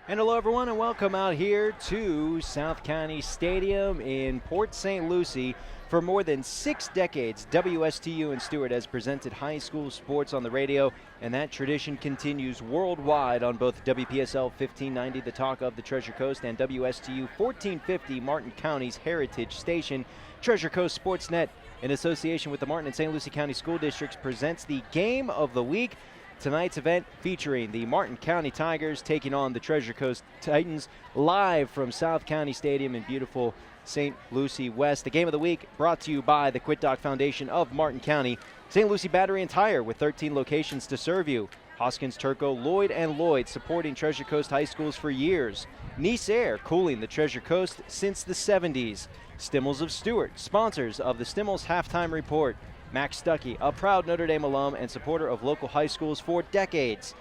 And hello, everyone, and welcome out here to South County Stadium in Port St. Lucie. For more than 6 decades, WSTU and Stewart has presented high school sports on the radio, and that tradition continues worldwide on both WPSL 1590, the talk of the Treasure Coast, and WSTU 1450, Martin County's heritage station. Treasure Coast Sportsnet, in association with the Martin and St. Lucie County School Districts, presents the Game of the Week. Tonight's event featuring the Martin County Tigers taking on the Treasure Coast Titans, live from South County Stadium in beautiful St. Lucie West. The Game of the Week brought to you by the Quit Doc Foundation of Martin County, St. Lucie Battery and Tire with 13 locations to serve you, Hoskins, Turco, Lloyd, and Lloyd supporting Treasure Coast high schools for years, Nice Air cooling the Treasure Coast since the 70s, Stimmels of Stewart, sponsors of the Stimmels Halftime Report, Max Stuckey, a proud Notre Dame alum and supporter of local high schools for decades.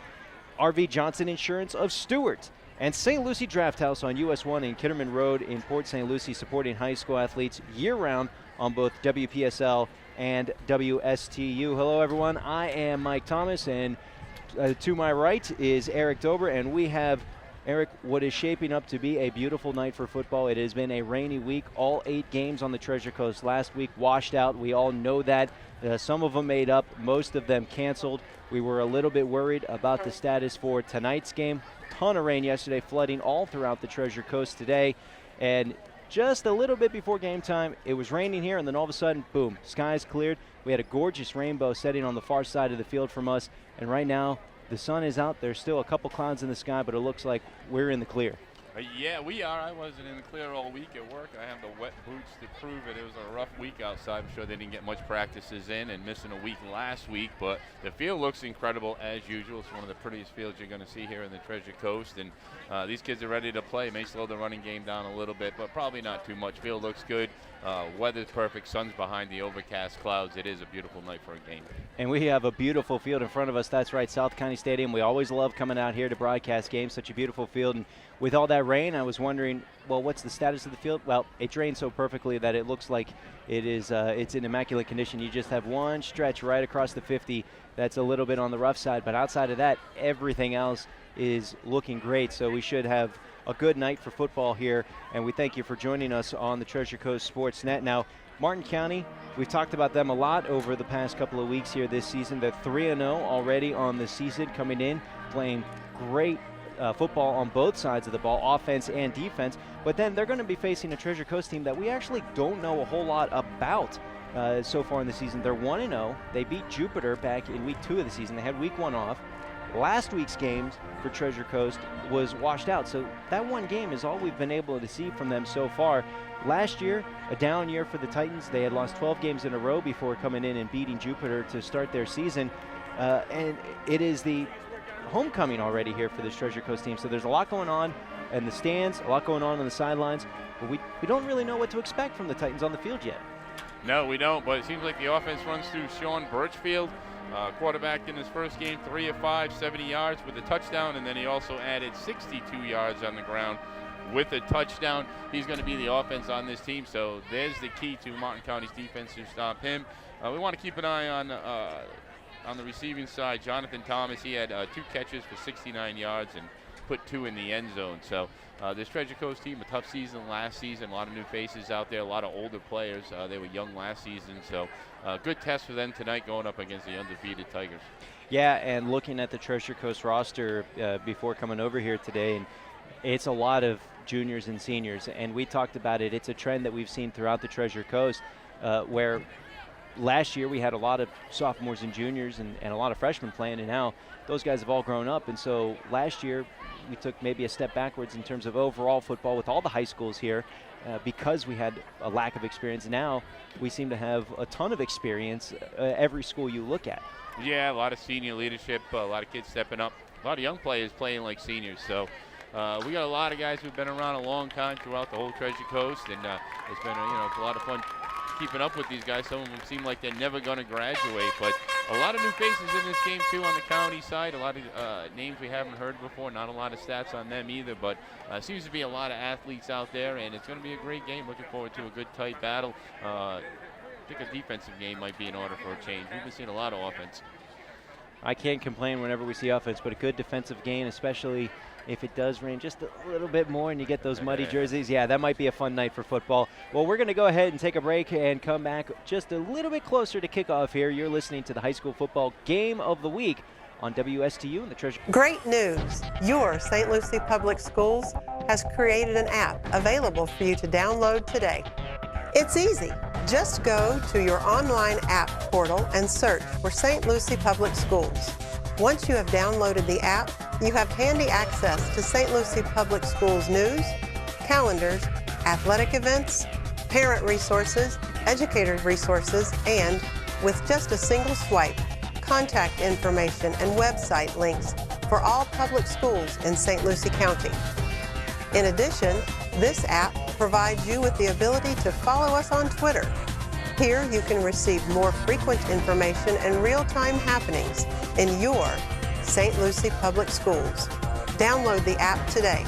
RV Johnson Insurance of Stewart. And St. Lucie Draft House on US 1 in Kitterman Road in Port St. Lucie, supporting high school athletes year-round on both WPSL and WSTU. Hello, everyone. I am Mike Thomas, and to my right is Eric Dober, and we have, Eric, what is shaping up to be a beautiful night for football. It has been a rainy week. All 8 games on the Treasure Coast last week washed out. We all know that. Some of them made up, most of them canceled. We were a little bit worried about the status for tonight's game. Ton of rain yesterday, flooding all throughout the Treasure Coast today. And just a little bit before game time, it was raining here, and then all of a sudden, boom, skies cleared. We had a gorgeous rainbow setting on the far side of the field from us, and right now, the sun is out. There's still a couple clouds in the sky, but it looks like we're in the clear. Yeah, we are. I wasn't in the clear all week at work. I have the wet boots to prove it. It was a rough week outside. I'm sure they didn't get much practices in, and missing a week last week. But the field looks incredible as usual. It's one of the prettiest fields you're going to see here in the Treasure Coast. And these kids are ready to play. May slow the running game down a little bit, but probably not too much. Field looks good. Weather's perfect. Sun's behind the overcast clouds. It is a beautiful night for a game. And we have a beautiful field in front of us. That's right, South County Stadium. We always love coming out here to broadcast games. Such a beautiful field. And with all that rain, I was wondering, well, what's the status of the field? Well, it drained so perfectly that it looks like it's in immaculate condition. You just have one stretch right across the 50 that's a little bit on the rough side. But outside of that, everything else is looking great. So we should have a good night for football here, and we thank you for joining us on the Treasure Coast Sportsnet. Now, Martin County, we've talked about them a lot over the past couple of weeks here this season. They're 3-0 already on the season, coming in, playing great football on both sides of the ball, offense and defense. But then they're going to be facing a Treasure Coast team that we actually don't know a whole lot about so far in the season. They're 1-0. They beat Jupiter back in week 2 of the season. They had week 1 off. Last week's games for Treasure Coast was washed out, so that one game is all we've been able to see from them so far. Last year, a down year for the Titans. They had lost 12 games in a row before coming in and beating Jupiter to start their season, and it is the homecoming already here for this Treasure Coast team, so there's a lot going on in the stands, a lot going on the sidelines, but we don't really know what to expect from the Titans on the field yet. No, we don't, but it seems like the offense runs through Sean Birchfield. Quarterback in his first game, 3 of 5, 70 yards with a touchdown, and then he also added 62 yards on the ground with a touchdown. He's going to be the offense on this team, so there's the key to Martin County's defense to stop him. We want to keep an eye on the receiving side. Jonathan Thomas, he had 2 catches for 69 yards and put 2 in the end zone. So this Treasure Coast team, a tough season last season, a lot of new faces out there, a lot of older players. They were young last season, so good test for them tonight going up against the undefeated Tigers. Yeah, and looking at the Treasure Coast roster before coming over here today, and it's a lot of juniors and seniors, and we talked about it. It's a trend that we've seen throughout the Treasure Coast where last year we had a lot of sophomores and juniors and a lot of freshmen playing, and now those guys have all grown up. And so last year we took maybe a step backwards in terms of overall football with all the high schools here because we had a lack of experience. Now we seem to have a ton of experience every school you look at. Yeah, a lot of senior leadership, a lot of kids stepping up, a lot of young players playing like seniors. So we got a lot of guys who've been around a long time throughout the whole Treasure Coast, and it's been a lot of fun keeping up with these guys. Some of them seem like they're never going to graduate, but a lot of new faces in this game too on the county side. A lot of names we haven't heard before, not a lot of stats on them either, but seems to be a lot of athletes out there, and it's going to be a great game. Looking forward to a good tight battle. I think a defensive game might be in order for a change. We've been seeing a lot of offense. I can't complain whenever we see offense, but a good defensive game, especially if it does rain just a little bit more and you get those muddy jerseys. Yeah, that might be a fun night for football. Well, we're going to go ahead and take a break and come back just a little bit closer to kickoff here. You're listening to the High School Football Game of the Week on WSTU and the Treasure. Great news! Your St. Lucie Public Schools has created an app available for you to download today. It's easy. Just go to your online app portal and search for St. Lucie Public Schools. Once you have downloaded the app, you have handy access to St. Lucie Public Schools news, calendars, athletic events, parent resources, educator resources, and, with just a single swipe, contact information and website links for all public schools in St. Lucie County. In addition, this app provides you with the ability to follow us on Twitter. Here you can receive more frequent information and real-time happenings in your St. Lucie Public Schools. Download the app today.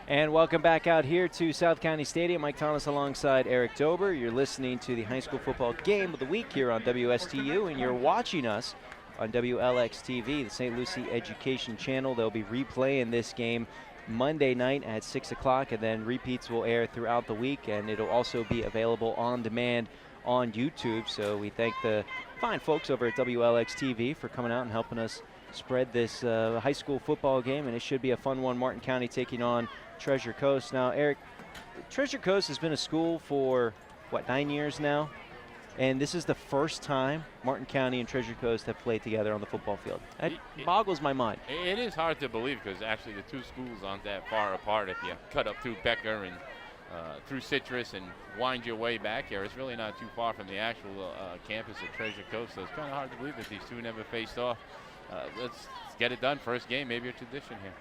And welcome back out here to South County Stadium. Mike Thomas alongside Eric Dober. You're listening to the High School Football Game of the Week here on WSTU, and you're watching us on WLX-TV, the St. Lucie Education Channel. They'll be replaying this game Monday night at 6 o'clock, and then repeats will air throughout the week, and it'll also be available on demand on YouTube. So we thank the fine folks over at WLX-TV for coming out and helping us spread this high school football game, and it should be a fun one. Martin County taking on Treasure Coast. Now, Eric, Treasure Coast has been a school for, 9 years now? And this is the first time Martin County and Treasure Coast have played together on the football field. That boggles my mind. It is hard to believe because actually the two schools aren't that far apart. If you cut up through Becker and through Citrus and wind your way back here, it's really not too far from the actual campus of Treasure Coast. So it's kind of hard to believe that these two never faced off. Let's get it done. First game, maybe a tradition here.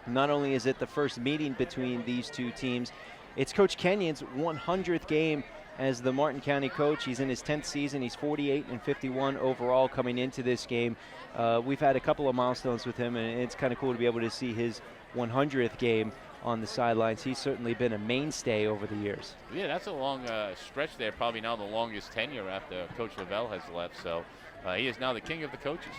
Not only is it the first meeting between these two teams, it's Coach Kenyon's 100th game as the Martin County coach. He's in his 10th season. He's 48-51 overall coming into this game. We've had a couple of milestones with him, and it's kind of cool to be able to see his 100th game on the sidelines. He's certainly been a mainstay over the years. Yeah, that's a long stretch there, probably now the longest tenure after Coach Lavelle has left. So he is now the king of the coaches.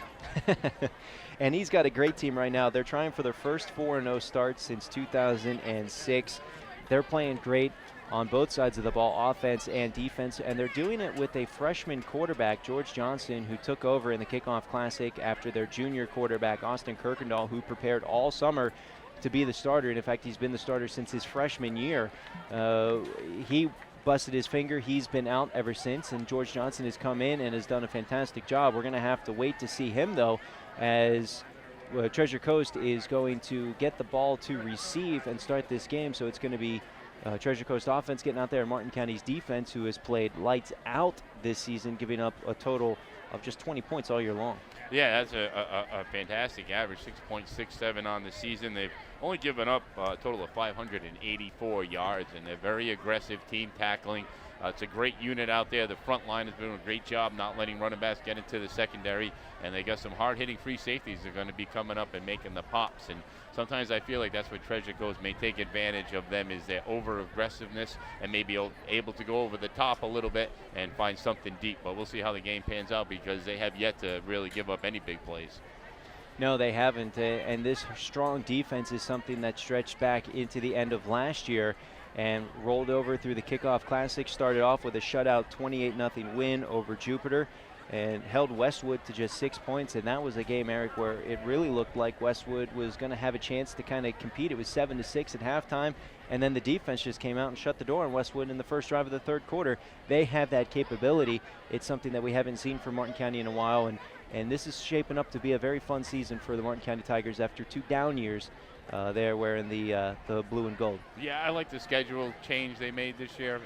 And he's got a great team right now. They're trying for their first 4-0 start since 2006. They're playing great on both sides of the ball, offense and defense, and they're doing it with a freshman quarterback, George Johnson, who took over in the Kickoff Classic after their junior quarterback, Austin Kirkendall, who prepared all summer to be the starter. And in fact, he's been the starter since his freshman year. He busted his finger. He's been out ever since, and George Johnson has come in and has done a fantastic job. We're going to have to wait to see him, though, as Treasure Coast is going to get the ball to receive and start this game. So it's going to be Treasure Coast offense getting out there, and Martin County's defense, who has played lights out this season, giving up a total of just 20 points all year long. Yeah, that's a fantastic average, 6.67 on the season. They've only given up a total of 584 yards, and they're very aggressive team tackling. It's a great unit out there. The front line has been doing a great job not letting running backs get into the secondary, and they got some hard-hitting free safeties that are going to be coming up and making the pops. And sometimes I feel like that's what Treasure Coast may take advantage of them, is their over-aggressiveness and maybe able to go over the top a little bit and find something deep. But we'll see how the game pans out, because they have yet to really give up any big plays. No, they haven't, and this strong defense is something that stretched back into the end of last year and rolled over through the Kickoff Classic. Started off with a shutout 28-0 win over Jupiter and held Westwood to just 6 points. And that was a game, Eric, where it really looked like Westwood was going to have a chance to kind of compete. It was 7-6 at halftime, and then the defense just came out and shut the door on Westwood in the first drive of the third quarter. They have that capability. It's something that we haven't seen from Martin County in a while, and this is shaping up to be a very fun season for the Martin County Tigers after 2 down years. They're wearing the blue and gold. Yeah, I like the schedule change they made this year.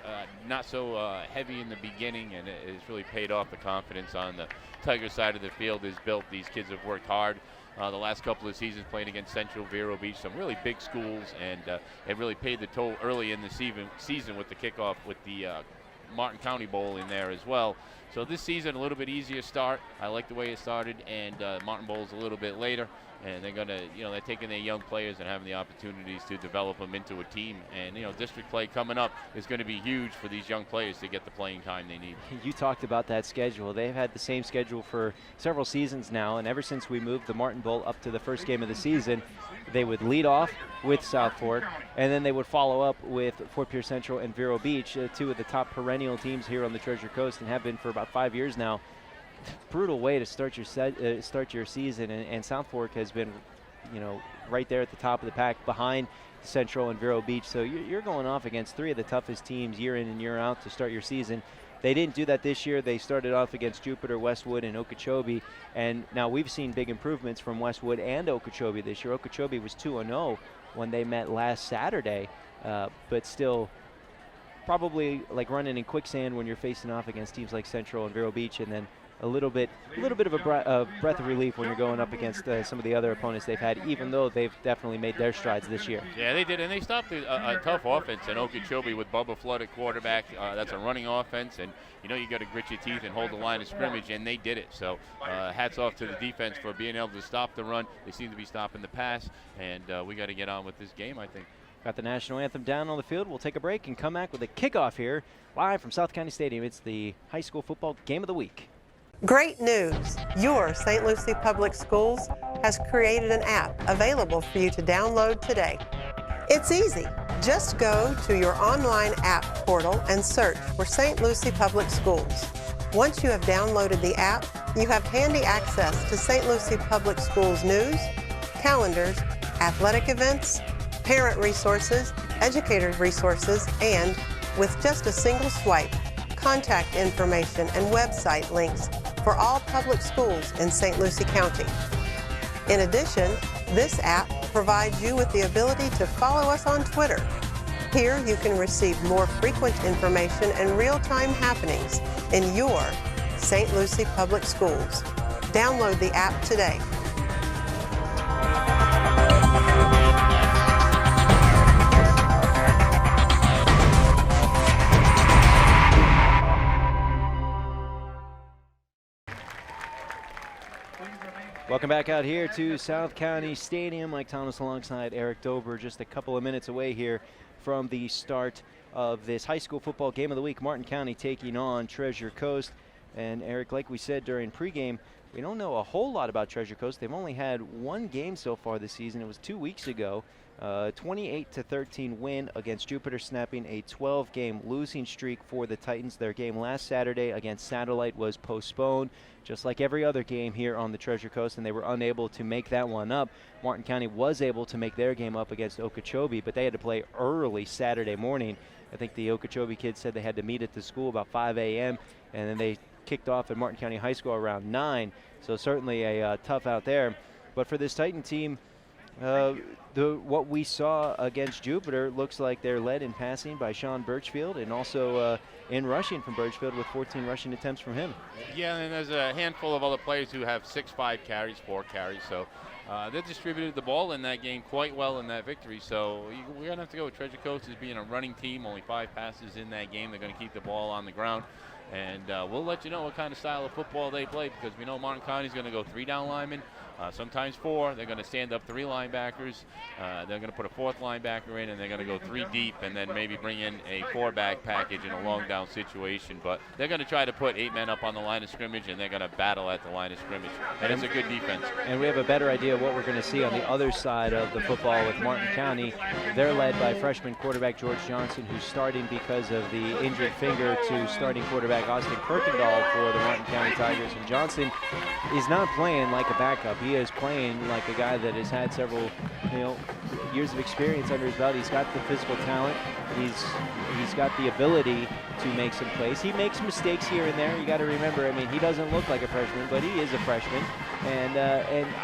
Not so heavy in the beginning, and it's really paid off. The confidence on the Tiger side of the field is built. These kids have worked hard the last couple of seasons playing against Central, Vero Beach, some really big schools, and it really paid the toll early in the season with the kickoff with the Martin County Bowl in there as well. So this season, a little bit easier start. I like the way it started, and Martin Bowl's a little bit later. And they're going to, they're taking their young players and having the opportunities to develop them into a team. And, district play coming up is going to be huge for these young players to get the playing time they need. You talked about that schedule. They've had the same schedule for several seasons now, and ever since we moved the Martin Bowl up to the first game of the season, they would lead off with South Fork, and then they would follow up with Fort Pierce Central and Vero Beach, two of the top perennial teams here on the Treasure Coast and have been for about 5 years now. Brutal way to start your season, and South Fork has been, right there at the top of the pack behind Central and Vero Beach. So you're going off against three of the toughest teams year in and year out to start your season. They didn't do that this year. They started off against Jupiter, Westwood, and Okeechobee, and now we've seen big improvements from Westwood and Okeechobee this year. Okeechobee was 2-0 when they met last Saturday, but still probably like running in quicksand when you're facing off against teams like Central and Vero Beach, and then a little bit of a breath of relief when you're going up against some of the other opponents they've had, even though they've definitely made their strides this year. Yeah, they did, and they stopped a tough offense in Okeechobee with Bubba Flood at quarterback. That's a running offense, and you got to grit your teeth and hold the line of scrimmage, and they did it. So hats off to the defense for being able to stop the run. They seem to be stopping the pass, and we got to get on with this game, I think. Got the national anthem down on the field. We'll take a break and come back with a kickoff here live from South County Stadium. It's the high school football game of the week. Great news! Your St. Lucie Public Schools has created an app available for you to download today. It's easy. Just go to your online app portal and search for St. Lucie Public Schools. Once you have downloaded the app, you have handy access to St. Lucie Public Schools news, calendars, athletic events, parent resources, educators resources, and with just a single swipe, contact information and website links for all public schools in St. Lucie County. In addition, this app provides you with the ability to follow us on Twitter. Here you can receive more frequent information and real-time happenings in your St. Lucie Public Schools. Download the app today. Welcome back out here to South County Stadium. Mike Thomas alongside Eric Dober, just a couple of minutes away here from the start of this high school football game of the week. Martin County taking on Treasure Coast. And Eric, like we said during pregame, we don't know a whole lot about Treasure Coast. They've only had one game so far this season. It was 2 weeks ago. 28-13 win against Jupiter, snapping a 12-game losing streak for the Titans. Their game last Saturday against Satellite was postponed, just like every other game here on the Treasure Coast, and they were unable to make that one up. Martin County was able to make their game up against Okeechobee, but they had to play early Saturday morning. I think the Okeechobee kids said they had to meet at the school about 5 a.m., and then they kicked off at Martin County High School around 9, so certainly a tough out there. But for this Titan team, what we saw against Jupiter looks like they're led in passing by Sean Birchfield, and also in rushing from Birchfield with 14 rushing attempts from him. Yeah, and there's a handful of other players who have 6-5 carries, 4 carries. So they distributed the ball in that game quite well in that victory. So we're going to have to go with Treasure Coast as being a running team, only 5 passes in that game. They're going to keep the ball on the ground. And we'll let you know what kind of style of football they play, because we know Martin County is going to go 3 down linemen, sometimes 4. They're going to stand up 3 linebackers. They're going to put a 4th linebacker in, and they're going to go 3 deep, and then maybe bring in a 4-back package in a long down situation. But they're going to try to put 8 men up on the line of scrimmage, and they're going to battle at the line of scrimmage. And it's a good defense. And we have a better idea of what we're going to see on the other side of the football with Martin County. They're led by freshman quarterback George Johnson, who's starting because of the injured finger, to starting quarterback Austin Kirkendall for the Martin County Tigers. And Johnson is not playing like a backup. He is playing like a guy that has had several, years of experience under his belt. He's got the physical talent. He's got the ability to make some plays. He makes mistakes here and there. You got to remember, he doesn't look like a freshman, but he is a freshman. And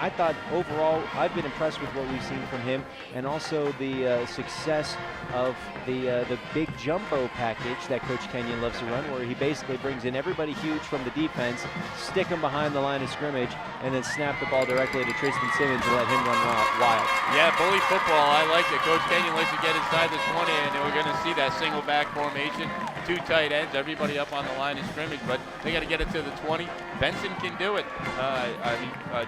I thought overall, I've been impressed with what we've seen from him, and also the success of the big jumbo package that Coach Kenyon loves to run, where he basically brings in everybody huge from the defense, stick them behind the line of scrimmage, and then snap the ball directly to Tristan Simmons and let him run wild. Yeah, bully football. I like it. Coach Kenyon likes to get inside the 20, and we're going to see that single back formation. two tight ends, everybody up on the line of scrimmage, but they got to get it to the 20. Benson can do it.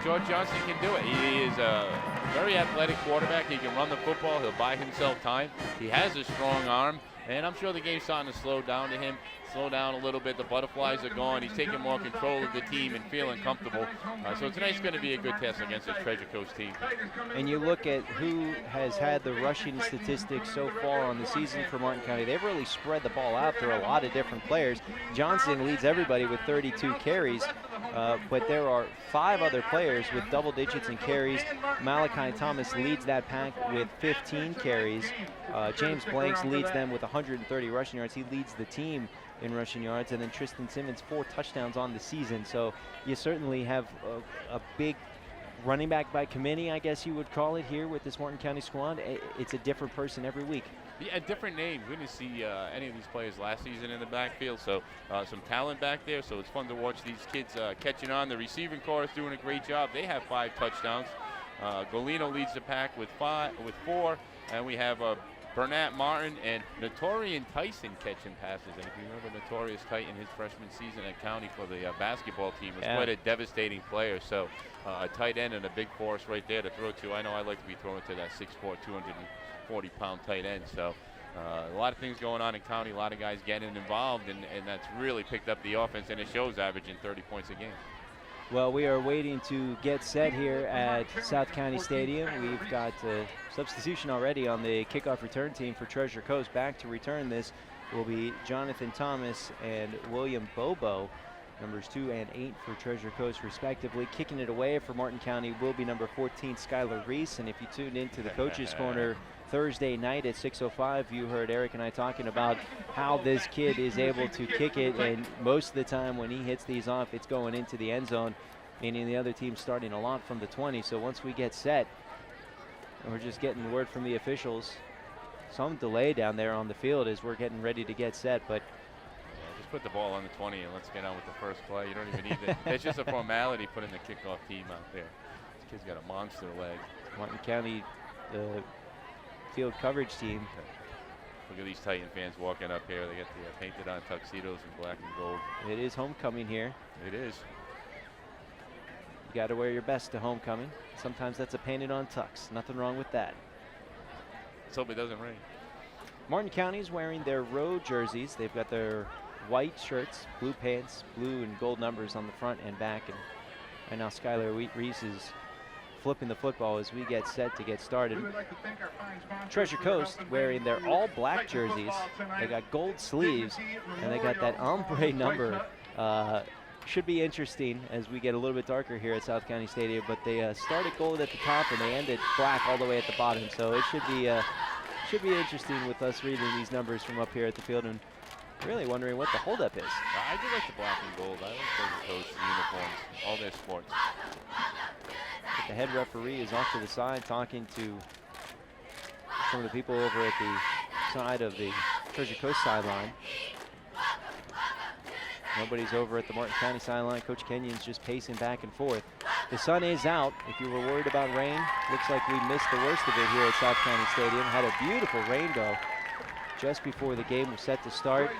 George Johnson can do it. He is a very athletic quarterback. He can run the football. He'll buy himself time. He has a strong arm, and I'm sure the game's starting to slow down to him. Slow down a little bit. The butterflies are gone. He's taking more control of the team and feeling comfortable. So tonight's going to be a good test against this Treasure Coast team. And you look at who has had the rushing statistics so far on the season for Martin County. They've really spread the ball out. There are a lot of different players. Johnson leads everybody with 32 carries, but there are 5 other players with double digits in carries. Malachi Thomas leads that pack with 15 carries. James Blanks leads them with 130 rushing yards. He leads the team in rushing yards, and then Tristan Simmons 4 touchdowns on the season. So you certainly have a big running back by committee, I guess you would call it, here with this Martin County squad. It's a different person every week. Yeah, a different name. We didn't see any of these players last season in the backfield, so some talent back there. So it's fun to watch these kids catching on. The receiving corps is doing a great job. They have 5 touchdowns. Golino leads the pack with 4, and we have Bernat Martin and Notorian Tyson catching passes. And if you remember Notorious Titan, his freshman season at County for the basketball team was quite a devastating player. So a tight end and a big force right there to throw to. I know I like to be throwing to that 6'4", 240-pound tight end. So a lot of things going on in County, a lot of guys getting involved, and that's really picked up the offense, and it shows, averaging 30 points a game. Well, we are waiting to get set here at South County Stadium. We've got substitution already on the kickoff return team for Treasure Coast. Back to return this will be Jonathan Thomas and William Bobo, numbers 2 and 8 for Treasure Coast respectively. Kicking it away for Martin County will be number 14, Skylar Reese. And if you tuned into the Coach's Corner Thursday night at 6:05, you heard Eric and I talking about how this kid is able to kick it, and most of the time when he hits these off, it's going into the end zone, meaning the other team's starting a lot from the 20. So once we get set, and we're just getting word from the officials, some delay down there on the field as we're getting ready to get set, but just put the ball on the 20 and let's get on with the first play. You don't even need it. It's just a formality putting the kickoff team out there. This kid's got a monster leg. Martin County, the field coverage team. Look at these Titan fans walking up here. They get the painted on tuxedos in black and gold. It is homecoming here. It is. You got to wear your best to homecoming. Sometimes that's a painted on tux. Nothing wrong with that. Let's hope it doesn't rain. Martin County is wearing their road jerseys. They've got their white shirts, blue pants, blue and gold numbers on the front and back. And right now Skylar Reese is flipping the football as we get set to get started. Treasure Coast wearing their all black jerseys. They got gold sleeves and they got that ombre number. Should be interesting as we get a little bit darker here at South County Stadium, but they started gold at the top and they ended black all the way at the bottom. So it should be interesting with us reading these numbers from up here at the field and really wondering what the holdup is. I do like the black and gold. I like Treasure Coast uniforms, all their sports. But the head referee is off to the side talking to some of the people over at the side of the Treasure Coast sideline. Nobody's over at the Martin County sideline. Coach Kenyon's just pacing back and forth. The sun is out. If you were worried about rain, looks like we missed the worst of it here at South County Stadium. Had a beautiful rainbow just before the game was set to start.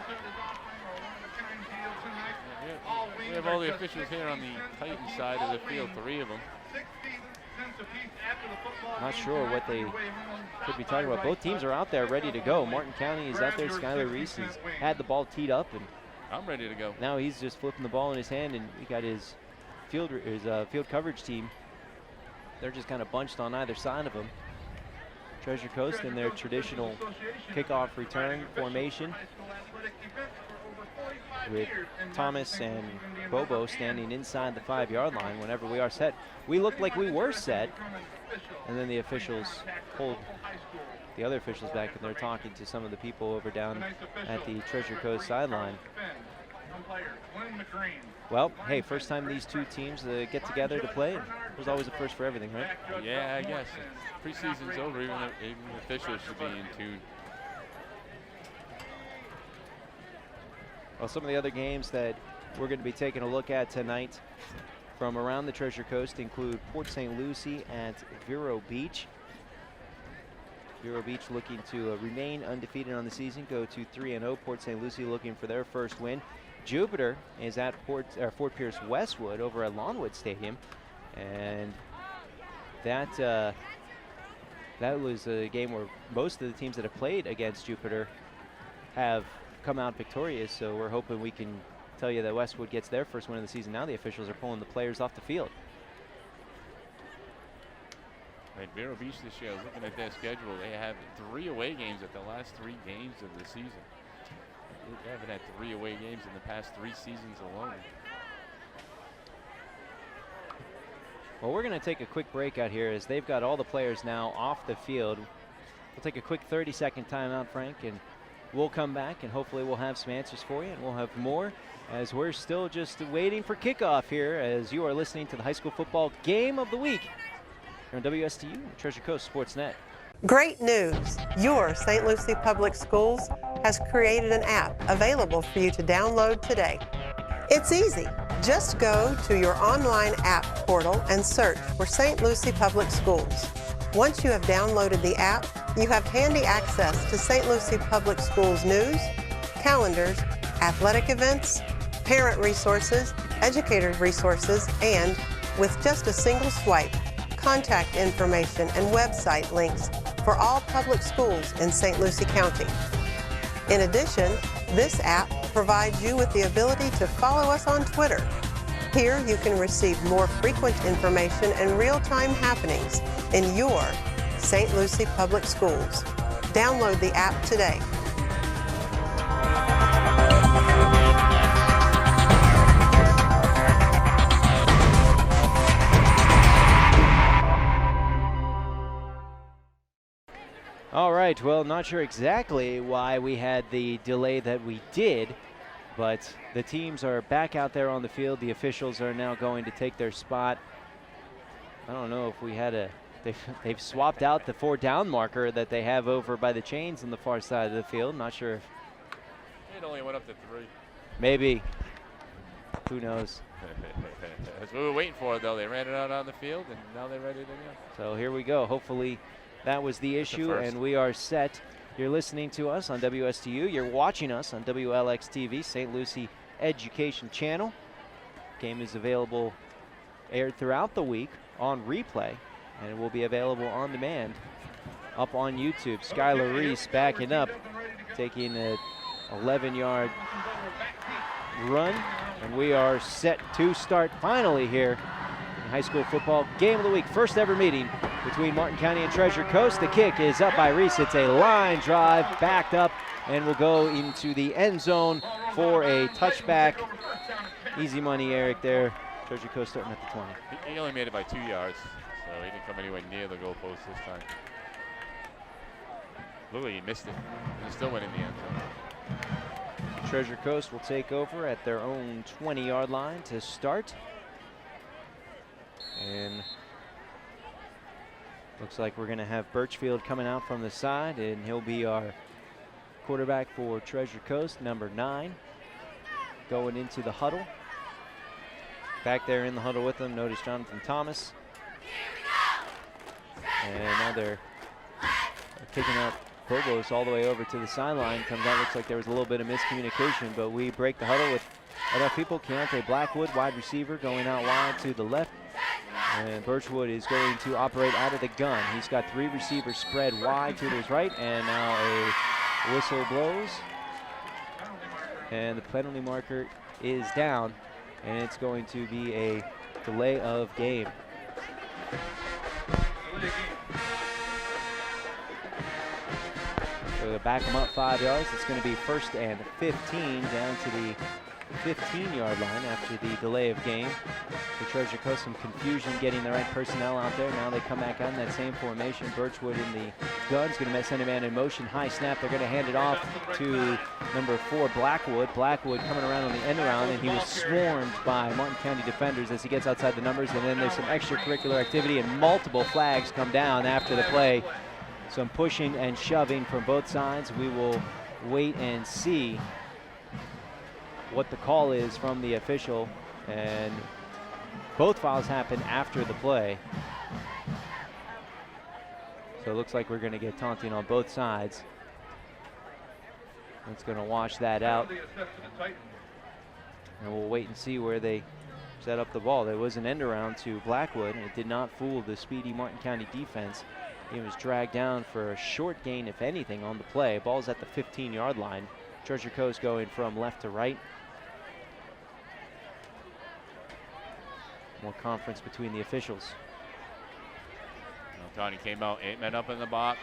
We have all the officials here on the Titan side of the field, 3 of them. Not sure what they could be talking about. Both teams are out there ready to go. Martin County is out there. Skylar Reese has had the ball teed up, and I'm ready to go. Now he's just flipping the ball in his hand, and he got his field coverage team. They're just kind of bunched on either side of him. Treasure Coast in their traditional kickoff return formation, with Thomas and Bobo standing inside the 5-yard line whenever we are set. We looked like we were set, and then the officials pulled the other officials back, and they're talking to some of the people over down at the Treasure Coast sideline. Well, hey, first time these two teams get together to play. There's always a first for everything, right? Yeah, I guess. Preseason's over, even the officials should be in tune. Well, some of the other games that we're going to be taking a look at tonight from around the Treasure Coast include Port St. Lucie at Vero Beach. Vero Beach looking to remain undefeated on the season, go to 3-0. Port St. Lucie looking for their first win. Jupiter is at Fort Pierce Westwood over at Lawnwood Stadium, and that was a game where most of the teams that have played against Jupiter have come out victorious. So we're hoping we can tell you that Westwood gets their first win of the season. Now the officials are pulling the players off the field. Right, Vero Beach this year, looking at their schedule, they have 3 away games at the last 3 games of the season. They haven't had 3 away games in the past 3 seasons alone. Well, we're going to take a quick break out here as they've got all the players now off the field. We'll take a quick 30-second timeout, Frank, and we'll come back and hopefully we'll have some answers for you, and we'll have more as we're still just waiting for kickoff here as you are listening to the high school football game of the week here on WSTU and Treasure Coast Sportsnet. Great news! Your St. Lucie Public Schools has created an app available for you to download today. It's easy. Just go to your online app portal and search for St. Lucie Public Schools. Once you have downloaded the app, you have handy access to St. Lucie Public Schools news, calendars, athletic events, parent resources, educator resources, and with just a single swipe, contact information and website links for all public schools in St. Lucie County. In addition, this app provides you with the ability to follow us on Twitter. Here you can receive more frequent information and real-time happenings in your St. Lucie Public Schools. Download the app today. All right, well, not sure exactly why we had the delay that we did, but the teams are back out there on the field. The officials are now going to take their spot. I don't know if we had they've swapped out the 4 down marker that they have over by the chains on the far side of the field. Not sure if It only went up to 3. maybe, who knows. That's what we were waiting for, though. They ran it out on the field, and now they're ready to go. So here we go. Hopefully that was the issue, and we are set. You're listening to us on WSTU. You're watching us on WLX TV, St. Lucie Education Channel. Game is available, aired throughout the week on replay, and it will be available on demand up on YouTube. Skylar Reese backing up, taking an 11-yard run, and we are set to start finally here in high school football game of the week. First ever meeting between Martin County and Treasure Coast. The kick is up by Reese. It's a line drive, backed up, and will go into the end zone for a touchback. Easy money, Eric, there. Treasure Coast starting at the 20. He only made it by 2 yards, so he didn't come anywhere near the goalpost this time. Looked like he missed it. He still went in the end zone. Treasure Coast will take over at their own 20-yard line to start. And looks like we're going to have Birchfield coming out from the side, and he'll be our quarterback for Treasure Coast, number 9, going into the huddle. Back there in the huddle with them, notice Jonathan Thomas. And now they're kicking out Phobos all the way over to the sideline. Comes out, looks like there was a little bit of miscommunication, but we break the huddle with enough people. Keontae Blackwood, wide receiver, going out wide to the left. And Birchwood is going to operate out of the gun. He's got 3 receivers spread wide to his right, and now a whistle blows. And the penalty marker is down, and it's going to be a delay of game. So they back them up 5 yards. It's going to be 1st and 15 down to the 15-yard line after the delay of game. For Treasure Coast, some confusion getting the right personnel out there. Now they come back out in that same formation. Birchwood in the gun's going to send a man in motion. High snap. They're going to hand it off to number 4, Blackwood. Blackwood coming around on the end around, and he was swarmed by Martin County defenders as he gets outside the numbers. And then there's some extracurricular activity, and multiple flags come down after the play. Some pushing and shoving from both sides. We will wait and see what the call is from the official, and both fouls happen after the play. So it looks like we're going to get taunting on both sides. It's going to wash that out. And we'll wait and see where they set up the ball. There was an end around to Blackwood, and it did not fool the speedy Martin County defense. He was dragged down for a short gain, if anything, on the play. Ball's at the 15-yard line. Treasure Coast going from left to right. More conference between the officials. County came out 8 men up in the box.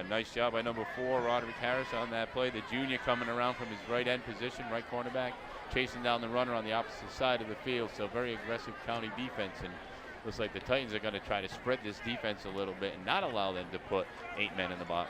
Nice job by number 4, Roderick Harris, on that play. The junior coming around from his right end position, right cornerback, chasing down the runner on the opposite side of the field. So very aggressive County defense, and looks like the Titans are going to try to spread this defense a little bit and not allow them to put 8 men in the box.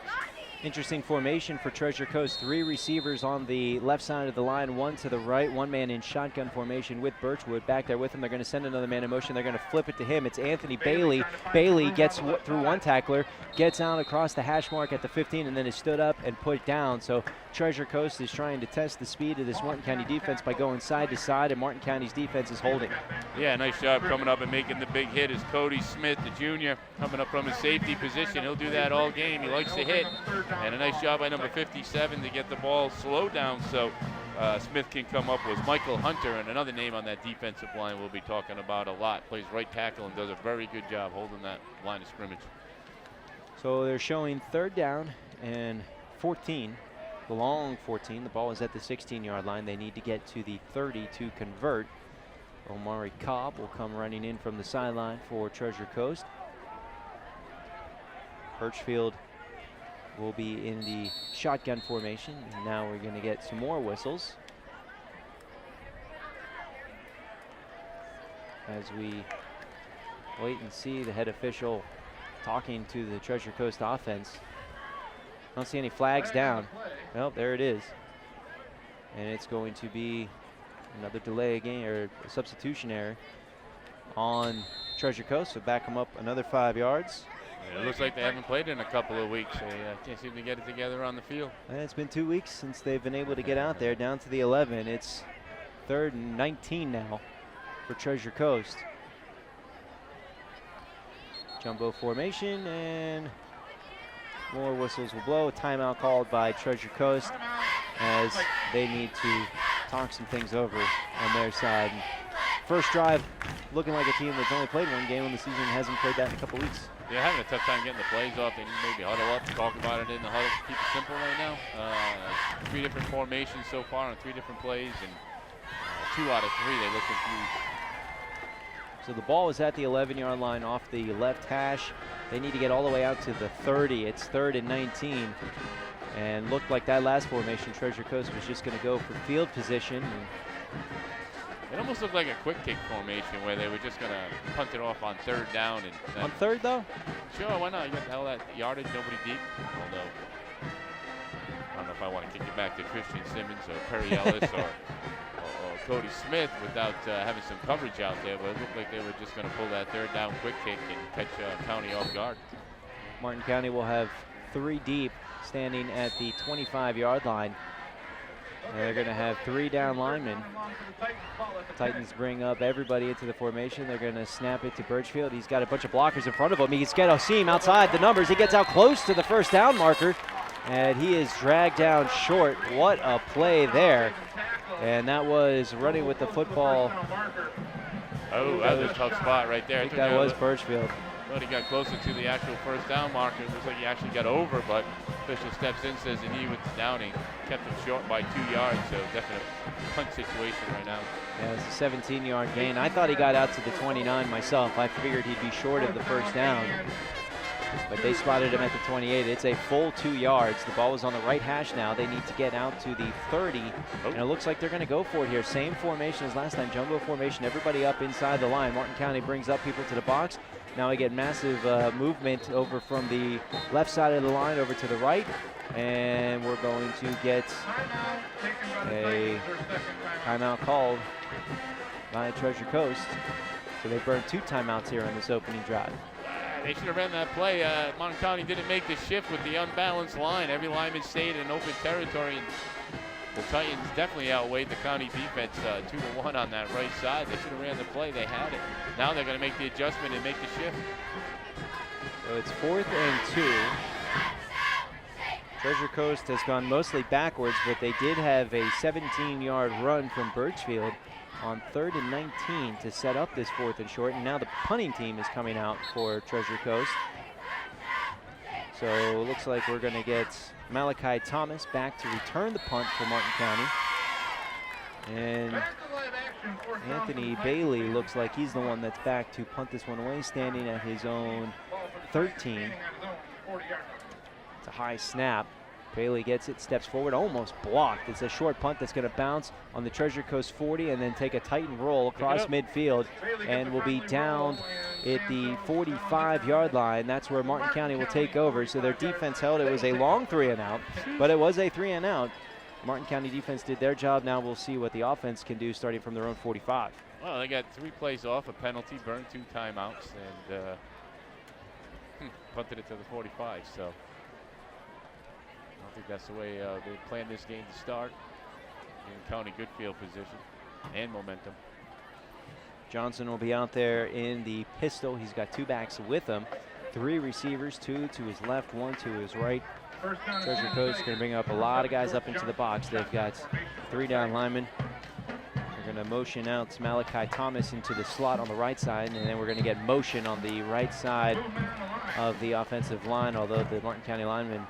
Interesting formation for Treasure Coast. 3 receivers on the left side of the line, 1 to the right, 1 man in shotgun formation with Birchwood back there with him. They're going to send another man in motion. They're going to flip it to him. It's Anthony Bailey. Bailey gets through 1 tackler, gets out across the hash mark at the 15, and then is stood up and put down. So Treasure Coast is trying to test the speed of this Martin County defense by going side to side, and Martin County's defense is holding. Yeah, nice job coming up and making the big hit is Cody Smith, the junior, coming up from his safety position. He'll do that all game. He likes to hit. And a nice job by number 57 to get the ball slowed down so Smith can come up with Michael Hunter, and another name on that defensive line we'll be talking about a lot. Plays right tackle and does a very good job holding that line of scrimmage. So they're showing 3rd down and 14, the long 14. The ball is at the 16-yard line. They need to get to the 30 to convert. Omari Cobb will come running in from the sideline for Treasure Coast. Birchfield will be in the shotgun formation. And now we're going to get some more whistles as we wait and see the head official talking to the Treasure Coast offense. Don't see any flags down. Well, there it is. And it's going to be another delay again, or a substitution error on Treasure Coast. So back them up another 5 yards. It looks like they haven't played in a couple of weeks. They can't seem to get it together on the field. And it's been 2 weeks since they've been able to get out there down to the 11. It's 3rd and 19 now for Treasure Coast. Jumbo formation, and more whistles will blow. A timeout called by Treasure Coast as they need to talk some things over on their side. First drive looking like a team that's only played 1 game in the season and hasn't played that in a couple weeks. They're having a tough time getting the plays off. They need to maybe huddle up, talk about it in the huddle, keep it simple right now. 3 different formations so far on 3 different plays, and 2 out of 3 they look confused. So the ball is at the 11-yard line off the left hash. They need to get all the way out to the 30. It's 3rd and 19. And looked like that last formation, Treasure Coast was just going to go for field position. It almost looked like a quick kick formation where they were just going to punt it off on 3rd down. And on 3rd, though? Sure, why not? You got all that yardage, nobody deep. Although, I don't know if I want to kick it back to Christian Simmons or Perry Ellis or Cody Smith without having some coverage out there, but it looked like they were just going to pull that 3rd down quick kick and catch County off guard. Martin County will have 3 deep standing at the 25-yard line. And they're going to have 3 down linemen. Titans bring up everybody into the formation. They're going to snap it to Birchfield. He's got a bunch of blockers in front of him. He's got a seam outside the numbers. He gets out close to the 1st down marker, and he is dragged down short. What a play there. And that was running with the football. Oh, that was a tough spot right there. I think that was Birchfield. But he got closer to the actual 1st down marker. It looks like he actually got over, but official steps in, says the knee with the downing. Kept him short by 2 yards, so definite punt situation right now. Yeah, it's a 17-yard gain. I thought he got out to the 29 myself. I figured he'd be short of the 1st down. But they spotted him at the 28. It's a full 2 yards. The ball is on the right hash now. They need to get out to the 30. And it looks like they're going to go for it here. Same formation as last time, jumbo formation. Everybody up inside the line. Martin County brings up people to the box. Now we get massive movement over from the left side of the line over to the right. And we're going to get a timeout called by Treasure Coast. So they burned 2 timeouts here on this opening drive. They should have ran that play. Martin County didn't make the shift with the unbalanced line. Every lineman stayed in open territory, and the Titans definitely outweighed the County defense 2-1 on that right side. They should have ran the play. They had it. Now they're going to make the adjustment and make the shift. So it's 4th and 2. Treasure Coast has gone mostly backwards, but they did have a 17-yard run from Birchfield on 3rd and 19 to set up this 4th and short. And now the punting team is coming out for Treasure Coast. So it looks like we're going to get Malachi Thomas back to return the punt for Martin County. And Anthony Bailey looks like he's the one that's back to punt this one away, standing at his own 13. It's a high snap. Bailey gets it, steps forward, almost blocked. It's a short punt that's going to bounce on the Treasure Coast 40 and then take a tight roll across midfield and will be down at the 45-yard line. That's where Martin County will take over. So their defense held. It was a long 3-and-out, but it was a 3-and-out. Martin County defense did their job. Now we'll see what the offense can do starting from their own 45. Well, they got 3 plays off, a penalty, burned 2 timeouts, and punted it to the 45. So I don't think that's the way they planned this game to start. In County good field position and momentum. Johnson will be out there in the pistol. He's got 2 backs with him. 3 receivers, 2 to his left, 1 to his right. Treasure Coast is going to bring up a lot of guys up into the box. They've got 3 down linemen. They're going to motion out Malachi Thomas into the slot on the right side, and then we're going to get motion on the right side of the offensive line, although the Martin County linemen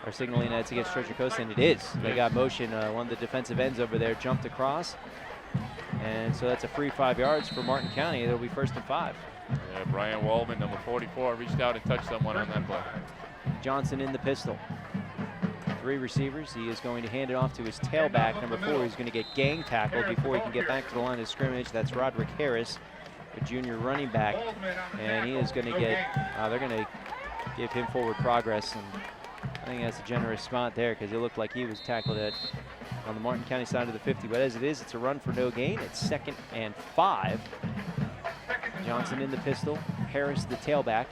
are signaling that it's against Treasure Coast, and it is. They got motion. One of the defensive ends over there jumped across, and so that's a free 5 yards for Martin County. It'll be 1st and 5. Yeah, Brian Waldman, number 44, reached out and touched someone on that play. Johnson in the pistol. 3 receivers. He is going to hand it off to his tailback, number 4. He's going to get gang tackled before he can get back to the line of scrimmage. That's Roderick Harris, a junior running back, and he is going to get, they're going to give him forward progress, and I think that's a generous spot there because it looked like he was tackled on the Martin County side of the 50, but as it is, it's a run for no gain. It's 2nd and 5. Johnson in the pistol, Harris the tailback.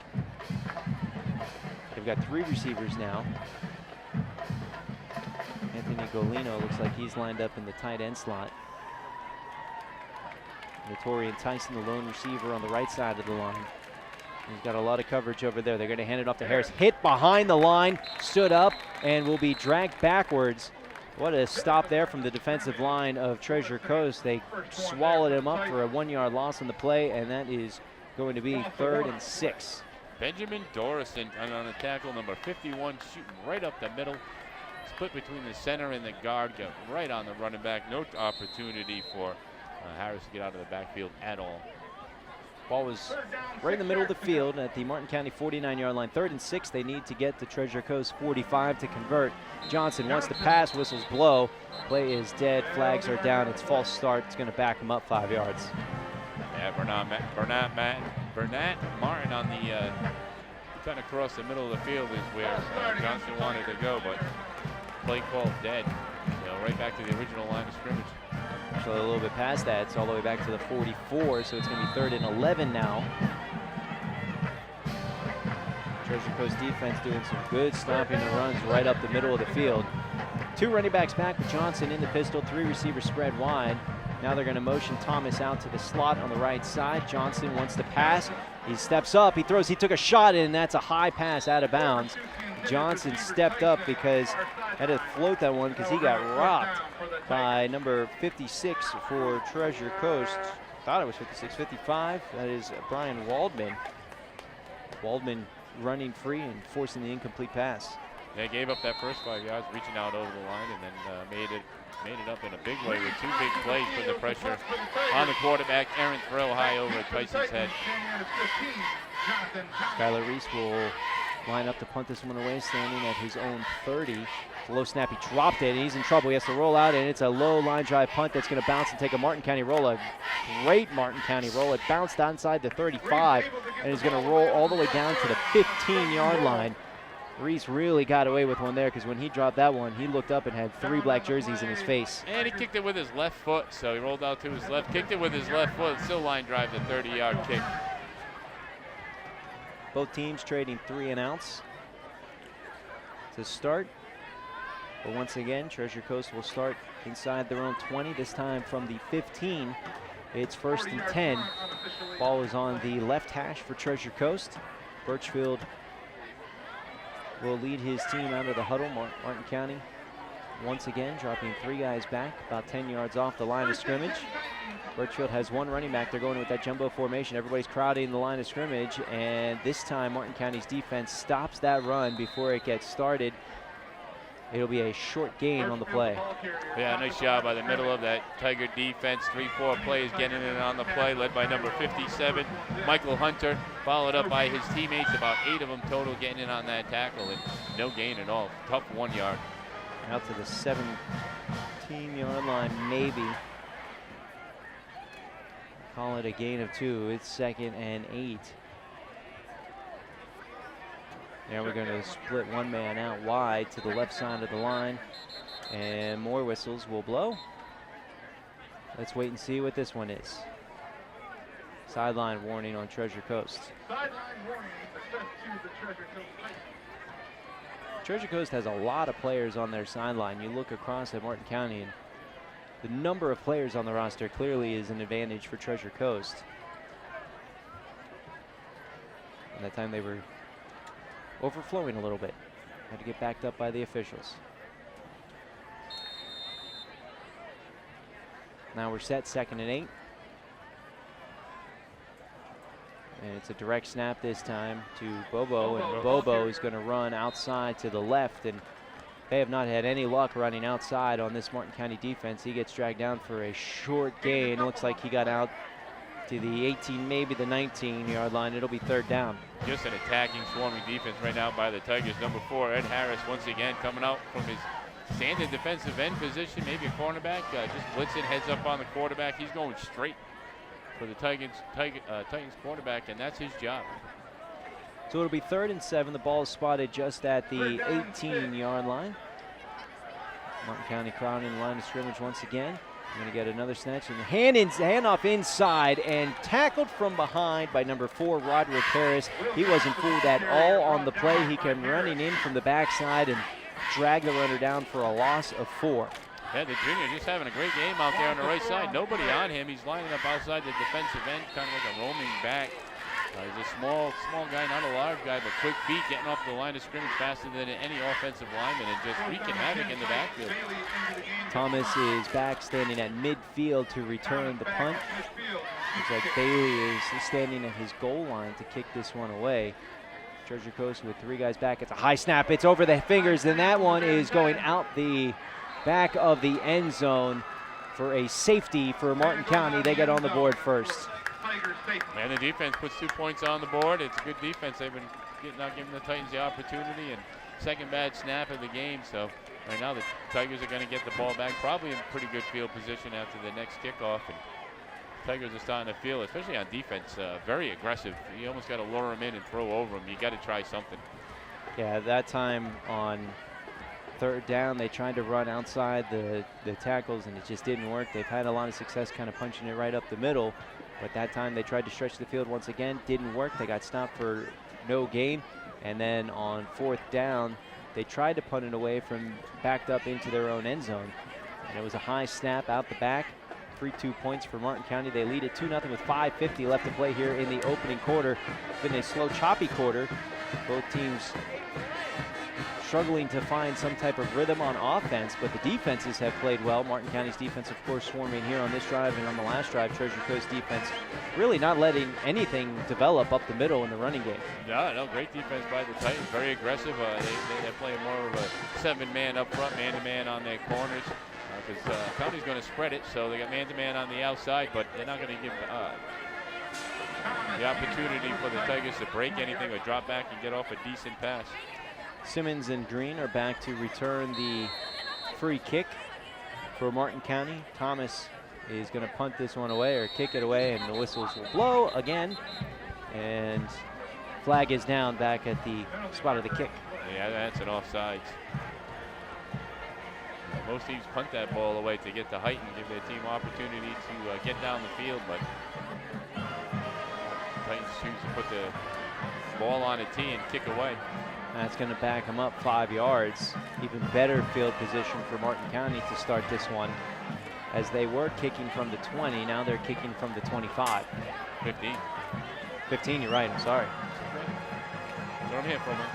They've got 3 receivers now. Anthony Golino looks like he's lined up in the tight end slot. Notorian Tyson, the lone receiver on the right side of the line. He's got a lot of coverage over there. They're going to hand it off to Harris. Hit behind the line, stood up, and will be dragged backwards. What a stop there from the defensive line of Treasure Coast. They swallowed him up for a 1-yard loss on the play, and that is going to be 3rd and 6. Benjamin Dorison on the tackle, number 51, shooting right up the middle. Split between the center and the guard, got right on the running back. No opportunity for Harris to get out of the backfield at all. Ball was right in the middle of the field at the Martin County 49-yard line. 3rd and 6. They need to get to Treasure Coast 45 to convert. Johnson wants to pass. Whistles blow. Play is dead. Flags are down. It's false start. It's going to back him up 5 yards. Yeah, Bernat Martin on the kind of across the middle of the field is where Johnson wanted to go, but play called dead. Right back to the original line of scrimmage. Actually, a little bit past that. It's all the way back to the 44, so it's going to be 3rd and 11 now. Treasure Coast defense doing some good stopping the runs right up the middle of the field. 2 running backs back with Johnson in the pistol, 3 receivers spread wide. Now they're going to motion Thomas out to the slot on the right side. Johnson wants to pass. He steps up, he throws, he took a shot, and that's a high pass out of bounds. Johnson stepped up because had to float that one because he got rocked by number 56 for Treasure Coast. Thought it was 56, 55. That is Brian Waldman. Waldman running free and forcing the incomplete pass. They gave up that first 5 yards, reaching out over the line, and then made it up in a big way with 2 big plays, put the pressure on the quarterback. Aaron Thrill high over Tyson's head. Skylar Reese will line up to punt this one away, standing at his own 30. It's a low snap, he dropped it, and he's in trouble. He has to roll out, and it's a low line drive punt that's going to bounce and take a Martin County roll. A great Martin County roll. It bounced outside the 35, and is going to roll all the way down to the 15-yard line. Reese really got away with one there because when he dropped that one, he looked up and had 3 black jerseys in his face. And he kicked it with his left foot, so he rolled out to his left, kicked it with his left foot, still line drive the 30-yard kick. Both teams trading 3 and outs to start. But once again, Treasure Coast will start inside their own 20, this time from the 15. It's 1st and 10. Ball is on the left hash for Treasure Coast. Birchfield will lead his team out of the huddle. Martin County once again dropping 3 guys back, about 10 yards off the line of scrimmage. Birchfield has 1 running back. They're going with that jumbo formation. Everybody's crowding the line of scrimmage, and this time Martin County's defense stops that run before it gets started. It'll be a short gain on the play. Yeah, nice job by the middle of that Tiger defense. 3-4 plays getting in on the play, led by number 57, Michael Hunter, followed up by his teammates, about 8 of them total getting in on that tackle, and no gain at all. Tough 1 yard. Out to the 17-yard line, maybe. Call it a gain of 2. It's 2nd and 8. Now we're going to split 1 man out wide to the left side of the line, and more whistles will blow. Let's wait and see what this one is. Sideline warning on Treasure Coast. Sideline warning assessed to the Treasure Coast Titans. Treasure Coast has a lot of players on their sideline. You look across at Martin County, and the number of players on the roster clearly is an advantage for Treasure Coast. And that time they were overflowing a little bit. Had to get backed up by the officials. Now we're set, 2nd and 8. And it's a direct snap this time to Bobo, and Bobo is going to run outside to the left, and they have not had any luck running outside on this Martin County defense. He gets dragged down for a short gain. It looks like he got out to the 18, maybe the 19-yard line. It'll be 3rd down. Just an attacking, swarming defense right now by the Tigers. Number 4, Ed Harris, once again coming out from his standard defensive end position, maybe a cornerback, just blitzing, heads up on the quarterback. He's going straight for the Titans quarterback, and that's his job. So it'll be 3rd and 7. The ball is spotted just at the 18-yard line. Martin County crowding the line of scrimmage once again. Going to get another snatch and handoff inside and tackled from behind by number 4, Roderick Harris. He wasn't fooled at all on the play. He came running in from the backside and dragged the runner down for a loss of 4. Yeah, the junior just having a great game out there on the right side. Nobody on him. He's lining up outside the defensive end, kind of like a roaming back. He's a small guy, not a large guy, but quick feet, getting off the line of scrimmage faster than any offensive lineman, and just wreaking havoc in the backfield. Thomas is back, standing at midfield to return the punt. Looks like Bailey is standing at his goal line to kick this one away. Treasure Coast with 3 guys back. It's a high snap. It's over the fingers, and that one is going out the back of the end zone for a safety for Martin County. They get on the board first. And the defense puts 2 points on the board. It's a good defense. They've been not giving the Titans the opportunity, and 2nd bad snap of the game. So right now the Tigers are going to get the ball back, probably in pretty good field position after the next kickoff. And Tigers are starting to feel, especially on defense, very aggressive. You almost got to lure them in and throw over them. You got to try something. Yeah, that time on 3rd down, they tried to run outside the tackles, and it just didn't work. They've had a lot of success kind of punching it right up the middle. But that time they tried to stretch the field once again, didn't work. They got stopped for no gain. And then on 4th down, they tried to punt it away from backed up into their own end zone. And it was a high snap out the back. 3-2 points for Martin County. They lead it 2-0 with 5:50 left to play here in the opening quarter. It's been a slow, choppy quarter. Both teams struggling to find some type of rhythm on offense, but the defenses have played well. Martin County's defense, of course, swarming here on this drive, and on the last drive, Treasure Coast defense really not letting anything develop up the middle in the running game. No, great defense by the Titans, very aggressive. They're playing more of a 7-man up front, man-to-man on their corners, because County's going to spread it, so they got man-to-man on the outside, but they're not going to give the opportunity for the Tigers to break anything or drop back and get off a decent pass. Simmons and Green are back to return the free kick for Martin County. Thomas is going to punt this one away or kick it away, and the whistles will blow again. And flag is down back at the spot of the kick. Yeah, that's an offsides. Most teams punt that ball away to get the height and give their team opportunity to get down the field, but Titans choose to put the ball on a tee and kick away. That's going to back them up 5 yards. Even better field position for Martin County to start this one, as they were kicking from the 20. Now they're kicking from the 25. 15. 15, you're right, I'm sorry. So I'm here for a minute.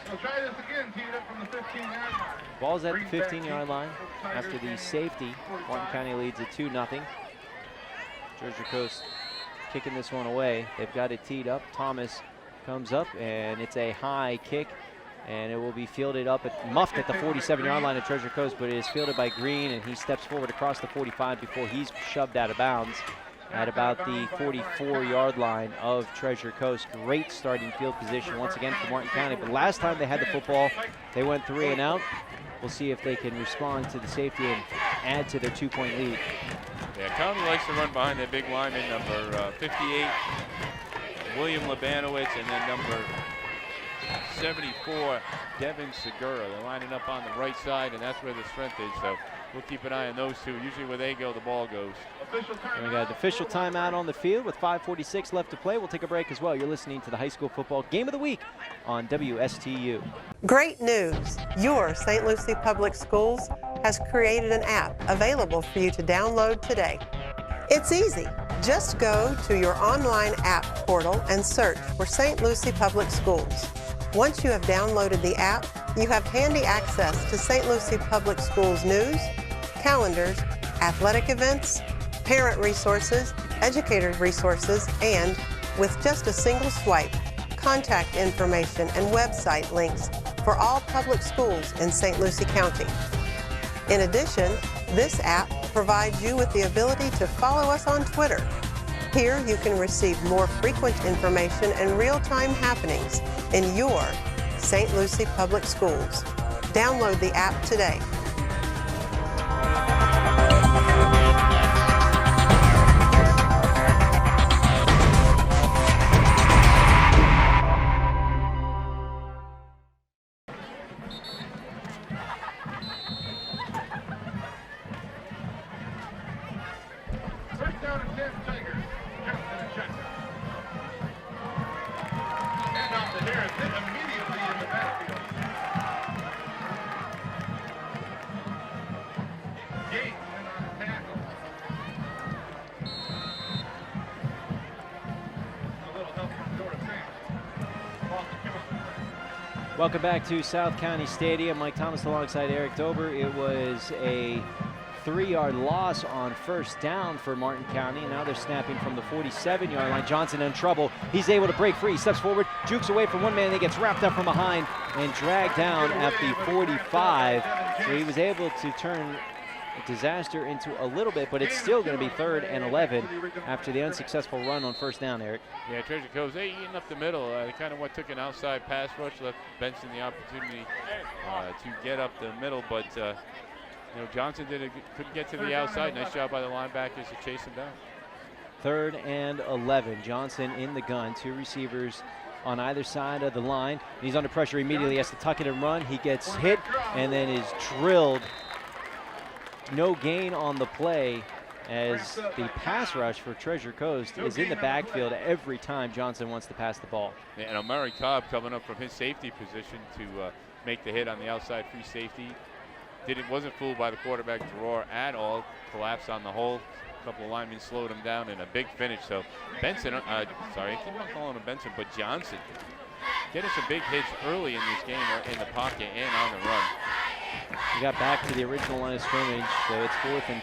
We'll try this again, teed up from the 15-yard line. Ball's at the 15-yard line after the safety. Martin County leads it 2-0. Treasure Coast kicking this one away. They've got it teed up. Thomas comes up, and it's a high kick, and it will be fielded up, muffed at the 47-yard line of Treasure Coast, but it is fielded by Green, and he steps forward across the 45 before he's shoved out of bounds at about the 44-yard line of Treasure Coast. Great starting field position once again for Martin County, but last time they had the football, they went 3 and out. We'll see if they can respond to the safety and add to their 2-point lead. Yeah, County likes to run behind their big lineman, number 58, William Labanowitz, and then number 74, Devin Segura. They're lining up on the right side, and that's where the strength is. So we'll keep an eye on those two. Usually where they go, the ball goes. And we got an official timeout on the field with 5:46 left to play. We'll take a break as well. You're listening to the High School Football Game of the Week on WSTU. Great news! Your St. Lucie Public Schools has created an app available for you to download today. It's easy. Just go to your online app portal and search for St. Lucie Public Schools. Once you have downloaded the app, you have handy access to St. Lucie Public Schools news, calendars, athletic events, parent resources, educator resources, and with just a single swipe, contact information and website links for all public schools in St. Lucie County. In addition, this app provides you with the ability to follow us on Twitter. Here you can receive more frequent information and real-time happenings in your St. Lucie Public Schools. Download the app today. First down and 10, Tigers. Johnson and check. And off to Harrison immediately in the backfield. Gates went on the tackle. A little help from Dora Sam. Ball to Johnson. Welcome back to South County Stadium. Mike Thomas alongside Eric Dober. It was a 3-yard loss on first down for Martin County. Now they're snapping from the 47-yard line. Johnson in trouble. He's able to break free. He steps forward, jukes away from one man, then gets wrapped up from behind and dragged down at the 45. So he was able to turn a disaster into a little bit, but it's still going to be 3rd and 11 after the unsuccessful run on first down, Eric. Yeah, Treasure Coast, they eating up the middle. Kind of what took an outside pass rush, left Benson the opportunity to get up the middle, but you know, Johnson couldn't get to the outside. Nice job by the linebackers to chase him down. 3rd and 11. Johnson in the gun. 2 receivers on either side of the line. He's under pressure immediately. He has to tuck it and run. He gets hit and then is drilled. No gain on the play as the pass rush for Treasure Coast is in the backfield every time Johnson wants to pass the ball. Yeah, and Omari Cobb coming up from his safety position to make the hit on the outside free safety. Wasn't fooled by the quarterback draw at all. Collapsed on the hole. A couple of linemen slowed him down and a big finish. So Benson, sorry, I keep on calling him Benson, but Johnson getting some big hits early in this game in the pocket and on the run. We got back to the original line of scrimmage, so it's 4th and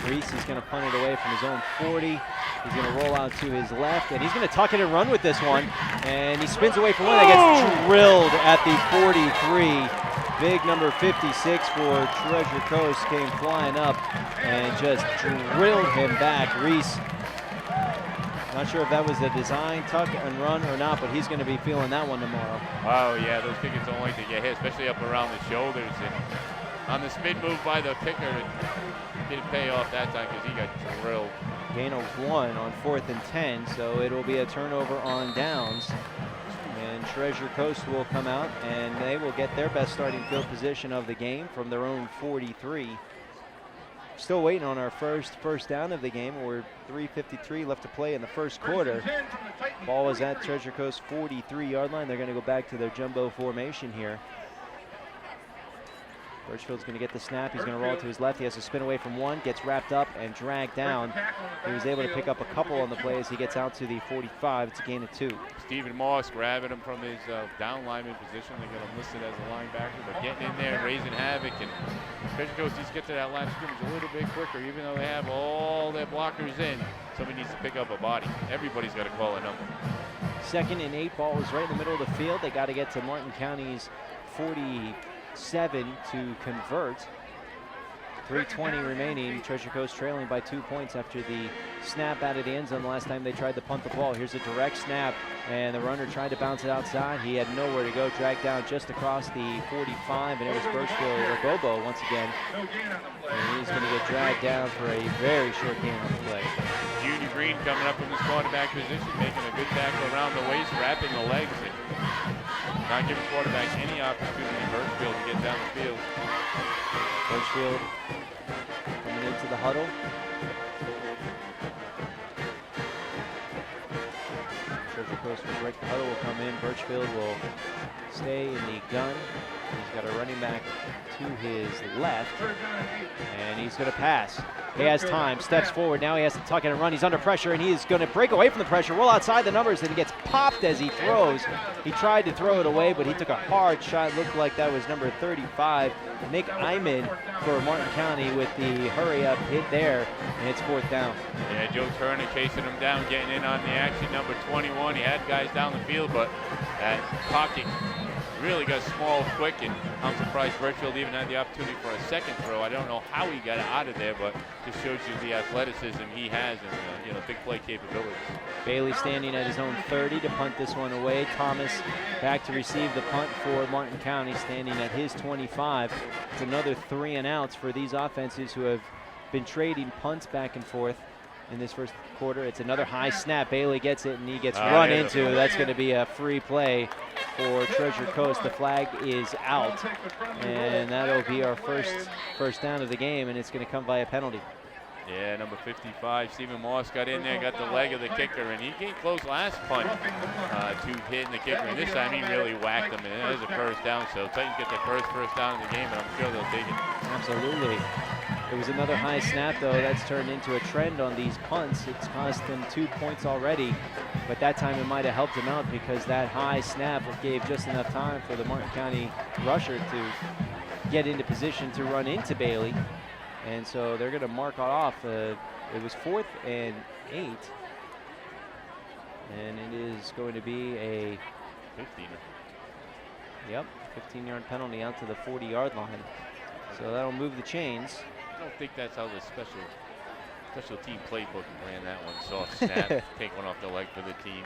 10. Reese is going to punt it away from his own 40. He's going to roll out to his left, and he's going to tuck it and run with this one. And he spins away from one that gets drilled at the 43. Big number 56 for Treasure Coast came flying up and just drilled him back. Reese, not sure if that was a design tuck and run or not, but he's going to be feeling that one tomorrow. Oh yeah, those kickers don't like to get hit, especially up around the shoulders. And on the spin move by the kicker, it didn't pay off that time because he got drilled. Gain of 1 on 4th and 10, so it will be a turnover on downs. And Treasure Coast will come out and they will get their best starting field position of the game from their own 43. Still waiting on our first down of the game. We're 3:53 left to play in the first quarter. Ball is at Treasure Coast 43-yard line. They're going to go back to their jumbo formation here. Birchfield's going to get the snap. He's going to roll it to his left. He has to spin away from one, gets wrapped up and dragged down. He was able to pick up a couple on the play as he gets out to the 45. It's a gain of 2. Stephen Moss grabbing him from his down lineman position. They got him listed as a linebacker, but getting in there and raising havoc. And Treasure Coast needs to get to that line of scrimmage a little bit quicker, even though they have all their blockers in. Somebody needs to pick up a body. Everybody's got to call a number. 2nd and 8. Ball is right in the middle of the field. They got to get to Martin County's 47 to convert. 3:20 remaining. Treasure Coast trailing by 2 points after the snap out of the end zone the last time they tried to punt the ball. Here's a direct snap, and the runner tried to bounce it outside. He had nowhere to go, dragged down just across the 45, and it was Birchfield or Bobo once again. And he's going to get dragged down for a very short gain on the play. Junior Green coming up from his quarterback position, making a good tackle around the waist, wrapping the legs, and not giving quarterback any opportunity, Birchfield, to get down the field. Birchfield coming into the huddle. Treasure Coast will break the huddle, will come in. Birchfield will stay in the gun. He's got a running back to his left, and he's going to pass. He has time, steps forward. Now he has to tuck in and run. He's under pressure, and he is going to break away from the pressure, roll outside the numbers, and he gets popped as he throws. He tried to throw it away, but he took a hard shot. Looked like that was number 35, Nick Iman for Martin County with the hurry-up hit there, and it's 4th down. Yeah, Joe Turner chasing him down, getting in on the action, number 21. He had guys down the field, but that pocket really got small quick, and I'm surprised Birchfield even had the opportunity for a second throw. I don't know how he got out of there, but just shows you the athleticism he has and big play capabilities. Bailey standing at his own 30 to punt this one away. Thomas back to receive the punt for Martin County, standing at his 25. It's another 3 and outs for these offenses who have been trading punts back and forth in this first quarter. It's another high snap. Bailey gets it, and he gets run into. That's going to be a free play for Treasure Coast. The flag is out, and that'll be our first down of the game, and it's going to come by a penalty. Yeah, number 55, Stephen Moss got in there, got the leg of the kicker, and he came close last punt to hitting the kicker. And this time he really whacked him, and there's a first down. So Titans get their first down in the game, and I'm sure they'll take it. Absolutely. It was another high snap, though. That's turned into a trend on these punts. It's cost them 2 points already, but that time it might have helped him out because that high snap gave just enough time for the Martin County rusher to get into position to run into Bailey. And so they're going to mark it off. It was 4th and 8. And it is going to be a 15-yard penalty out to the 40-yard line. So that'll move the chains. I don't think that's how the special team playbook ran that one. Soft snap, take one off the leg for the team.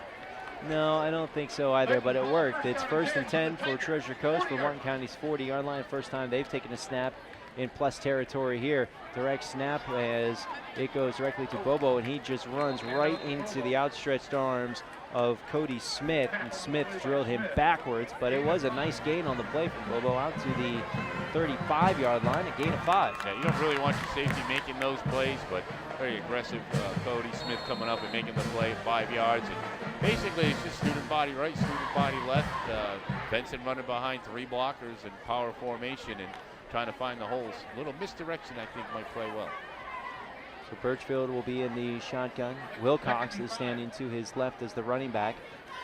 No, I don't think so either, but it worked. It's 1st and 10 for Treasure Coast for Martin County's 40-yard line. First time they've taken a snap in plus territory here. Direct snap as it goes directly to Bobo, and he just runs right into the outstretched arms of Cody Smith, and Smith drilled him backwards, but it was a nice gain on the play from Bobo out to the 35-yard line, a gain of 5. Yeah, you don't really want your safety making those plays, but very aggressive Cody Smith coming up and making the play 5 yards. And basically, it's just student body right, student body left. Benson running behind 3 blockers in power formation and trying to find the holes. A little misdirection, I think, might play well. So Birchfield will be in the shotgun. Wilcox is standing to his left as the running back.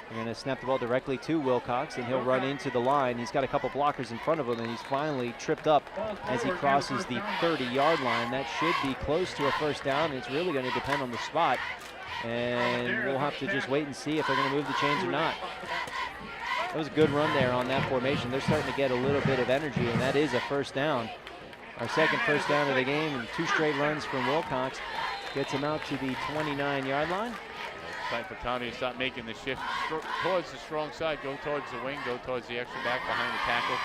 They're going to snap the ball directly to Wilcox, and he'll run into the line. He's got a couple blockers in front of him, and he's finally tripped up as he crosses the 30-yard line. That should be close to a first down. It's really going to depend on the spot, and we'll have to just wait and see if they're going to move the chains or not. That was a good run there on that formation. They're starting to get a little bit of energy, and that is a first down. Our second first down of the game, and 2 straight runs from Wilcox gets him out to the 29-yard line. It's time for County to stop making the shift towards the strong side, go towards the wing, go towards the extra back behind the tackle.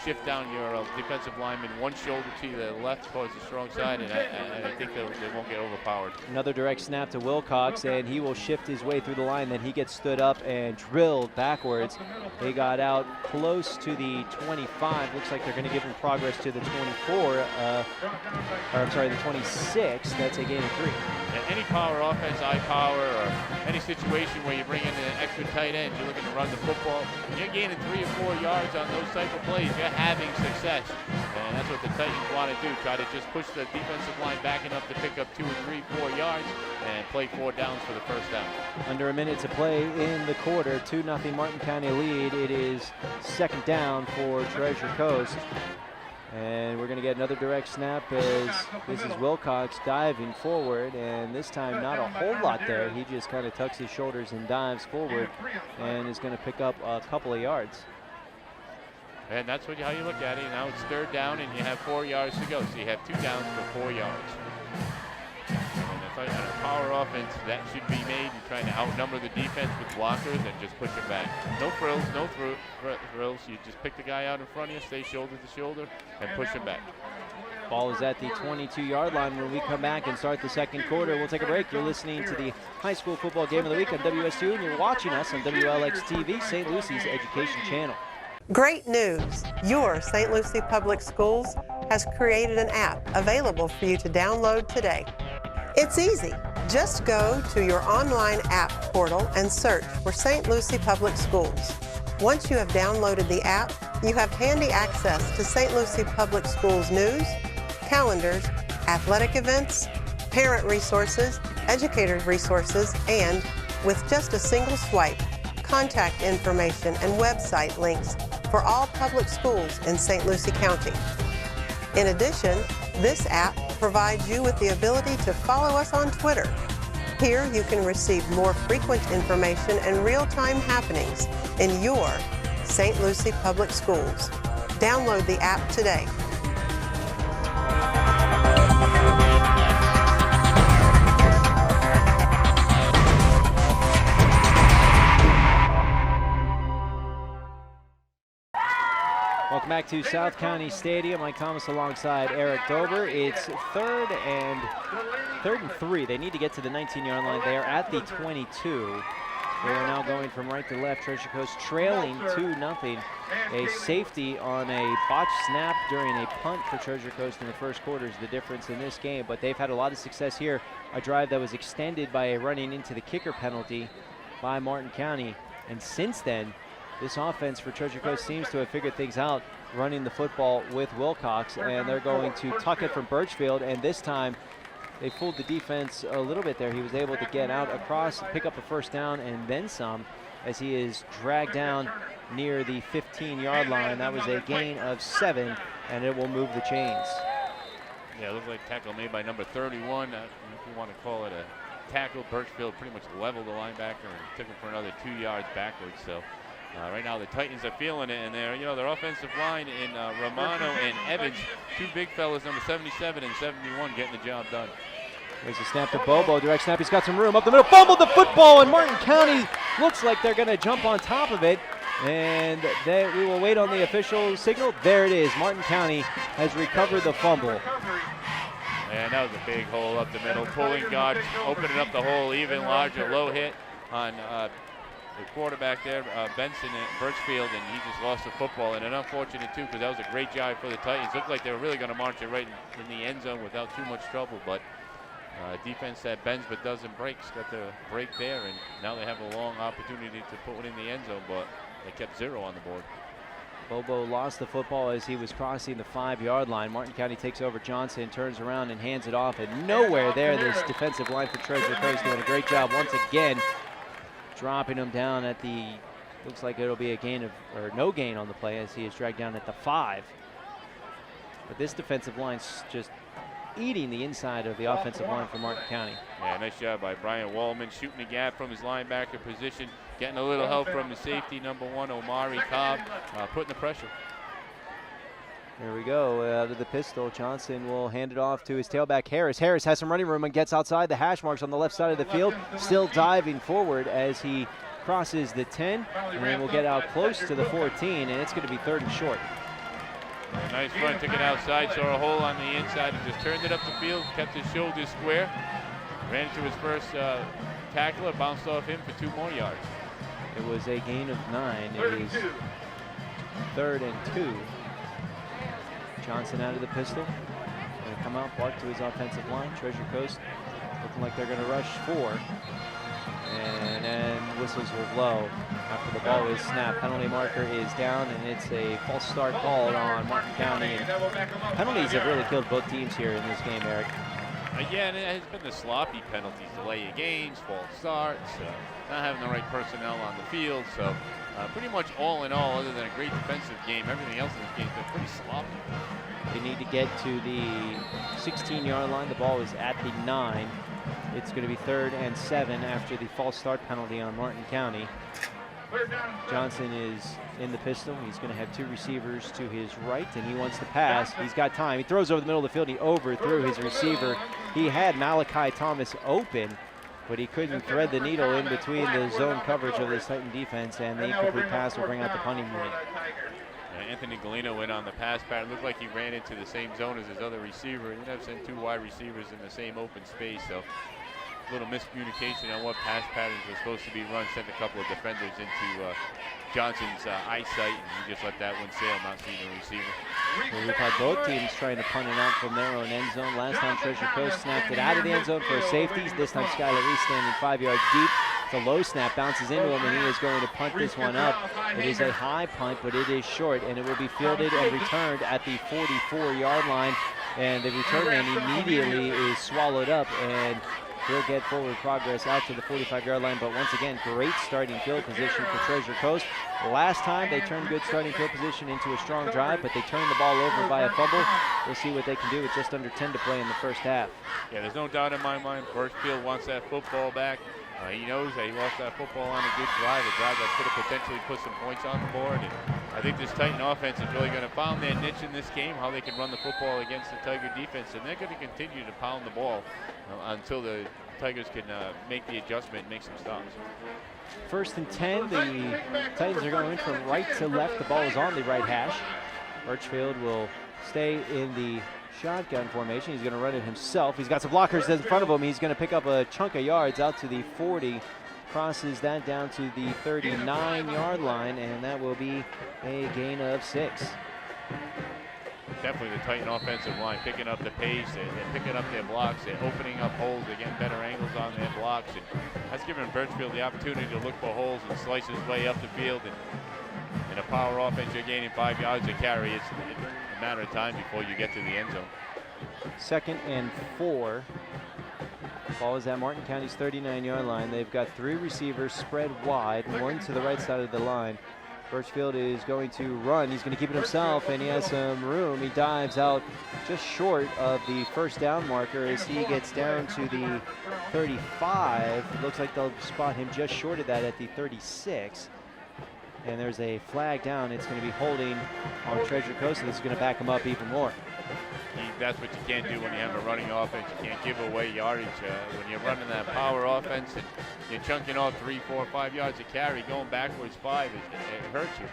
Shift down your defensive lineman one shoulder to the left towards the strong side, and I think they won't get overpowered. Another direct snap to Wilcox, and he will shift his way through the line. Then he gets stood up and drilled backwards. They got out close to the 25. Looks like they're going to give him progress to the 24. The 26. That's a gain of 3. Any power offense, eye power, or any situation where you bring in an extra tight end, you're looking to run the football, and you're gaining 3 or 4 yards on those type of plays, you're having success. And that's what the Titans want to do, try to just push the defensive line back enough to pick up 2 or 3, 4 yards and play 4 downs for the first down. Under a minute to play in the quarter, 2-0 Martin County lead. It is second down for Treasure Coast. And we're going to get another direct snap as this is Wilcox diving forward, and this time not a whole lot there. He just kind of tucks his shoulders and dives forward and is going to pick up a couple of yards. And that's how you look at it. Now it's third down and you have 4 yards to go. So you have 2 downs for 4 yards. And if I had a power offense, that should be made. You're trying to outnumber the defense with blockers and just push them back. No frills, no thrills. You just pick the guy out in front of you, stay shoulder to shoulder, and push him back. Ball is at the 22-yard line. When we come back and start the second quarter, we'll take a break. You're listening to the high school football game of the week on WSU, and you're watching us on WLX TV, St. Lucy's education channel. Great news! Your St. Lucie Public Schools has created an app available for you to download today. It's easy. Just go to your online app portal and search for St. Lucie Public Schools. Once you have downloaded the app, you have handy access to St. Lucie Public Schools news, calendars, athletic events, parent resources, educator resources, and with just a single swipe, contact information and website links for all public schools in St. Lucie County. In addition, this app provides you with the ability to follow us on Twitter. Here you can receive more frequent information and real-time happenings in your St. Lucie Public Schools. Download the app today. Welcome back to South County Stadium. Mike Thomas alongside Eric Dober. It's third and 3. They need to get to the 19-yard line. They are at the 22. They are now going from right to left. Treasure Coast trailing 2-0. A safety on a botched snap during a punt for Treasure Coast in the first quarter is the difference in this game. But they've had a lot of success here. A drive that was extended by a running into the kicker penalty by Martin County. And since then, this offense for Treasure Coast seems to have figured things out, running the football with Wilcox, and they're going to tuck it from Birchfield, and this time they fooled the defense a little bit there. He was able to get out across, pick up a first down, and then some, as he is dragged down near the 15-yard line. That was a gain of 7, and it will move the chains. Yeah, it looked like tackle made by number 31. If you want to call it a tackle, Birchfield pretty much leveled the linebacker and took him for another 2 yards backwards. So right now the Titans are feeling it, and their offensive line in Romano and Evans, 2 big fellas, number 77 and 71, getting the job done. There's a snap to Bobo, direct snap, he's got some room up the middle, fumbled the football, and Martin County looks like they're going to jump on top of it, and we will wait on the official signal. There it is, Martin County has recovered the fumble. And that was a big hole up the middle, pulling guard, opening up the hole even larger, low hit on the quarterback there, Benson at Birchfield, and he just lost the football. And an unfortunate, too, because that was a great drive for the Titans. Looked like they were really going to march it right in the end zone without too much trouble, but defense that bends but doesn't break. Got the break there, and now they have a long opportunity to put one in the end zone, but they kept 0 on the board. Bobo lost the football as he was crossing the 5-yard line. Martin County takes over Johnson, turns around and hands it off, and nowhere there. This defensive line for Treasure Coast doing a great job once again, dropping him down at the, looks like it'll be a gain of, or no gain on the play, as he is dragged down at the 5. But this defensive line's just eating the inside of the offensive line for Martin County. Yeah, nice job by Brian Wallman, shooting the gap from his linebacker position, getting a little help from the safety, number 1, Omari Cobb, putting the pressure. There we go, out of the pistol. Johnson will hand it off to his tailback, Harris. Harris has some running room and gets outside the hash marks on the left side of the field, still diving forward as he crosses the 10, and then will get out close to the 14, and it's going to be 3rd and short. A nice run, took it outside, saw a hole on the inside, and just turned it up the field, kept his shoulders square, ran into his first tackler, bounced off him for 2 more yards. It was a gain of 9. It is 3rd and 2. Johnson out of the pistol. Going to come out, bark to his offensive line. Treasure Coast looking like they're going to rush 4. And then whistles will blow after the ball is snapped. Penalty marker is down, and it's a false start called on Martin County. And penalties have really killed both teams here in this game, Eric. Yeah, and it has been the sloppy penalties, delay of games, false starts, not having the right personnel on the field. So pretty much all in all, other than a great defensive game, everything else in this game has been pretty sloppy. They need to get to the 16-yard line. The ball is at the 9. It's going to be 3rd and 7 after the false start penalty on Martin County. Johnson is in the pistol. He's going to have 2 receivers to his right, and he wants to pass. He's got time. He throws over the middle of the field. He overthrew his receiver. He had Malachi Thomas open, but he couldn't thread the needle in between the zone coverage of this Titan defense, and the incomplete pass will bring out the punting unit. Anthony Galino went on the pass pattern. Looked like he ran into the same zone as his other receiver. He ended up sending 2 wide receivers in the same open space. So a little miscommunication on what pass patterns were supposed to be run. Sent a couple of defenders into Johnson's eyesight, and he just let that one sail, not seeing the receiver. Well, we've had both teams trying to punt it out from their own end zone. Last time Treasure Coast snapped it out of the end zone for a safety. This time Skylar Reese standing 5 yards deep. It's a low snap, bounces into him, and he is going to punt this one up. It is a high punt, but it is short, and it will be fielded and returned at the 44-yard line. And the return man immediately is swallowed up, and he'll get forward progress out to the 45-yard line. But once again, great starting field position for Treasure Coast. Last time they turned good starting field position into a strong drive, but they turned the ball over by a fumble. We'll see what they can do with just under 10 to play in the first half. Yeah, there's no doubt in my mind Birchfield wants that football back. He knows that he lost that football on a good drive, a drive that could have potentially put some points on the board. And I think this Titan offense is really going to find their niche in this game, how they can run the football against the Tiger defense, and they're going to continue to pound the ball until the Tigers can make the adjustment and make some stops. 1st and 10, the Titans are going from right to left. The ball is on the right hash. Birchfield will stay in the shotgun formation. He's going to run it himself. He's got some blockers in front of him. He's going to pick up a chunk of yards out to the 40, crosses that down to the 39-yard line, and that will be a gain of 6. Definitely the Titan offensive line picking up the pace. They're picking up their blocks. They're opening up holes. They're getting better angles on their blocks, and that's giving Birchfield the opportunity to look for holes and slice his way up the field. And in a power offense, you're gaining 5 yards a carry. It's a matter of time before you get to the end zone. 2nd and 4. Ball is at Martin County's 39-yard line. They've got 3 receivers spread wide, 1 to the right side of the line. Birchfield is going to run. He's going to keep it himself, and he has some room. He dives out just short of the first down marker as he gets down to the 35. It looks like they'll spot him just short of that at the 36. And there's a flag down. It's going to be holding on Treasure Coast, and this is going to back him up even more. That's what you can't do when you have a running offense. You can't give away yardage. When you're running that power offense and you're chunking off 3, 4, 5 yards a carry, going backwards 5, it hurts you.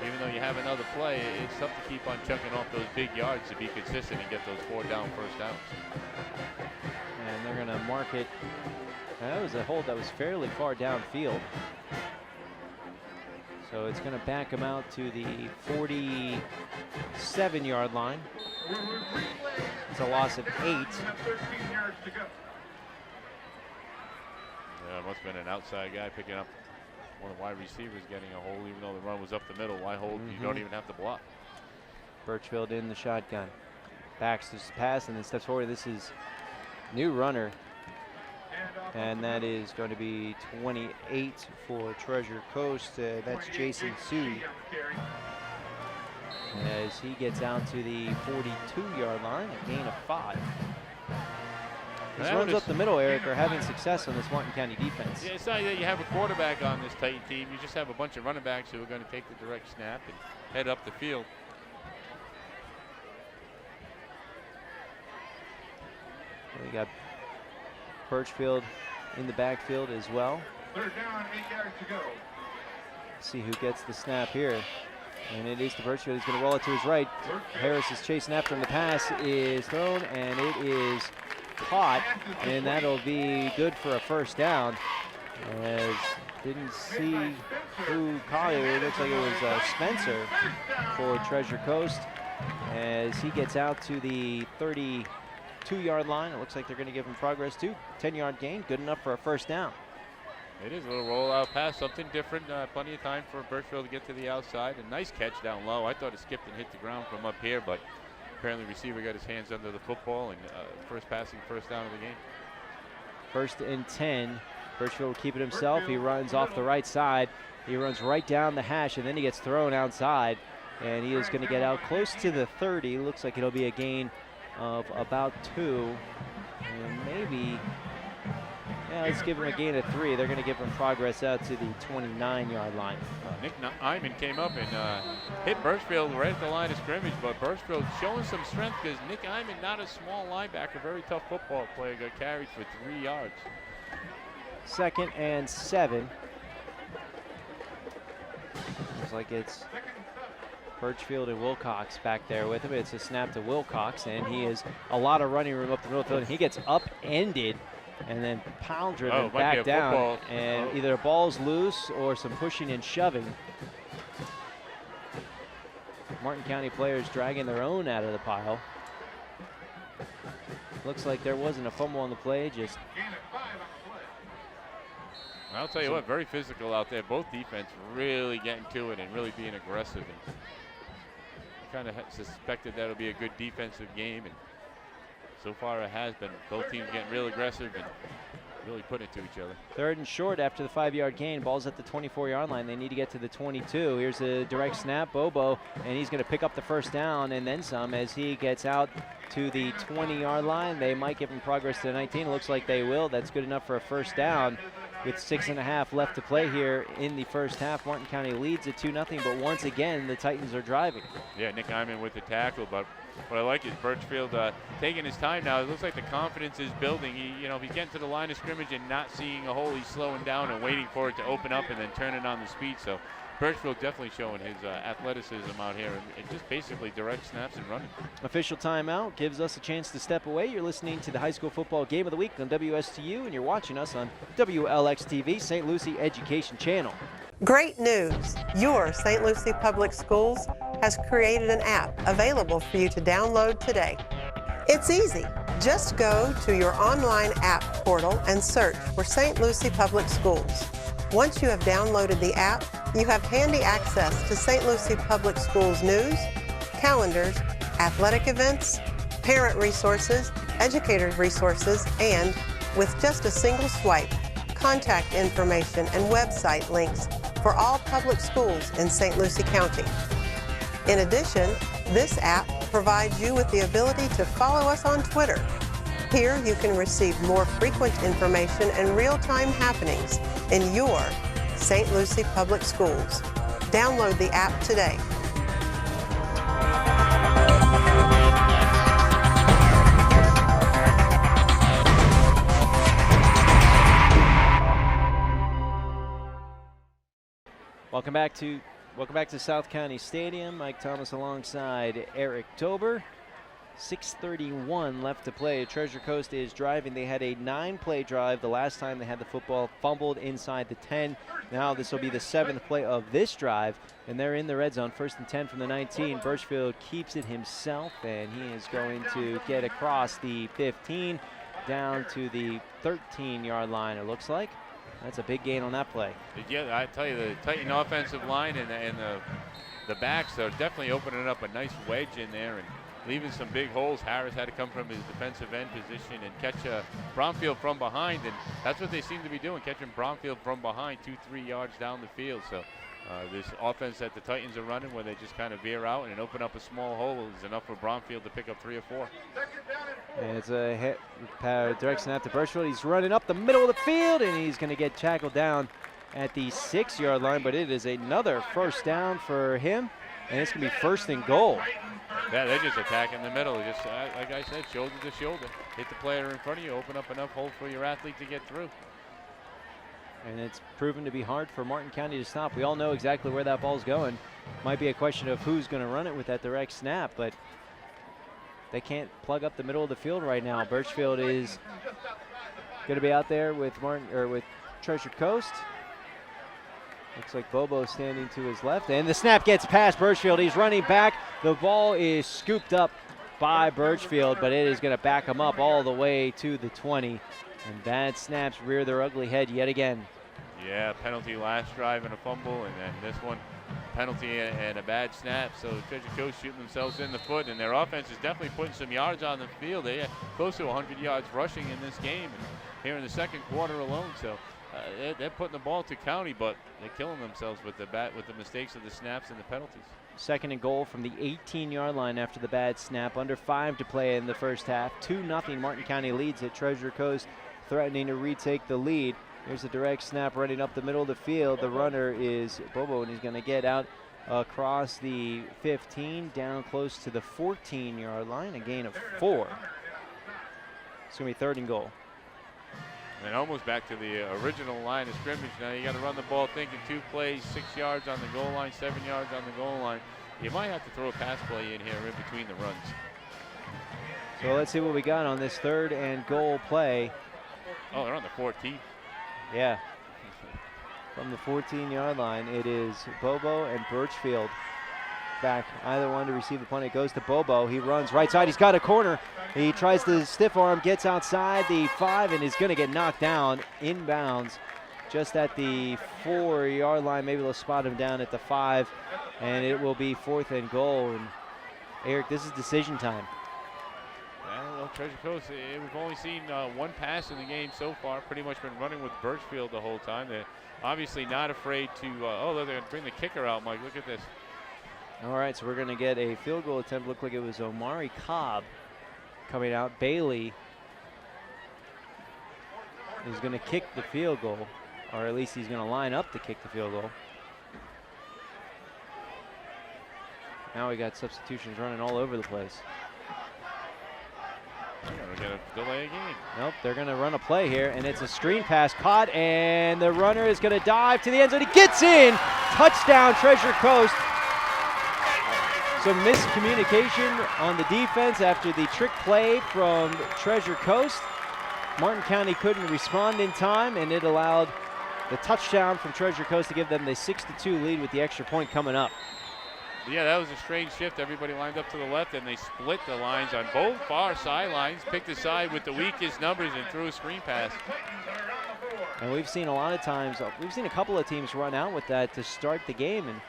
Even though you have another play, it's tough to keep on chunking off those big yards to be consistent and get those 4 down first downs. And they're going to mark it. That was a hold that was fairly far downfield. So it's going to back him out to the 47-yard line. It's a loss of 8. Yeah, it must have been an outside guy picking up one of the wide receivers, getting a hold, even though the run was up the middle. Why hold? You don't even have to block. Birchfield in the shotgun. Backs to pass and then steps forward. This is new runner. And that is going to be 28 for Treasure Coast. That's Jason Sue. As he gets out to the 42-yard line, a gain of 5. These runs up the middle, Eric, are having success on this Martin County defense. Yeah, it's not that you have a quarterback on this Titan team. You just have a bunch of running backs who are going to take the direct snap and head up the field. We got Birchfield in the backfield as well. 3rd down, 8 yards to go. See who gets the snap here. And it is to Birchfield. He's going to roll it to his right. Harris is chasing after him. The pass is thrown, and it is caught. And that'll be good for a first down. As didn't see who caught it. It looks like it was Spencer for Treasure Coast. As he gets out to the 32-yard line. It looks like they're going to give him progress too. 10-yard gain, good enough for a first down. It is a little rollout pass, something different. Plenty of time for Birchfield to get to the outside. A nice catch down low. I thought it skipped and hit the ground from up here, but apparently receiver got his hands under the football, and first down of the game. 1st and 10. Birchfield will keep it himself. He runs off the right side. He runs right down the hash, and then he gets thrown outside. And he is going to get out close to the 30. Looks like it'll be a gain of about 2. And maybe, yeah, let's give him a gain of 3. They're going to give him progress out to the 29-yard line. Nick Iman came up and hit Birchfield right at the line of scrimmage, but Birchfield showing some strength because Nick Iman, not a small linebacker, very tough football player, got carried for 3 yards. 2nd and 7. Looks like it's Birchfield and Wilcox back there with him. It's a snap to Wilcox, and he has a lot of running room up the middle of the field. He gets upended and then pound driven back down, and either the ball's loose or some pushing and shoving. Martin County players dragging their own out of the pile. Looks like there wasn't a fumble on the play, just I'll tell you what, very physical out there. Both defense really getting to it and really being aggressive. And kind of suspected that'll be a good defensive game, and so far it has been. Both teams getting real aggressive and really putting it to each other. 3rd and short after the 5-yard gain. Ball's at the 24-yard line. They need to get to the 22. Here's a direct snap, Bobo, and he's going to pick up the 1st down and then some as he gets out to the 20-yard line. They might give him progress to the 19. It looks like they will. That's good enough for a 1st down. With 6.5 left to play here in the 1st half, Martin County leads at 2-0, but once again, the Titans are driving. Yeah, Nick Iman with the tackle, but what I like is Birchfield taking his time now. It looks like the confidence is building. If he's getting to the line of scrimmage and not seeing a hole, he's slowing down and waiting for it to open up and then turning on the speed. So Birchfield definitely showing his athleticism out here and just basically direct snaps and running. Official timeout gives us a chance to step away. You're listening to the High School Football Game of the Week on WSTU, and you're watching us on WLX-TV, St. Lucie Education Channel. Great news! Your St. Lucie Public Schools has created an app available for you to download today. It's easy. Just go to your online app portal and search for St. Lucie Public Schools. Once you have downloaded the app, you have handy access to St. Lucie Public Schools news, calendars, athletic events, parent resources, educator resources, and with just a single swipe, contact information and website links for all public schools in St. Lucie County. In addition, this app provides you with the ability to follow us on Twitter. Here you can receive more frequent information and real-time happenings in your St. Lucie Public Schools. Download the app today. Welcome back to South County Stadium. Mike Thomas alongside Eric Tober. 6:31 left to play. Treasure Coast is driving. They had a 9-play drive the last time they had the football, fumbled inside the 10. Now this will be the 7th play of this drive, and they're in the red zone. 1st and 10 from the 19. Birchfield keeps it himself, and he is going to get across the 15 down to the 13-yard line, it looks like. That's a big gain on that play. Yeah, I tell you, the Titan offensive line and the backs are definitely opening up a nice wedge in there and leaving some big holes. Harris had to come from his defensive end position and catch Bromfield from behind, and that's what they seem to be doing, catching Bromfield from behind 2-3 yards down the field. So this offense that the Titans are running, where they just kind of veer out and open up a small hole, is enough for Bromfield to pick up 3 or 4. And it's a direct snap to Birchfield. He's running up the middle of the field, and he's going to get tackled down at the 6-yard line, but it is another 1st down for him, and it's going to be 1st and goal. Yeah, they're just attacking the middle. Just like I said, shoulder to shoulder. Hit the player in front of you, open up enough hole for your athlete to get through. And it's proven to be hard for Martin County to stop. We all know exactly where that ball's going. Might be a question of who's going to run it with that direct snap, but they can't plug up the middle of the field right now. Birchfield is going to be out there with with Treasure Coast. Looks like Bobo standing to his left, and the snap gets past Birchfield. He's running back. The ball is scooped up by Birchfield, but it is going to back him up all the way to the 20. And bad snaps rear their ugly head yet again. Yeah, penalty last drive and a fumble, and then this one, penalty and a bad snap. So Treasure Coast shooting themselves in the foot, and their offense is definitely putting some yards on the field. They had close to 100 yards rushing in this game here in the second quarter alone. So they're putting the ball to County, but they're killing themselves with the mistakes of the snaps and the penalties. Second and goal from the 18-yard line after the bad snap. Under 5 to play in the first half. 2-0 Martin County leads at Treasure Coast, threatening to retake the lead. Here's a direct snap running up the middle of the field. The runner is Bobo, and he's going to get out across the 15, down close to the 14-yard line, a gain of 4. It's going to be 3rd and goal. And almost back to the original line of scrimmage. Now you got to run the ball thinking 2 plays, 6 yards on the goal line, 7 yards on the goal line. You might have to throw a pass play in here in between the runs. So let's see what we got on this 3rd and goal play. Oh, they're on the 14. Yeah. From the 14-yard line, it is Bobo and Birchfield back. Either one to receive the punt. It goes to Bobo. He runs right side. He's got a corner. He tries to stiff arm, gets outside the 5, and is going to get knocked down inbounds just at the 4-yard line. Maybe they'll spot him down at the 5, and it will be 4th and goal. And Eric, this is decision time. Well, Treasure Coast, we've only seen 1 pass in the game so far. Pretty much been running with Birchfield the whole time. They're obviously not afraid to, they're going to bring the kicker out, Mike. Look at this. All right, so we're going to get a field goal attempt. Looked like it was Omari Cobb coming out. Bailey is going to kick the field goal, or at least he's going to line up to kick the field goal. Now we got substitutions running all over the place. We're going to delay a game. Nope, they're going to run a play here, and it's a screen pass caught, and the runner is going to dive to the end zone. He gets in. Touchdown, Treasure Coast. Some miscommunication on the defense after the trick play from Treasure Coast. Martin County couldn't respond in time, and it allowed the touchdown from Treasure Coast to give them the 6-2 lead with the extra point coming up. Yeah, that was a strange shift. Everybody lined up to the left, and they split the lines on both far sidelines, picked a side with the weakest numbers, and threw a screen pass. And we've seen a lot of times, we've seen a couple of teams run out with that to start the game, and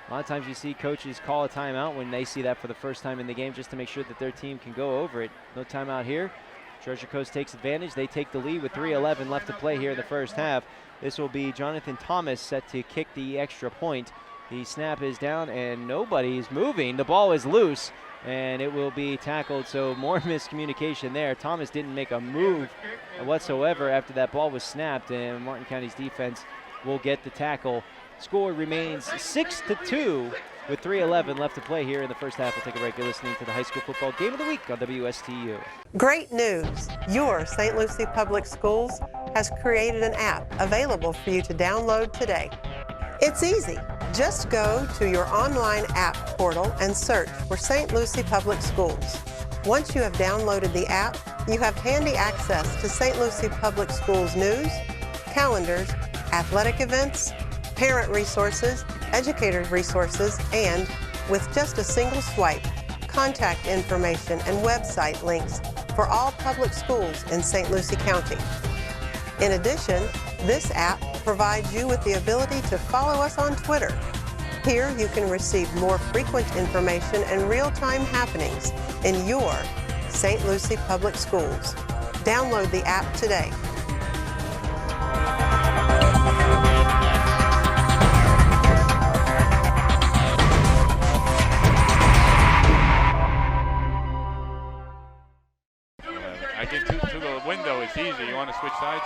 a lot of times you see coaches call a timeout when they see that for the first time in the game just to make sure that their team can go over it. No timeout here. Treasure Coast takes advantage. They take the lead with 3:11 left to play here in the first half. This will be Jonathan Thomas set to kick the extra point. The snap is down and nobody's moving. The ball is loose and it will be tackled, so more miscommunication there. Thomas didn't make a move whatsoever after that ball was snapped, and Martin County's defense will get the tackle. Score remains 6-2 with 3:11 left to play here in the first half. We'll take a break. You're listening to the High School Football Game of the Week on WSTU. Great news! Your St. Lucie Public Schools has created an app available for you to download today. It's easy. Just go to your online app portal and search for St. Lucie Public Schools. Once you have downloaded the app, you have handy access to St. Lucie Public Schools news, calendars, athletic events, parent resources, educator resources, and, with just a single swipe, contact information and website links for all public schools in St. Lucie County. In addition, this app provides you with the ability to follow us on Twitter. Here you can receive more frequent information and real-time happenings in your St. Lucie Public Schools. Download the app today. I get to the window, it's easy. You want to switch sides?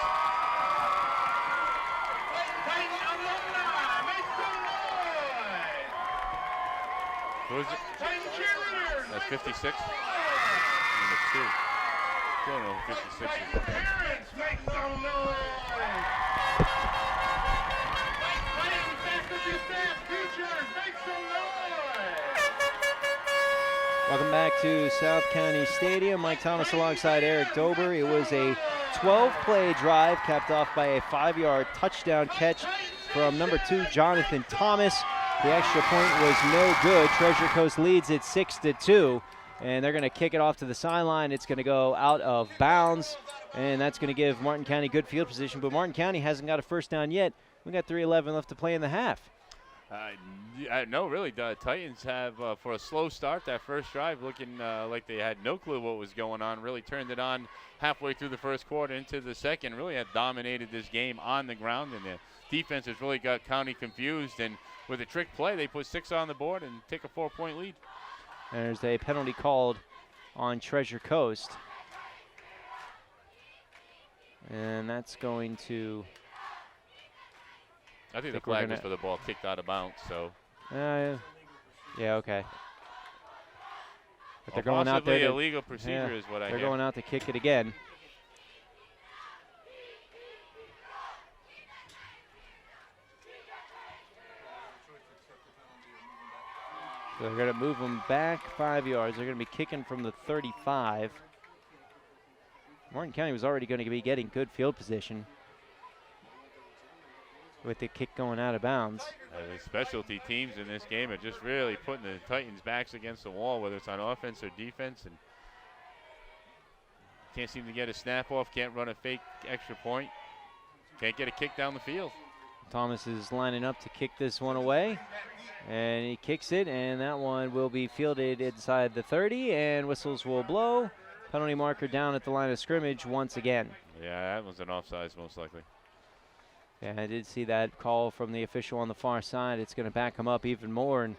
Who is it? That's 56. Number 2. Don't know who 56 is. Parents, make some noise! Faculty, staff, teachers, make some noise! Welcome back to South County Stadium. Mike Thomas alongside Eric Dober. It was a 12-play drive capped off by a 5-yard touchdown catch from number 2, Jonathan Thomas. The extra point was no good. Treasure Coast leads it 6-2, and they're going to kick it off to the sideline. It's going to go out of bounds, And that's going to give Martin County good field position, but Martin County hasn't got a first down yet. We got 3:11 left to play in the half. No, really. The Titans have, for a slow start, that first drive looking like they had no clue what was going on. Really turned it on halfway through the first quarter into the second. Really had dominated this game on the ground, and the defense has really got County confused. And with a trick play, they put 6 on the board and take a 4-point lead. There's a penalty called on Treasure Coast. And that's going to... I think the flag was for the ball kicked out of bounds, so. Yeah, okay. But Well, they're going out there to, illegal procedure is what I hear. They're going out to kick it again. So they're going to move them back 5 yards. They're going to be kicking from the 35. Martin County was already going to be getting good field position with the kick going out of bounds. The specialty teams in this game are just really putting the Titans' backs against the wall, whether it's on offense or defense, and can't seem to get a snap off, can't run a fake extra point, can't get a kick down the field. Thomas is lining up to kick this one away, and he kicks it, and that one will be fielded inside the 30, and whistles will blow. Penalty marker down at the line of scrimmage once again. Yeah, that was an offsides most likely. Yeah, I did see that call from the official on the far side. It's going to back him up even more, and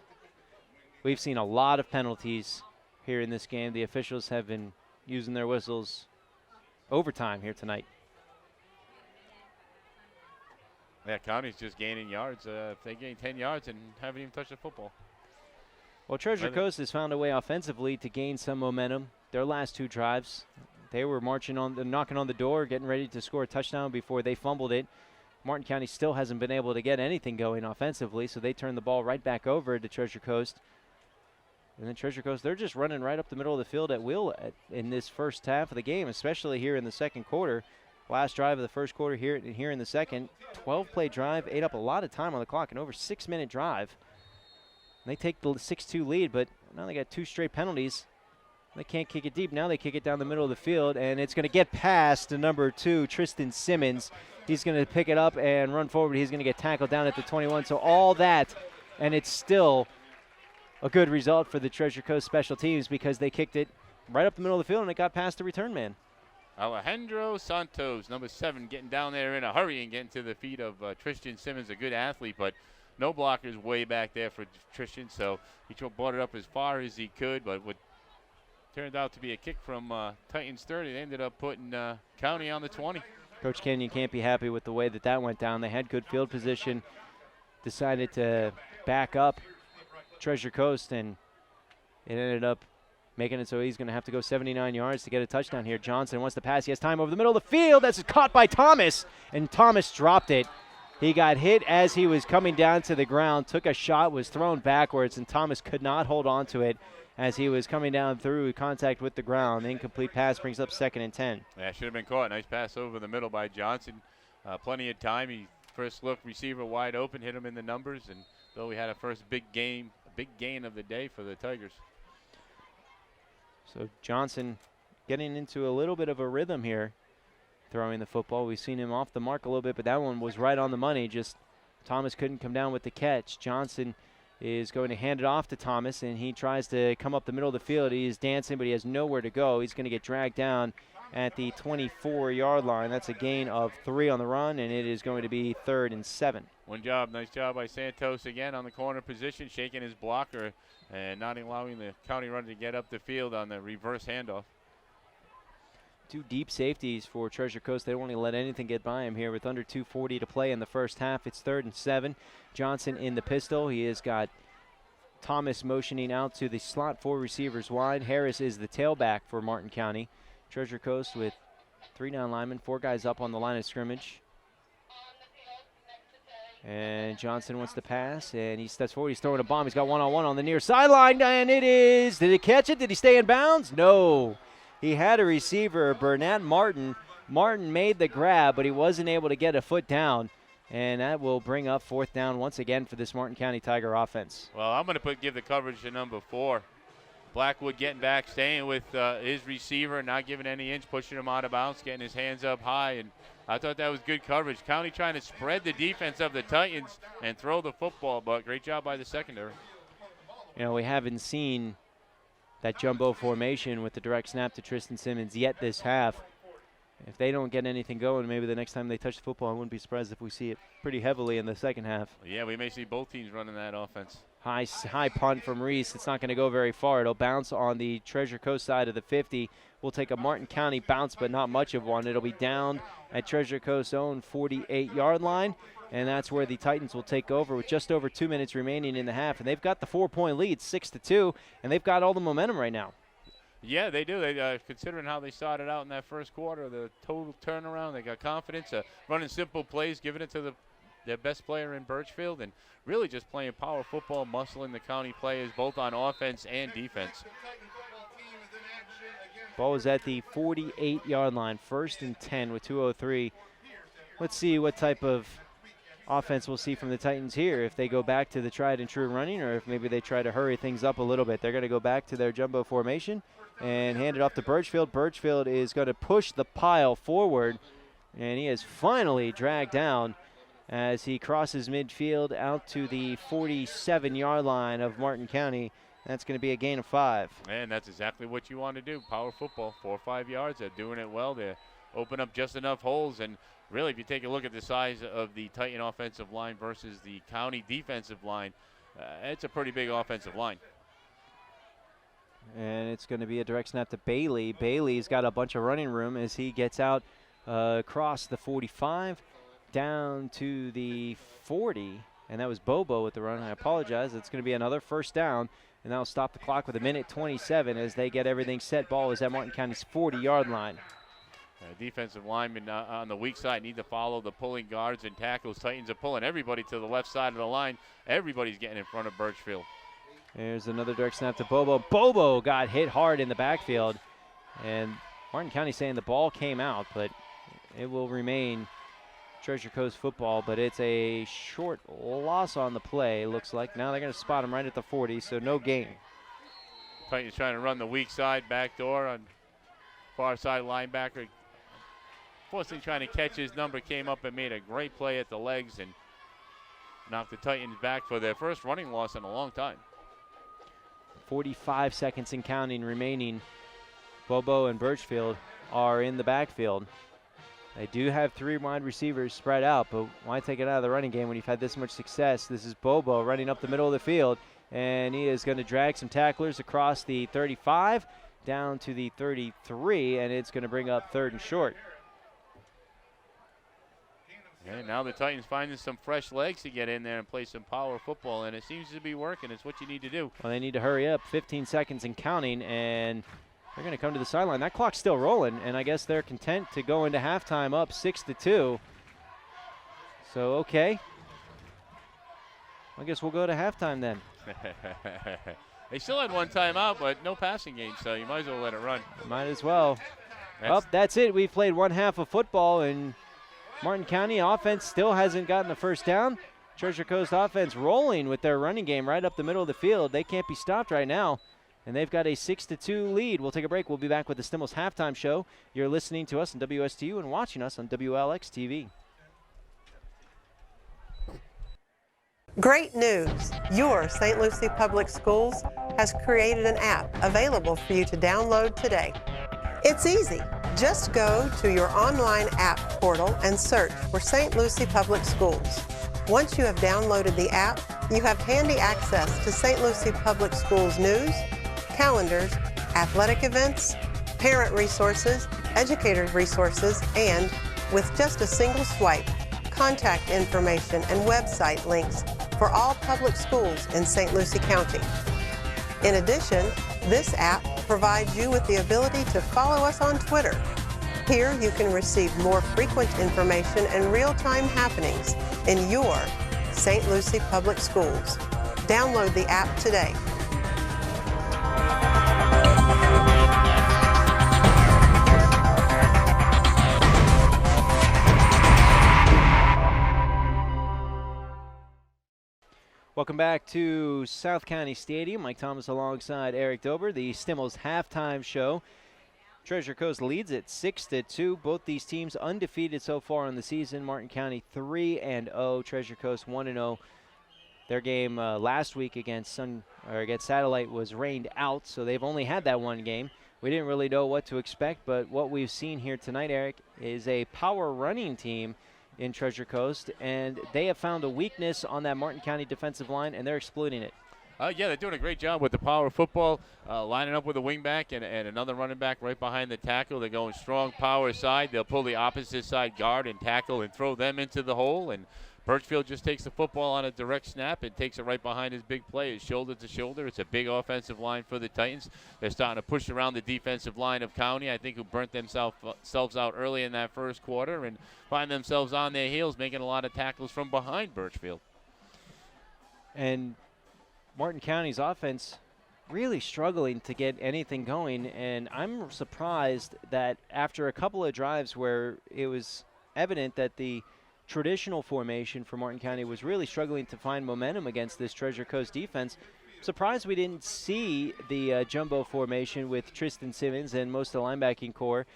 we've seen a lot of penalties here in this game. The officials have been using their whistles overtime here tonight. Yeah, County's just gaining yards. If they gain 10 yards and haven't even touched the football. Well, Treasure Coast has found a way offensively to gain some momentum. Their last 2 drives, they were knocking on the door, getting ready to score a touchdown before they fumbled it. Martin County still hasn't been able to get anything going offensively, so they turn the ball right back over to Treasure Coast. And then Treasure Coast, they're just running right up the middle of the field at will in this first half of the game, especially here in the second quarter. Last drive of the first quarter here in the second. 12-play drive, ate up a lot of time on the clock, an over 6-minute drive. And they take the 6-2 lead, but now they got 2 straight penalties. They can't kick it deep. Now they kick it down the middle of the field, and it's going to get past the number 2, Tristan Simmons. He's going to pick it up and run forward. He's going to get tackled down at the 21. So all that, and it's still a good result for the Treasure Coast special teams because they kicked it right up the middle of the field, and it got past the return man. Alejandro Santos, number 7, getting down there in a hurry and getting to the feet of Tristan Simmons, a good athlete, but no blockers way back there for Tristan, so he brought it up as far as he could, but what turned out to be a kick from Titans 30, they ended up putting County on the 20. Coach Kenyon can't be happy with the way that went down. They had good field position, decided to back up Treasure Coast, and it ended up making it so he's going to have to go 79 yards to get a touchdown here. Johnson wants to pass. He has time over the middle of the field. That's caught by Thomas, and Thomas dropped it. He got hit as he was coming down to the ground, took a shot, was thrown backwards, and Thomas could not hold on to it as he was coming down through contact with the ground. The incomplete pass brings up 2nd and 10. Yeah, should have been caught. Nice pass over the middle by Johnson. Plenty of time. He first look, receiver wide open, hit him in the numbers, and though we had a first big gain of the day for the Tigers. So Johnson getting into a little bit of a rhythm here, throwing the football. We've seen him off the mark a little bit, but that one was right on the money. Just Thomas couldn't come down with the catch. Johnson is going to hand it off to Thomas, and he tries to come up the middle of the field. He is dancing, but he has nowhere to go. He's going to get dragged down at the 24-yard line. That's a gain of 3 on the run, and it is going to be 3rd and 7. Nice job by Santos again on the corner position, shaking his blocker and not allowing the County runner to get up the field on the reverse handoff. 2 deep safeties for Treasure Coast. They don't want to let anything get by him here with under 2:40 to play in the first half. It's 3rd and 7. Johnson in the pistol. He has got Thomas motioning out to the slot 4 receivers wide. Harris is the tailback for Martin County. Treasure Coast with 3 down linemen, 4 guys up on the line of scrimmage. And Johnson wants to pass, and he steps forward. He's throwing a bomb. He's got one-on-one on the near sideline, and it is. Did he catch it? Did he stay in bounds? No. He had a receiver, Bernat Martin. Martin made the grab, but he wasn't able to get a foot down, and that will bring up 4th down once again for this Martin County Tiger offense. Well, I'm going to give the coverage to number 4. Blackwood getting back, staying with his receiver, not giving any inch, pushing him out of bounds, getting his hands up high, and I thought that was good coverage. County trying to spread the defense of the Titans and throw the football, but great job by the secondary. You know, we haven't seen that jumbo formation with the direct snap to Tristan Simmons yet this half. If they don't get anything going, maybe the next time they touch the football, I wouldn't be surprised if we see it pretty heavily in the second half. Yeah, we may see both teams running that offense. High punt from Reese. It's not going to go very far. It'll bounce on the Treasure Coast side of the 50. We'll take a Martin County bounce, but not much of one. It'll be down at Treasure Coast's own 48-yard line, and that's where the Titans will take over with just over 2 minutes remaining in the half. And they've got the 4-point lead, 6-2, and they've got all the momentum right now. Yeah, they do. They considering how they started out in that first quarter, the total turnaround, they got confidence, running simple plays, giving it to their best player in Birchfield, and really just playing power football, muscling the County players both on offense and defense. Ball is at the 48-yard line, 1st and 10 with 2:03. Let's see what type of offense we'll see from the Titans here, if they go back to the tried and true running or if maybe they try to hurry things up a little bit. They're going to go back to their jumbo formation and hand it off to Birchfield. Birchfield is going to push the pile forward, and he is finally dragged down as he crosses midfield out to the 47-yard line of Martin County. That's going to be a gain of 5. And that's exactly what you want to do. Power football, 4 or 5 yards. They're doing it well. They open up just enough holes. And really, if you take a look at the size of the Titan offensive line versus the County defensive line, it's a pretty big offensive line. And it's going to be a direct snap to Bailey. Bailey's got a bunch of running room as he gets out across the 45 down to the 40. And that was Bobo with the run. I apologize. It's going to be another first down. And that'll stop the clock with 1:27 as they get everything set. Ball is at Martin County's 40-yard line. Defensive linemen on the weak side need to follow the pulling guards and tackles. Titans are pulling everybody to the left side of the line. Everybody's getting in front of Birchfield. There's another direct snap to Bobo. Bobo got hit hard in the backfield. And Martin County saying the ball came out, but it will remain Treasure Coast football, but it's a short loss on the play, looks like. Now they're going to spot him right at the 40, so no gain. Titans trying to run the weak side, back door on far side linebacker. Fortunately trying to catch his number, came up and made a great play at the legs and knocked the Titans back for their first running loss in a long time. 45 seconds and counting remaining. Bobo and Birchfield are in the backfield. They do have 3 wide receivers spread out, but why take it out of the running game when you've had this much success? This is Bobo running up the middle of the field, and he is going to drag some tacklers across the 35 down to the 33, and it's going to bring up 3rd and short. And now the Titans finding some fresh legs to get in there and play some power football, and it seems to be working. It's what you need to do. Well, they need to hurry up. 15 seconds and counting, and they're going to come to the sideline. That clock's still rolling, and I guess they're content to go into halftime up 6-2. So, okay. I guess we'll go to halftime then. They still had 1 timeout, but no passing game, so you might as well let it run. Might as well. That's it. We've played 1 half of football, and Martin County offense still hasn't gotten the first down. Treasure Coast offense rolling with their running game right up the middle of the field. They can't be stopped right now, and they've got a 6-2 lead. We'll take a break. We'll be back with the Stimmels halftime show. You're listening to us on WSTU and watching us on WLX TV. Great news! Your St. Lucie Public Schools has created an app available for you to download today. It's easy. Just go to your online app portal and search for St. Lucie Public Schools. Once you have downloaded the app, you have handy access to St. Lucie Public Schools news, calendars, athletic events, parent resources, educator resources, and with just a single swipe, contact information and website links for all public schools in St. Lucie County. In addition, this app provides you with the ability to follow us on Twitter. Here you can receive more frequent information and real-time happenings in your St. Lucie Public Schools. Download the app today. Welcome back to South County Stadium. Mike Thomas alongside Eric Dober, the Stimmels halftime show. Treasure Coast leads it 6-2. Both these teams undefeated so far in the season. Martin County 3-0. Treasure Coast 1-0. Their game last week against Satellite was rained out, so they've only had that one game. We didn't really know what to expect, but what we've seen here tonight, Eric, is a power running team in Treasure Coast, and they have found a weakness on that Martin County defensive line, and they're exploiting it. Yeah, they're doing a great job with the power football, lining up with a wing back and another running back right behind the tackle. They're going strong power side. They'll pull the opposite side guard and tackle and throw them into the hole. And Birchfield just takes the football on a direct snap and takes it right behind his big play, his shoulder to shoulder. It's a big offensive line for the Titans. They're starting to push around the defensive line of County, I think, who burnt themselves out early in that first quarter and find themselves on their heels, making a lot of tackles from behind Birchfield. And Martin County's offense really struggling to get anything going, and I'm surprised that after a couple of drives where it was evident that the traditional formation for Martin County was really struggling to find momentum against this Treasure Coast defense. Surprised we didn't see the jumbo formation with Tristan Simmons and most of the linebacking core.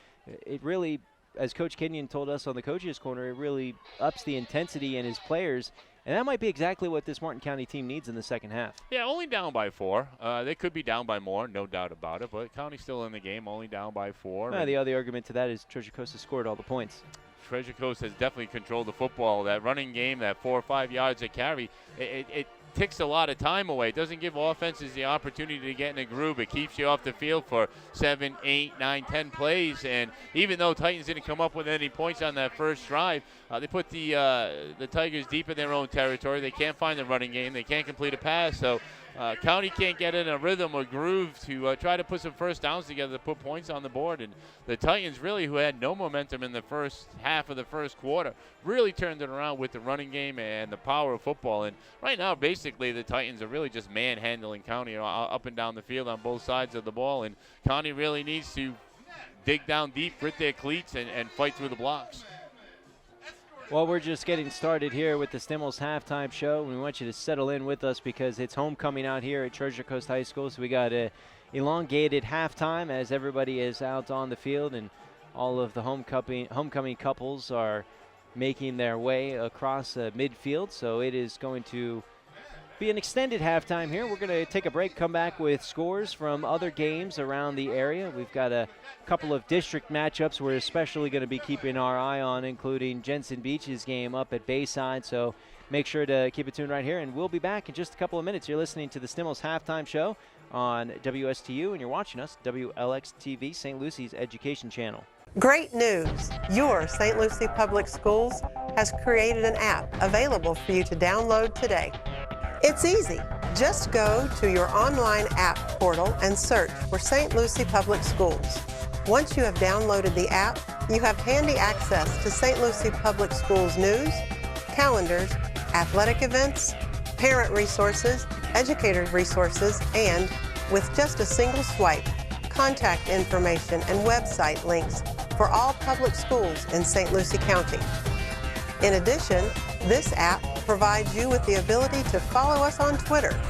It really, as Coach Kenyon told us on the Coaches Corner, it really ups the intensity in his players. And that might be exactly what this Martin County team needs in the second half. Yeah, only down by 4. They could be down by more, no doubt about it. But County's still in the game, only down by 4. The other argument to that is Treasure Coast has scored all the points. Treasure Coast has definitely controlled the football. That running game, that 4 or 5 yards a carry, it ticks a lot of time away. It doesn't give offenses the opportunity to get in a groove. It keeps you off the field for 7, 8, 9, 10 plays. And even though Titans didn't come up with any points on that first drive, they put the Tigers deep in their own territory. They can't find the running game. They can't complete a pass. So County can't get in a rhythm or groove to try to put some first downs together to put points on the board. And the Titans really, who had no momentum in the first half of the first quarter, really turned it around with the running game and the power of football. And right now, basically, the Titans are really just manhandling County up and down the field on both sides of the ball. And County really needs to dig down deep, grit their cleats, and fight through the blocks. Well, we're just getting started here with the Stimmels halftime show. We want you to settle in with us because it's homecoming out here at Treasure Coast High School. So we got a elongated halftime as everybody is out on the field, and all of the homecoming couples are making their way across midfield. So it is going to be an extended halftime here. We're going to take a break, come back with scores from other games around the area. We've got a couple of district matchups we're especially going to be keeping our eye on, including Jensen Beach's game up at Bayside. So make sure to keep it tuned right here, and we'll be back in just a couple of minutes. You're listening to the Stimmels halftime show on WSTU, and you're watching us, WLX TV, St. Lucy's education channel. Great news! Your St. Lucie Public Schools has created an app available for you to download today. It's easy. Just go to your online app portal and search for St. Lucie Public Schools. Once you have downloaded the app, you have handy access to St. Lucie Public Schools news, calendars, athletic events, parent resources, educator resources, and, with just a single swipe, contact information and website links for all public schools in St. Lucie County. In addition, this app provides you with the ability to follow us on Twitter.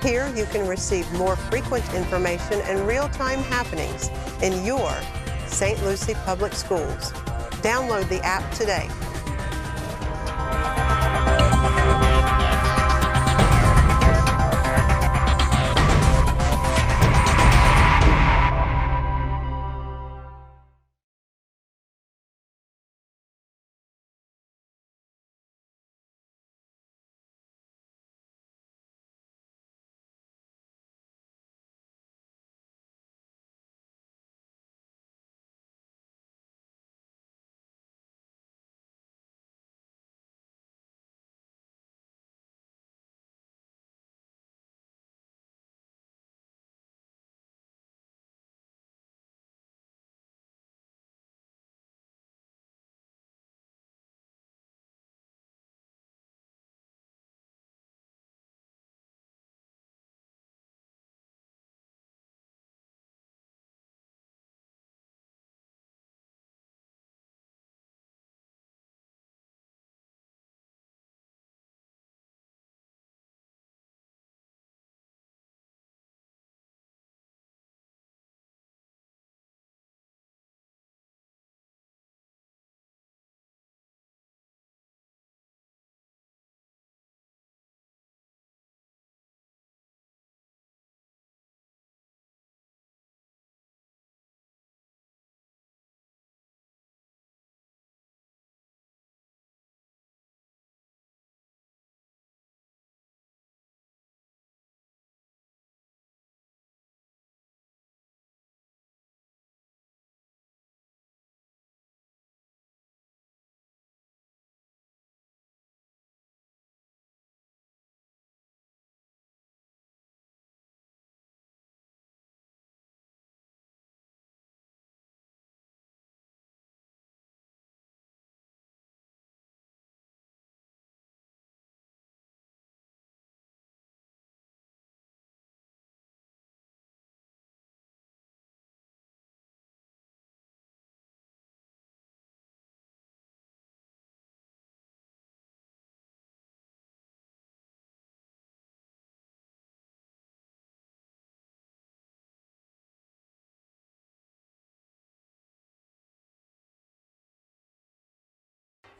Here you can receive more frequent information and real-time happenings in your St. Lucie Public Schools. Download the app today.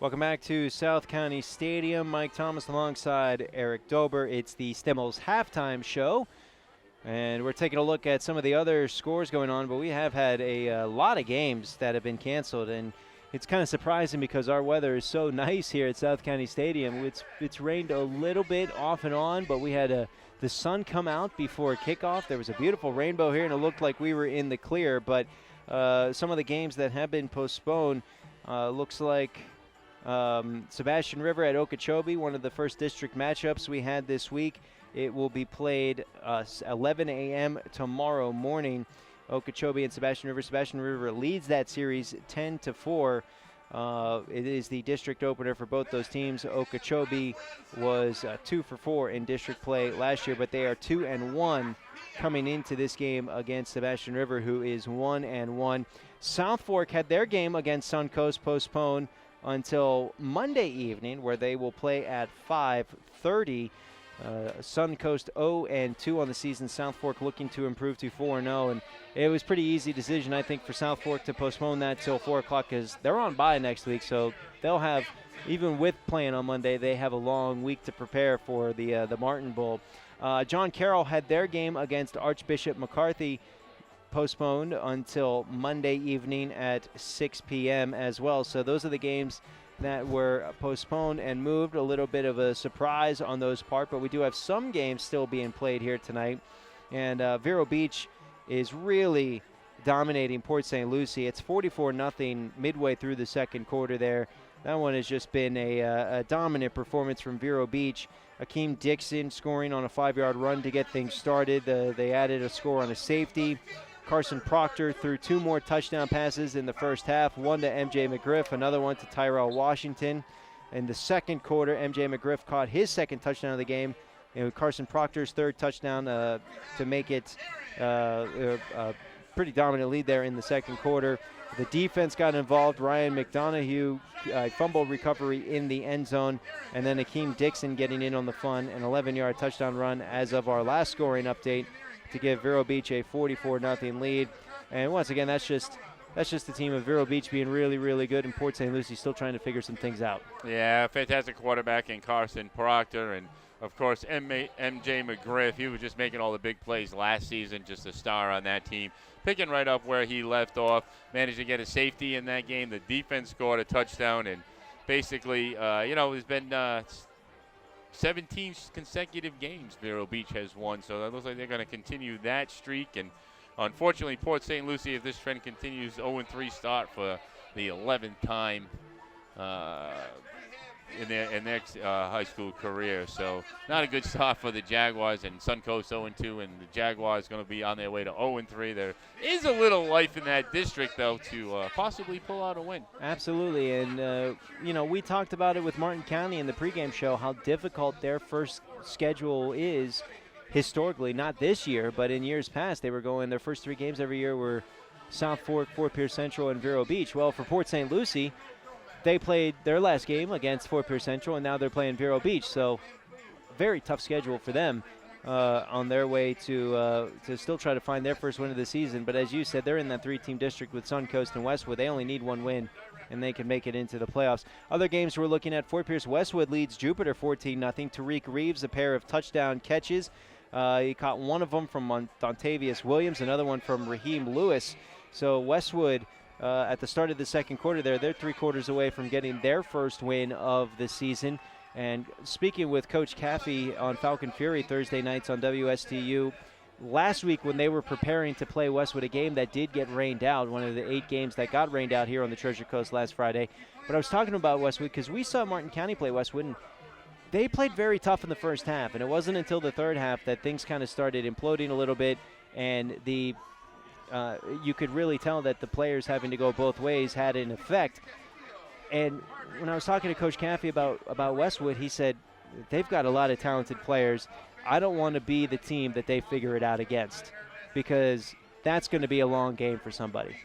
Welcome back to South County Stadium. Mike Thomas alongside Eric Dober. It's the Stemmels halftime show. And we're taking a look at some of the other scores going on, but we have had a lot of games that have been canceled. And it's kind of surprising because our weather is so nice here at South County Stadium. It's rained a little bit off and on, but we had the sun come out before kickoff. There was a beautiful rainbow here, and it looked like we were in the clear. But some of the games that have been postponed looks like Sebastian River at Okeechobee, one of the first district matchups we had this week. It will be played 11 a.m. tomorrow morning. Okeechobee and Sebastian River. Sebastian River leads that series 10-4. It is the district opener for both those teams. Okeechobee was 2 for 4 in district play last year, but they are 2-1 coming into this game against Sebastian River, who is 1-1. South Fork had their game against Suncoast postponed until Monday evening, where they will play at 5:30. Suncoast 0-2 on the season. South Fork looking to improve to 4-0, and it was pretty easy decision, I think, for South Fork to postpone that till 4 o'clock because they're on bye next week, so they'll have, even with playing on Monday, they have a long week to prepare for the Martin Bowl. John Carroll had their game against Archbishop McCarthy postponed until Monday evening at 6 p.m. as well. So those are the games that were postponed and moved. A little bit of a surprise on those part, but we do have some games still being played here tonight. And Vero Beach is really dominating Port St. Lucie. It's 44-0 midway through the second quarter there. That one has just been a dominant performance from Vero Beach. Akeem Dixon scoring on a 5-yard run to get things started. They added a score on a safety. Carson Proctor threw 2 more touchdown passes in the first half, one to M.J. McGriff, another one to Tyrell Washington. In the second quarter, M.J. McGriff caught his second touchdown of the game. Carson Proctor's third touchdown to make it a pretty dominant lead there in the second quarter. The defense got involved. Ryan McDonough, fumble recovery in the end zone, and then Akeem Dixon getting in on the fun, an 11-yard touchdown run as of our last scoring update to give Vero Beach a 44-0 lead. And once again, that's just the team of Vero Beach being really, really good, and Port St. Lucie still trying to figure some things out. Yeah, fantastic quarterback in Carson Proctor, and of course MJ McGriff. He was just making all the big plays last season, just a star on that team. Picking right up where he left off, managed to get a safety in that game. The defense scored a touchdown, and basically, it's been 17 consecutive games Vero Beach has won, so it looks like they're going to continue that streak. And unfortunately, Port St. Lucie, if this trend continues, 0-3 start for the 11th time in their high school career. So not a good start for the Jaguars, and Suncoast 0-2, and the Jaguars going to be on their way to 0-3. There is a little life in that district, though, to possibly pull out a win. Absolutely, and we talked about it with Martin County in the pregame show, how difficult their first schedule is historically, not this year, but in years past. They were going, their first 3 games every year were South Fork, Fort Pierce Central, and Vero Beach. Well, for Port St. Lucie, they played their last game against Fort Pierce Central, and now they're playing Vero Beach. So very tough schedule for them on their way to still try to find their first win of the season. But as you said, they're in that 3-team district with Suncoast and Westwood. They only need 1 win, and they can make it into the playoffs. Other games we're looking at, Fort Pierce Westwood leads Jupiter 14-0. Tariq Reeves, a pair of touchdown catches. He caught one of them from Dontavius Williams, another one from Raheem Lewis. So Westwood, at the start of the second quarter they're 3 quarters away from getting their first win of the season. And speaking with Coach Caffey on Falcon Fury Thursday nights on WSTU, last week when they were preparing to play Westwood, a game that did get rained out, one of the 8 games that got rained out here on the Treasure Coast last Friday. But I was talking about Westwood because we saw Martin County play Westwood, and they played very tough in the first half, and it wasn't until the third half that things kind of started imploding a little bit, and you could really tell that the players having to go both ways had an effect. And when I was talking to Coach Caffey about Westwood, he said they've got a lot of talented players. I don't want to be the team that they figure it out against, because that's going to be a long game for somebody.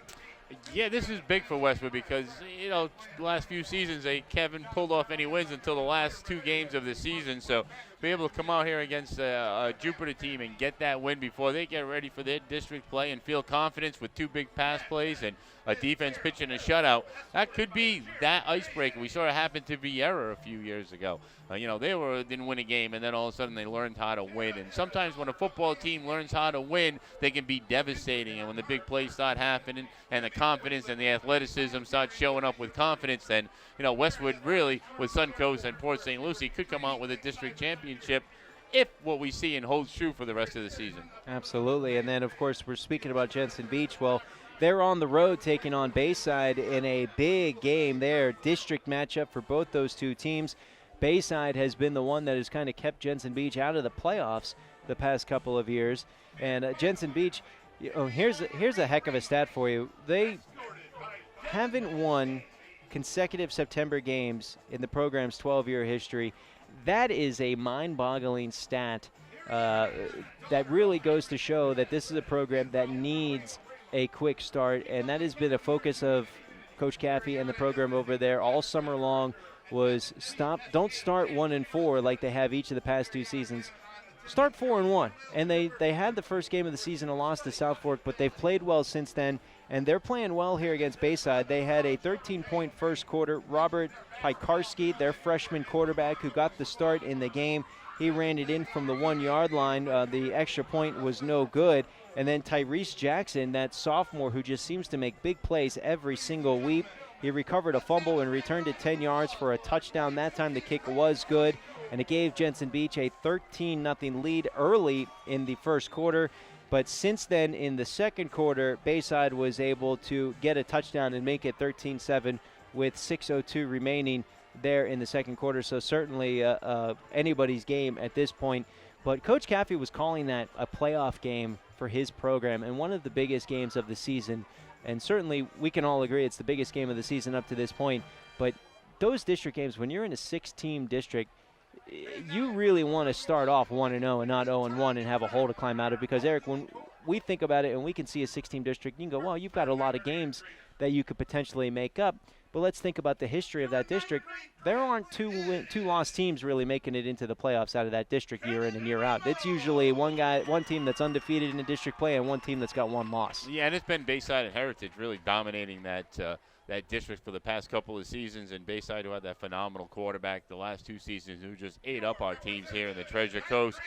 Yeah, this is big for Westwood because, the last few seasons they haven't pulled off any wins until the last 2 games of the season. So be able to come out here against a Jupiter team and get that win before they get ready for their district play and feel confidence with 2 big pass plays and a defense pitching a shutout. That could be that icebreaker. We saw it happen to Vieira a few years ago. You know, they didn't win a game, and then all of a sudden they learned how to win. And sometimes when a football team learns how to win, they can be devastating. And when the big plays start happening and the confidence and the athleticism start showing up with confidence, then, you know, Westwood really, with Suncoast and Port St. Lucie, could come out with a district championship if what we see and holds true for the rest of the season. Absolutely. And then, of course, we're speaking about Jensen Beach. Well, they're on the road taking on Bayside in a big game there, district matchup for both those two teams. Bayside has been the one that has kind of kept Jensen Beach out of the playoffs the past couple of years. And Jensen Beach, you know, here's a heck of a stat for you. They haven't won consecutive September games in the program's 12-year history. That is a mind-boggling stat that really goes to show that this is a program that needs a quick start, and that has been a focus of Coach Caffey and the program over there all summer long. Was don't start 1-4 like they have each of the past 2 seasons. Start 4-1, and they had the first game of the season a loss to South Fork, but they've played well since then, and they're playing well here against Bayside. They had a 13-point first quarter. Robert Pikarski, their freshman quarterback, who got the start in the game, he ran it in from the 1-yard line. The extra point was no good. And then Tyrese Jackson, that sophomore who just seems to make big plays every single week, he recovered a fumble and returned it 10 yards for a touchdown. That time the kick was good, and it gave Jensen Beach a 13-0 lead early in the first quarter. But since then, in the second quarter, Bayside was able to get a touchdown and make it 13-7 with 6:02 remaining there in the second quarter. So certainly anybody's game at this point. But Coach Caffey was calling that a playoff game for his program and one of the biggest games of the season. And certainly we can all agree it's the biggest game of the season up to this point. But those district games, when you're in a 6-team district, you really want to start off 1-0 and not 0-1 and have a hole to climb out of. Because, Eric, when we think about it and we can see a 6-team district, you can go, well, you've got a lot of games that you could potentially make up. But let's think about the history of that district. There aren't two lost teams really making it into the playoffs out of that district year in and year out. It's usually one team that's undefeated in the district play and one team that's got 1 loss. Yeah, and it's been Bayside and Heritage really dominating that district for the past couple of seasons, and Bayside, who had that phenomenal quarterback the last 2 seasons, who just ate up our teams here in the Treasure Coast.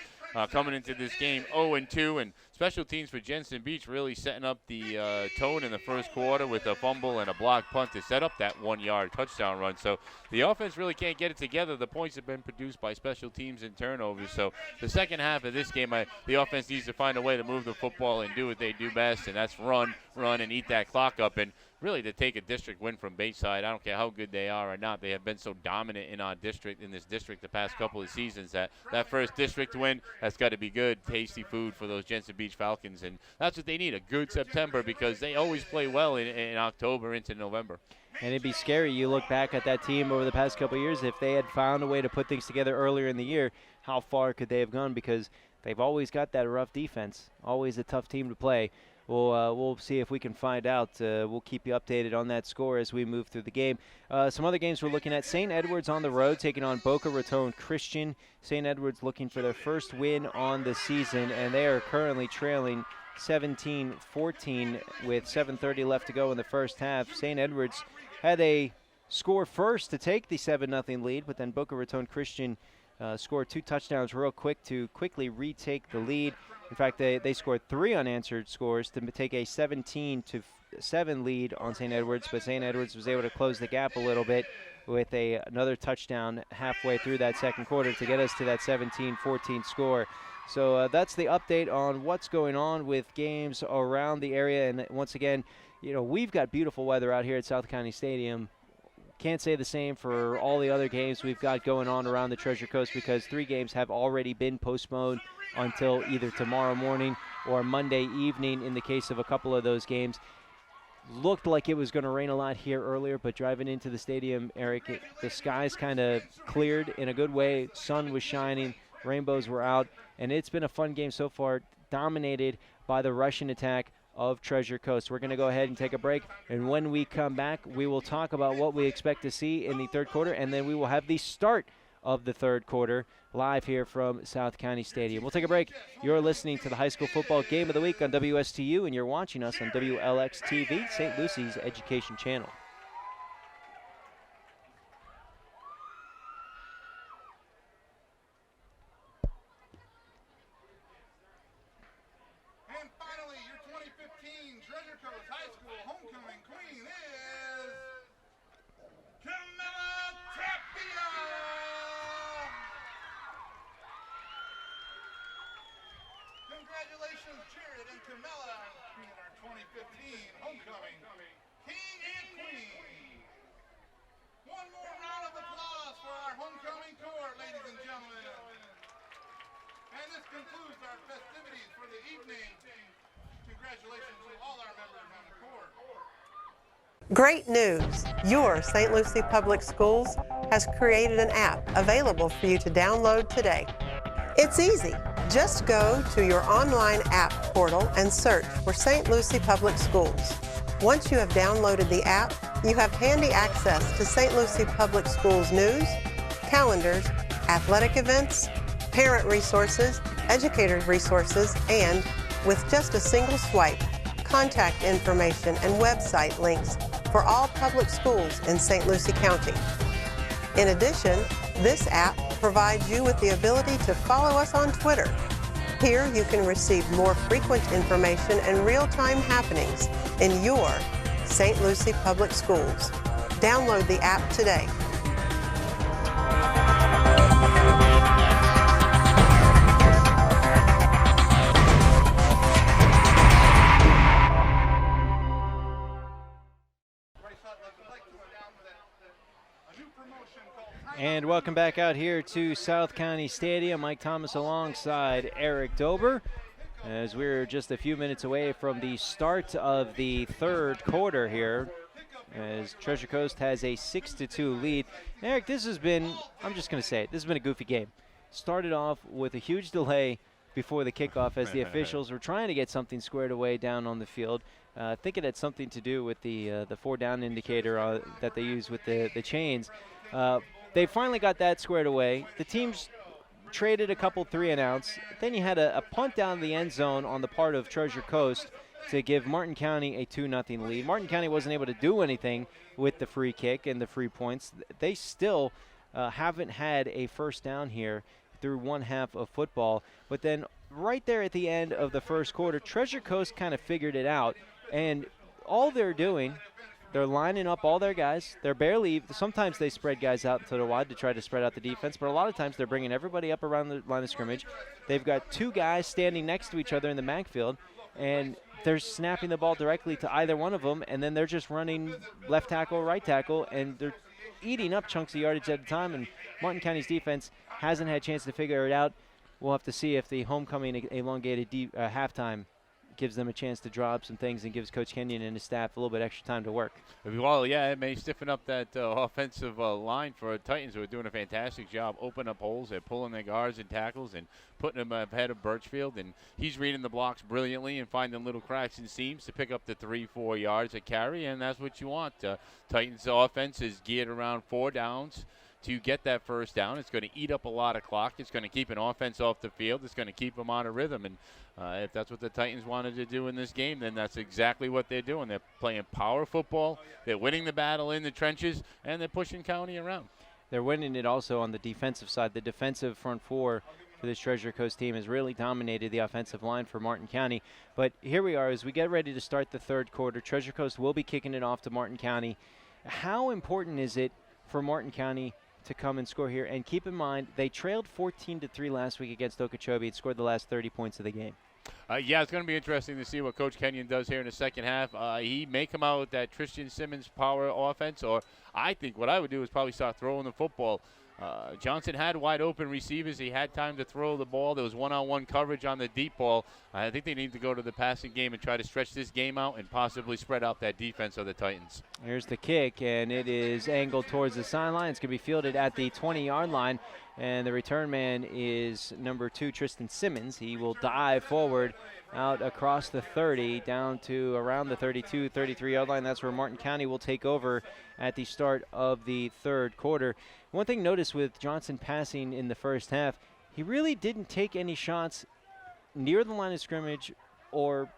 Coming into this game 0-2, and special teams for Jensen Beach really setting up the tone in the first quarter with a fumble and a blocked punt to set up that 1-yard touchdown run. So the offense really can't get it together. The points have been produced by special teams and turnovers. So the second half of this game, the offense needs to find a way to move the football and do what they do best, and that's run, and eat that clock up. And really to take a district win from Bayside, I don't care how good they are or not, they have been so dominant in this district the past couple of seasons that first district win, that's got to be good, tasty food for those Jensen Beach Falcons. And that's what they need, a good September, because they always play well in October into November. And it'd be scary. You look back at that team over the past couple of years, if they had found a way to put things together earlier in the year, how far could they have gone? Because they've always got that rough defense, always a tough team to play. We'll see if we can find out. We'll keep you updated on that score as we move through the game. Some other games we're looking at. St. Edward's on the road taking on Boca Raton Christian. St. Edward's looking for their first win on the season, and they are currently trailing 17-14 with 7:30 left to go in the first half. St. Edward's had a score first to take the 7-0 lead, but then Boca Raton Christian scored 2 touchdowns real quick to quickly retake the lead. In fact, they scored 3 unanswered scores to take a 17-7 lead on St. Edwards, but St. Edwards was able to close the gap a little bit with another touchdown halfway through that second quarter to get us to that 17-14 score. So that's the update on what's going on with games around the area. And once again, you know, we've got beautiful weather out here at South County Stadium. Can't say the same for all the other games we've got going on around the Treasure Coast, because 3 games have already been postponed until either tomorrow morning or Monday evening in the case of a couple of those games. Looked like it was going to rain a lot here earlier, but driving into the stadium, Eric, the skies kind of cleared in a good way. Sun was shining, rainbows were out, and it's been a fun game so far, dominated by the Russian attack of Treasure Coast. We're going to go ahead and take a break, and when we come back, we will talk about what we expect to see in the third quarter, and then we will have the start of the third quarter, live here from South County Stadium. We'll take a break. You're listening to the high school football game of the week on WSTU, and you're watching us on WLX TV, St. Lucy's education channel. And finally, your 2015 Treasure Coast High School homecoming queen is Camilla Tapia. Congratulations, Jared and Camilla, on being our 2015 homecoming king and queen. One more round of applause for our homecoming tour, ladies and gentlemen. And this concludes our festivities for the evening. Congratulations to all our members on the corps. Great news! Your St. Lucie Public Schools has created an app available for you to download today. It's easy. Just go to your online app portal and search for St. Lucie Public Schools. Once you have downloaded the app, you have handy access to St. Lucie Public Schools news, calendars, athletic events, parent resources, educator resources, and, with just a single swipe, contact information and website links for all public schools in St. Lucie County. In addition, this app provides you with the ability to follow us on Twitter. Here you can receive more frequent information and real-time happenings in your St. Lucie Public Schools. Download the app today. And welcome back out here to South County Stadium. Mike Thomas alongside Eric Dober, as we're just a few minutes away from the start of the third quarter here, as Treasure Coast has a 6-2 lead. Eric, this has been, I'm just going to say it, this has been a goofy game. Started off with a huge delay before the kickoff as the officials were trying to get something squared away down on the field. I think it had something to do with the 4-down indicator that they use with the chains. They finally got that squared away. The teams traded a couple 3-and-outs. Then you had a punt down the end zone on the part of Treasure Coast to give Martin County a 2-0 lead. Martin County wasn't able to do anything with the free kick and the free points. They still haven't had a first down here through one half of football. But then right there at the end of the first quarter, Treasure Coast kind of figured it out. And all they're doing, they're lining up all their guys. They're barely, sometimes they spread guys out to the wide to try to spread out the defense, but a lot of times they're bringing everybody up around the line of scrimmage. They've got two guys standing next to each other in the backfield, and they're snapping the ball directly to either one of them, and then they're just running left tackle, right tackle, and they're eating up chunks of yardage at a time, and Martin County's defense hasn't had a chance to figure it out. We'll have to see if the homecoming elongated halftime gives them a chance to draw up some things and gives Coach Kenyon and his staff a little bit extra time to work. Well, yeah, it may stiffen up that offensive line for Titans, who are doing a fantastic job opening up holes. They're pulling their guards and tackles and putting them ahead of Birchfield, and he's reading the blocks brilliantly and finding little cracks and seams to pick up the 3-4 yards at carry, and that's what you want. Titans' offense is geared around 4 downs to get that first down. It's going to eat up a lot of clock. It's going to keep an offense off the field. It's going to keep them out of rhythm. And if that's what the Titans wanted to do in this game, then that's exactly what they're doing. They're playing power football. They're winning the battle in the trenches, and they're pushing County around. They're winning it also on the defensive side. The defensive front four for this Treasure Coast team has really dominated the offensive line for Martin County. But here we are as we get ready to start the third quarter. Treasure Coast will be kicking it off to Martin County. How important is it for Martin County to come and score here? And keep in mind, they trailed 14-3 last week against Okeechobee and scored the last 30 points of the game. Yeah, it's going to be interesting to see what Coach Kenyon does here in the second half. He may come out with that Tristan Simmons power offense, or I think what I would do is probably start throwing the football. Johnson had wide open receivers. He had time to throw the ball. There was one-on-one coverage on the deep ball. I think they need to go to the passing game and try to stretch this game out and possibly spread out that defense of the Titans. Here's the kick, and it is angled towards the sideline. It's going to be fielded at the 20-yard line. And the return man is number 2, Tristan Simmons. He will dive forward out across the 30 down to around the 32, 33-yard line. That's where Martin County will take over at the start of the third quarter. One thing notice with Johnson passing in the first half, he really didn't take any shots near the line of scrimmage or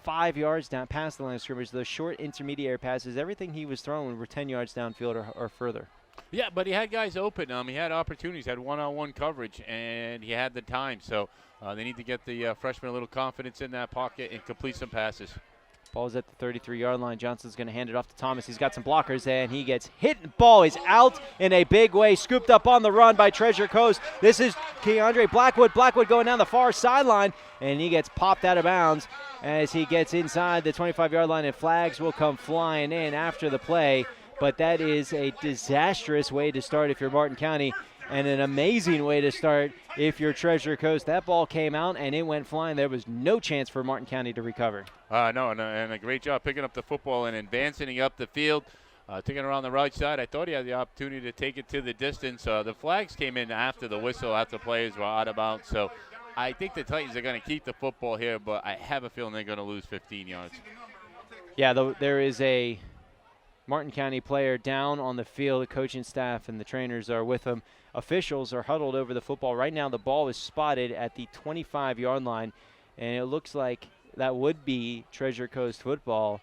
5 yards down past the line of scrimmage. Those short intermediate passes, everything he was throwing were 10 yards downfield or further. Yeah, but he had guys open. He had opportunities, had one-on-one coverage, and he had the time. So they need to get the freshman a little confidence in that pocket and complete some passes. Ball's at the 33-yard line. Johnson's going to hand it off to Thomas. He's got some blockers, and he gets hit. The ball is out in a big way, scooped up on the run by Treasure Coast. This is Keandre Blackwood. Blackwood going down the far sideline, and he gets popped out of bounds as he gets inside the 25-yard line, and flags will come flying in after the play. But that is a disastrous way to start if you're Martin County, and an amazing way to start if you're Treasure Coast. That ball came out, and it went flying. There was no chance for Martin County to recover. No, and a great job picking up the football and advancing it up the field, taking it around the right side. I thought he had the opportunity to take it to the distance. The flags came in after the whistle, after players were out of bounds. So I think the Titans are going to keep the football here, but I have a feeling they're going to lose 15 yards. Yeah, there is a Martin County player down on the field. The coaching staff and the trainers are with him. Officials are huddled over the football. Right now the ball is spotted at the 25-yard line, and it looks like that would be Treasure Coast football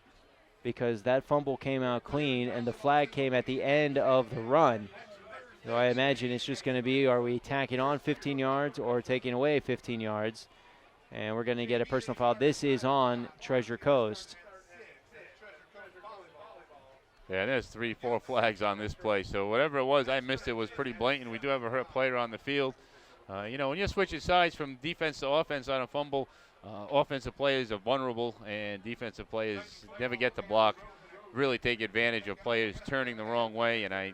because that fumble came out clean and the flag came at the end of the run. So I imagine it's just going to be, are we tacking on 15 yards or taking away 15 yards? And we're going to get a personal foul. This is on Treasure Coast. Yeah, there's 3-4 flags on this play. So whatever it was, I missed it, was pretty blatant. We do have a hurt player on the field. When you're switching sides from defense to offense on a fumble, offensive players are vulnerable and defensive players never get to block, really take advantage of players turning the wrong way, and I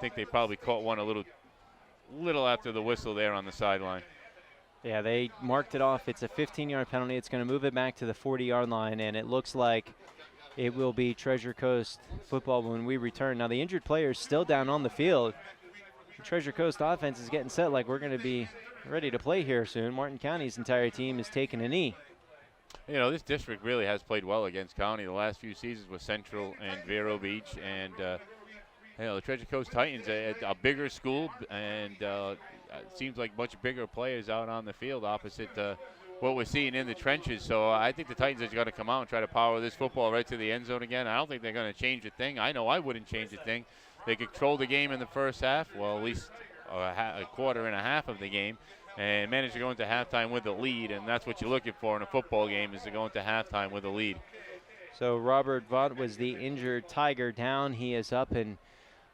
think they probably caught one a little after the whistle there on the sideline. Yeah, they marked it off. It's a 15-yard penalty. It's going to move it back to the 40-yard line, and it looks like it will be Treasure Coast football when we return. Now, the injured player is still down on the field. The Treasure Coast offense is getting set like we're going to be ready to play here soon. Martin County's entire team is taking a knee. This district really has played well against County the last few seasons with Central and Vero Beach. And, the Treasure Coast Titans, a bigger school, and it seems like much bigger players out on the field opposite what we're seeing in the trenches. So I think the Titans are going to come out and try to power this football right to the end zone again. I don't think they're going to change a thing. I know I wouldn't change a thing. They controlled the game in the first half, well, at least a quarter and a half of the game, and managed to go into halftime with a lead, and that's what you're looking for in a football game, is to go into halftime with a lead. So Robert Vaught was the injured Tiger down. He is up and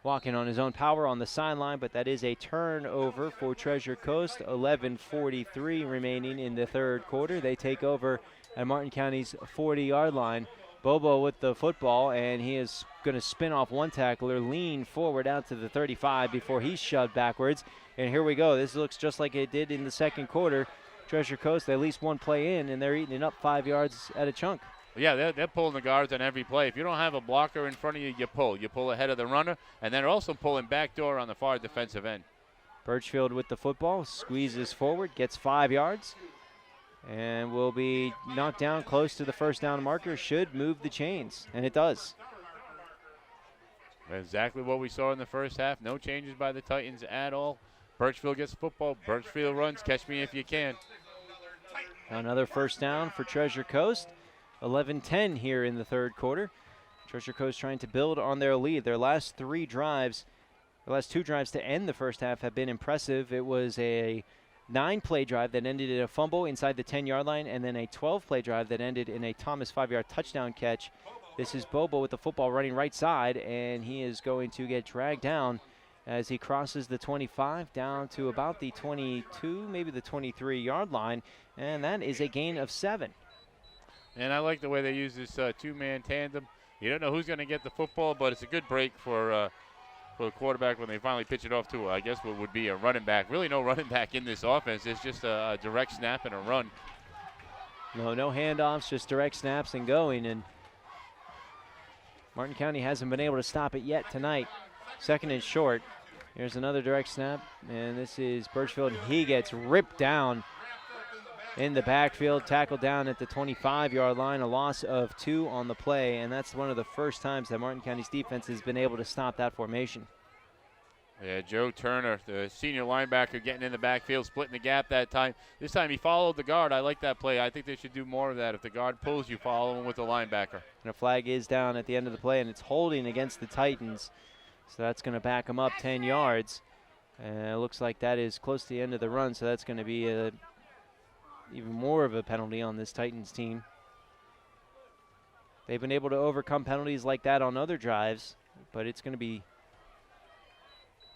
walking on his own power on the sideline, but that is a turnover for Treasure Coast. 11:43 remaining in the third quarter. They take over at Martin County's 40-yard line. Bobo with the football, and he is going to spin off one tackler, lean forward out to the 35 before he's shoved backwards. And here we go. This looks just like it did in the second quarter. Treasure Coast, at least one play in, and they're eating it up 5 yards at a chunk. Yeah, they're pulling the guards on every play. If you don't have a blocker in front of you, you pull. You pull ahead of the runner, and then they're also pulling backdoor on the far defensive end. Birchfield with the football, squeezes forward, gets 5 yards, and will be knocked down close to the first down marker. Should move the chains, and it does. Exactly what we saw in the first half. No changes by the Titans at all. Birchfield gets the football. Birchfield runs. Catch me if you can. Another first down for Treasure Coast. 11-10 here in the third quarter. Treasure Coast trying to build on their lead. Their last two drives to end the first half have been impressive. It was a 9-play drive that ended in a fumble inside the 10-yard line, and then a 12-play drive that ended in a Thomas 5-yard touchdown catch. This is Bobo with the football running right side, and he is going to get dragged down as he crosses the 25 down to about the 22, maybe the 23-yard line, and that is a gain of 7. And I like the way they use this two-man tandem. You don't know who's going to get the football, but it's a good break for the quarterback when they finally pitch it off to, I guess, what would be a running back. Really no running back in this offense. It's just a direct snap and a run. No handoffs, just direct snaps and going. And Martin County hasn't been able to stop it yet tonight. Second and short. Here's another direct snap, and this is Birchfield. He gets ripped down in the backfield, tackled down at the 25-yard line, a loss of 2 on the play, and that's one of the first times that Martin County's defense has been able to stop that formation. Yeah, Joe Turner, the senior linebacker, getting in the backfield, splitting the gap that time. This time he followed the guard. I like that play. I think they should do more of that. If the guard pulls, you follow him with the linebacker. And a flag is down at the end of the play, and it's holding against the Titans. So that's going to back them up 10 yards. And it looks like that is close to the end of the run, so that's going to be even more of a penalty on this Titans team. They've been able to overcome penalties like that on other drives, but it's going to be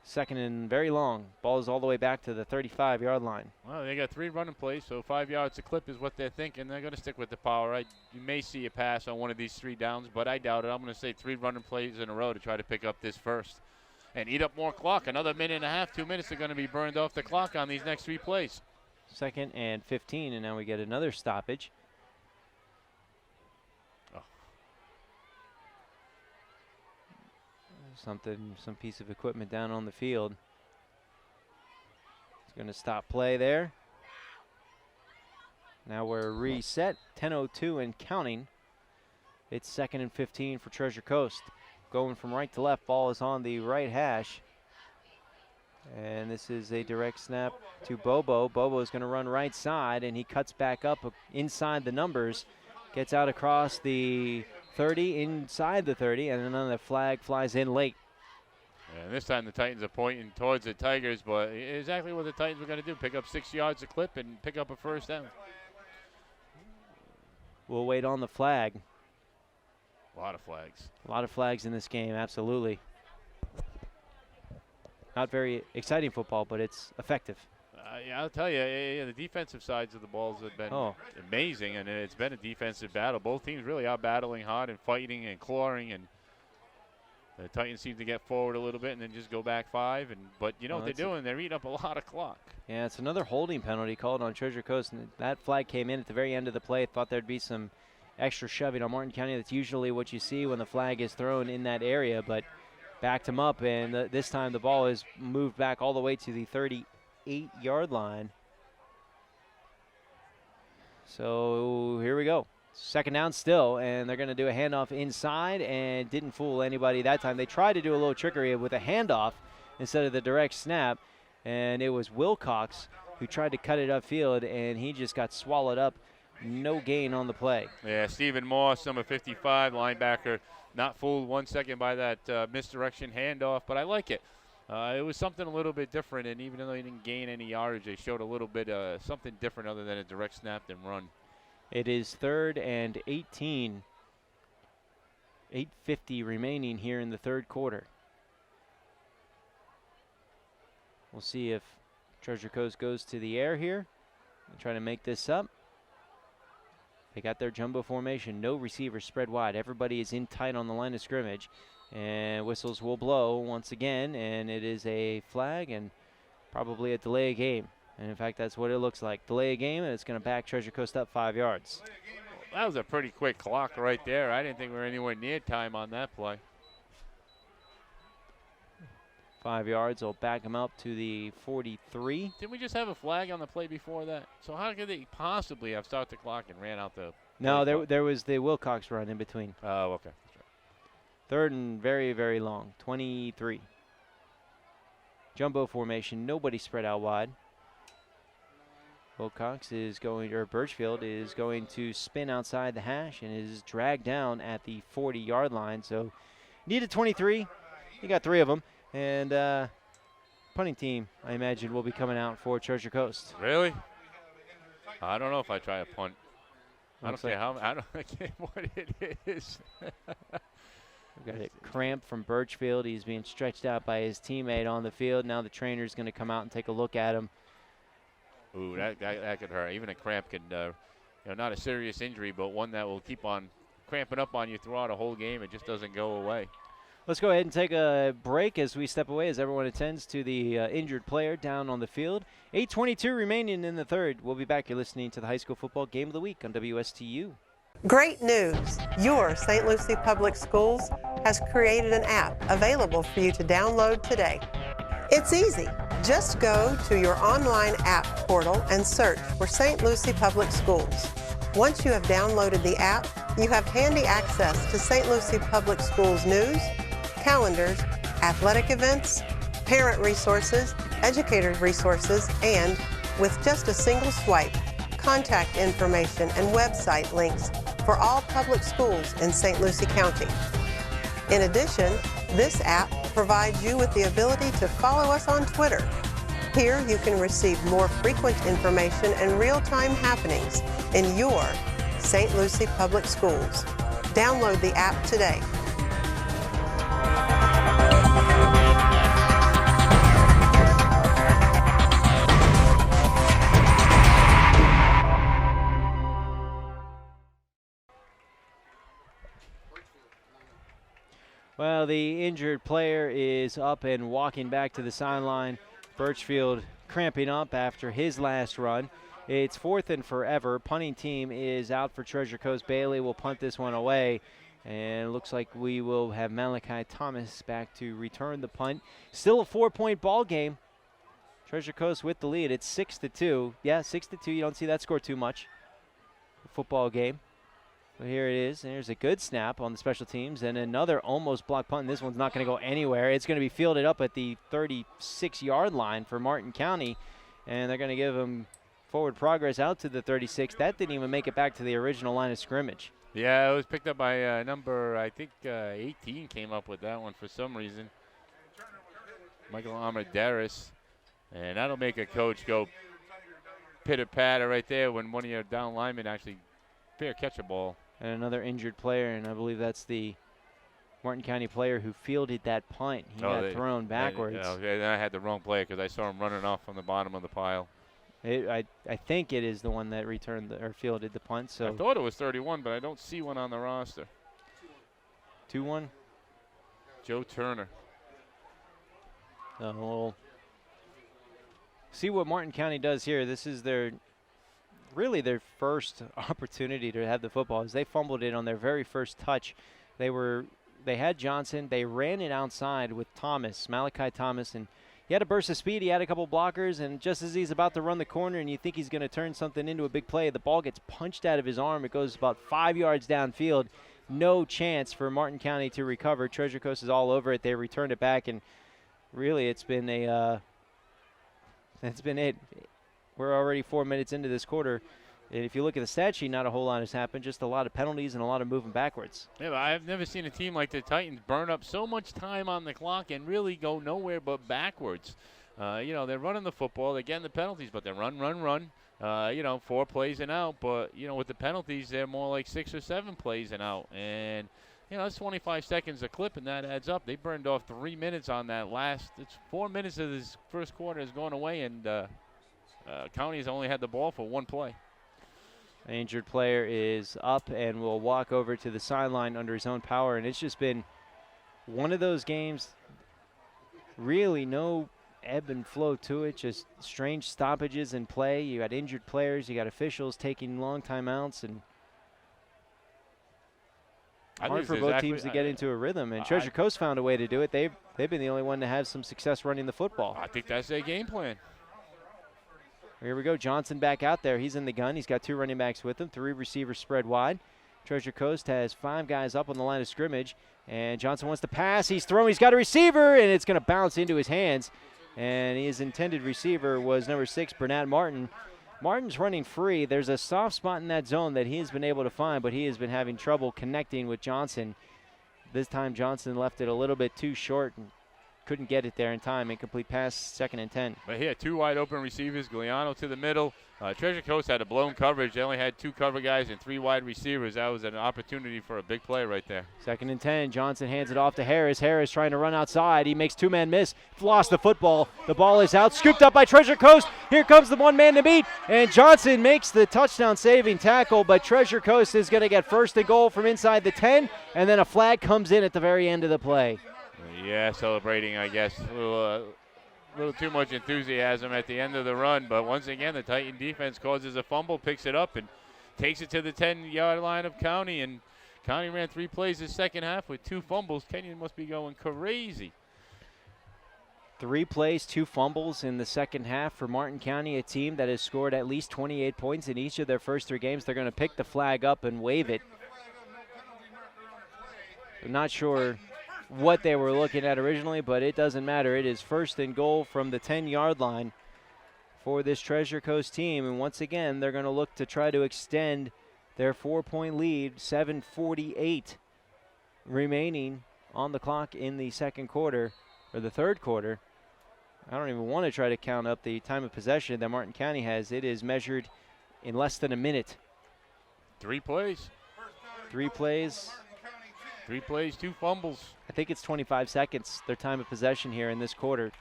second and very long. Ball is all the way back to the 35-yard line. Well, they got 3 running plays, so 5 yards a clip is what they're thinking. They're going to stick with the power. You may see a pass on one of these 3 downs, but I doubt it. I'm going to say 3 running plays in a row to try to pick up this first and eat up more clock. Another minute and a half, 2 minutes are going to be burned off the clock on these next 3 plays. Second and 15, and now we get another stoppage. Oh. Some piece of equipment down on the field. It's going to stop play there. Now we're reset, 10:02 and counting. It's second and 15 for Treasure Coast. Going from right to left, ball is on the right hash. And this is a direct snap to Bobo. Bobo is going to run right side, and he cuts back up inside the numbers. Gets out across the 30, inside the 30, and then the flag flies in late. And this time the Titans are pointing towards the Tigers, but exactly what the Titans were going to do, pick up 6 yards a clip and pick up a first down. We'll wait on the flag. A lot of flags. A lot of flags in this game, absolutely. Not very exciting football, but it's effective. Yeah, I'll tell you, the defensive sides of the balls have been amazing, and it's been a defensive battle. Both teams really are battling hard and fighting and clawing, and the Titans seem to get forward a little bit and then just go back 5. But you know what they're doing? They're eating up a lot of clock. Yeah, it's another holding penalty called on Treasure Coast, and that flag came in at the very end of the play. Thought there'd be some extra shoving on Martin County. That's usually what you see when the flag is thrown in that area, but backed him up, and this time the ball is moved back all the way to the 38-yard line. So here we go. Second down still, and they're going to do a handoff inside, and didn't fool anybody that time. They tried to do a little trickery with a handoff instead of the direct snap, and it was Wilcox who tried to cut it upfield, and he just got swallowed up. No gain on the play. Yeah, Stephen Moss, number 55, linebacker, not fooled 1 second by that misdirection handoff, but I like it. It was something a little bit different, and even though they didn't gain any yardage, they showed a little bit something different other than a direct snap and run. It is 3rd and 18. 8:50 remaining here in the third quarter. We'll see if Treasure Coast goes to the air here and try to make this up. They got their jumbo formation, no receivers spread wide. Everybody is in tight on the line of scrimmage. And whistles will blow once again, and it is a flag and probably a delay of game. And in fact, that's what it looks like. Delay of game, and it's going to back Treasure Coast up 5 yards. That was a pretty quick clock right there. I didn't think we were anywhere near time on that play. 5 yards will back him up to the 43. Didn't we just have a flag on the play before that? So how could they possibly have started the clock and ran out the No, there was the Wilcox run in between. Oh, okay. That's right. Third and very, very long, 23. Jumbo formation, nobody spread out wide. Wilcox is going, or Birchfield is going to spin outside the hash and is dragged down at the 40-yard line. So needed 23. You got 3 of them. And punting team, I imagine, will be coming out for Treasure Coast. Really? I don't know if I try a punt. I don't Looks care like how. I don't care what it is. We've got a cramp from Birchfield. He's being stretched out by his teammate on the field. Now the trainer's going to come out and take a look at him. Ooh, that could hurt. Even a cramp could, not a serious injury, but one that will keep on cramping up on you throughout a whole game. It just doesn't go away. Let's go ahead and take a break as we step away as everyone attends to the injured player down on the field. 8:22 remaining in the third. We'll be back. You're listening to the High School Football Game of the Week on WSTU. Great news! Your St. Lucie Public Schools has created an app available for you to download today. It's easy. Just go to your online app portal and search for St. Lucie Public Schools. Once you have downloaded the app, you have handy access to St. Lucie Public Schools news, calendars, athletic events, parent resources, educator resources, and, with just a single swipe, contact information and website links for all public schools in St. Lucie County. In addition, this app provides you with the ability to follow us on Twitter. Here you can receive more frequent information and real-time happenings in your St. Lucie Public Schools. Download the app today. Well, the injured player is up and walking back to the sideline. Birchfield cramping up after his last run. It's 4th and forever. Punting team is out for Treasure Coast. Bailey will punt this one away. And it looks like we will have Malachi Thomas back to return the punt. Still a 4-point ball game. Treasure Coast with the lead. It's 6-2. Yeah, 6-2. You don't see that score too much. Football game. But here it is. There's a good snap on the special teams and another almost blocked punt. This one's not going to go anywhere. It's going to be fielded up at the 36-yard line for Martin County, and they're going to give them forward progress out to the 36. That didn't even make it back to the original line of scrimmage. Yeah, it was picked up by number, I think 18 came up with that one for some reason. Michael Amadeus. And that'll make a coach go pitter-patter right there when one of your down linemen actually fair catch a ball. And another injured player, and I believe that's the Martin County player who fielded that punt. He got thrown backwards. I had the wrong player because I saw him running off from the bottom of the pile. I think it is the one that returned or fielded the punt. So I thought it was 31, but I don't see one on the roster. 2-1. Joe Turner. We'll see what Martin County does here. This is really their first opportunity to have the football, as they fumbled it on their very first touch. They had Johnson. They ran it outside with Thomas, Malachi Thomas, and he had a burst of speed. He had a couple blockers, and just as he's about to run the corner and you think he's going to turn something into a big play, the ball gets punched out of his arm. It goes about 5 yards downfield. No chance for Martin County to recover. Treasure Coast is all over it. They returned it back, and really it's been that's been it. We're already 4 minutes into this quarter. And if you look at the stat sheet, not a whole lot has happened, just a lot of penalties and a lot of moving backwards. Yeah, but I've never seen a team like the Titans burn up so much time on the clock and really go nowhere but backwards. They're running the football, they're getting the penalties, but they run. 4 plays and out, but, with the penalties, they're more like 6 or 7 plays and out. And, that's 25 seconds a clip, and that adds up. They burned off 3 minutes on that it's 4 minutes of this first quarter has gone away, and County's only had the ball for 1 play. An injured player is up and will walk over to the sideline under his own power. And it's just been one of those games, really no ebb and flow to it, just strange stoppages in play. You got injured players, you got officials taking long timeouts, and hard for both teams to get into a rhythm. And Treasure Coast found a way to do it. They've been the only one to have some success running the football. I think that's their game plan. Here we go. Johnson back out there. He's in the gun. He's got 2 running backs with him. 3 receivers spread wide. Treasure Coast has 5 guys up on the line of scrimmage. And Johnson wants to pass. He's throwing. He's got a receiver, and it's going to bounce into his hands. And his intended receiver was number 6, Bernat Martin. Martin's running free. There's a soft spot in that zone that he has been able to find, but he has been having trouble connecting with Johnson. This time Johnson left it a little bit too short and couldn't get it there in time. Incomplete pass, 2nd and 10. But he had 2 wide open receivers, Giuliano to the middle. Treasure Coast had a blown coverage. They only had 2 cover guys and 3 wide receivers. That was an opportunity for a big play right there. 2nd and 10. Johnson hands it off to Harris. Harris trying to run outside. He makes 2-man miss. Lost the football. The ball is out. Scooped up by Treasure Coast. Here comes the 1-man to beat. And Johnson makes the touchdown saving tackle, but Treasure Coast is going to get 1st and goal from inside the 10. And then a flag comes in at the very end of the play. Yeah, celebrating, I guess. A little too much enthusiasm at the end of the run. But once again, the Titan defense causes a fumble, picks it up, and takes it to the 10-yard line of County. And County ran 3 plays the second half with 2 fumbles. Kenyon must be going crazy. 3 plays, 2 fumbles in the second half for Martin County, a team that has scored at least 28 points in each of their first 3 games. They're going to pick the flag up and wave it. I'm not sure what they were looking at originally, but it doesn't matter. It is 1st and goal from the 10-yard line for this Treasure Coast team. And once again, they're going to look to try to extend their 4-point lead. 7:48 remaining on the clock in the second quarter, or the third quarter. I don't even want to try to count up the time of possession that Martin County has. It is measured in less than a minute. 3 plays. 3 plays. 3 plays, 2 fumbles. I think it's 25 seconds, their time of possession here in this quarter.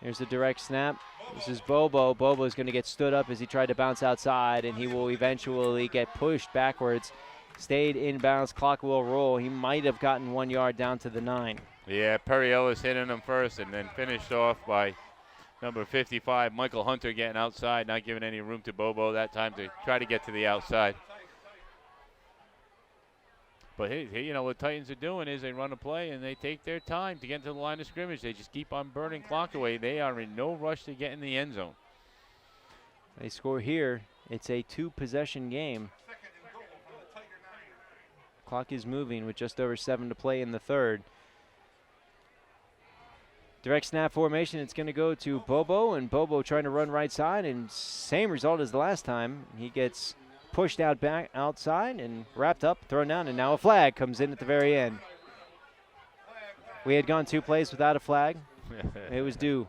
Here's a direct snap. This is Bobo. Bobo's going to get stood up as he tried to bounce outside, and he will eventually get pushed backwards. Stayed in bounds. Clock will roll. He might have gotten 1 yard down to the 9. Yeah, Perry Ellis hitting him first and then finished off by number 55, Michael Hunter, getting outside, not giving any room to Bobo that time to try to get to the outside. But hey, you know what Titans are doing is they run a play and they take their time to get to the line of scrimmage. They just keep on burning clock away. They are in no rush to get in the end zone. They score here. It's a 2-possession game. Clock is moving with just over 7 to play in the third. Direct snap formation, it's going to go to Bobo, and Bobo trying to run right side, and same result as the last time. He gets pushed out back outside and wrapped up, thrown down, and now a flag comes in at the very end. We had gone 2 plays without a flag. It was due.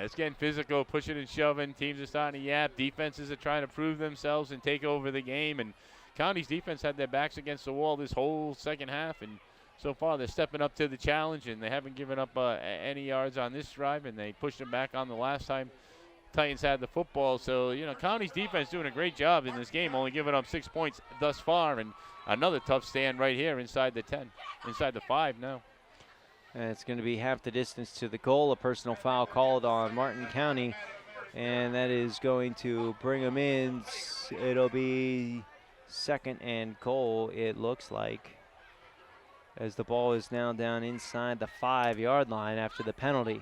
It's getting physical, pushing and shoving. Teams are starting to yap. Defenses are trying to prove themselves and take over the game, and County's defense had their backs against the wall this whole second half, and so far they're stepping up to the challenge, and they haven't given up any yards on this drive, and they pushed them back on the last time Titans had the football. So, you know, County's defense doing a great job in this game, only giving up 6 points thus far, and another tough stand right here inside the 10, inside the 5 now. And it's going to be half the distance to the goal. A personal foul called on Martin County, and that is going to bring them in. It'll be 2nd and goal, it looks like, as the ball is now down inside the 5-yard line after the penalty.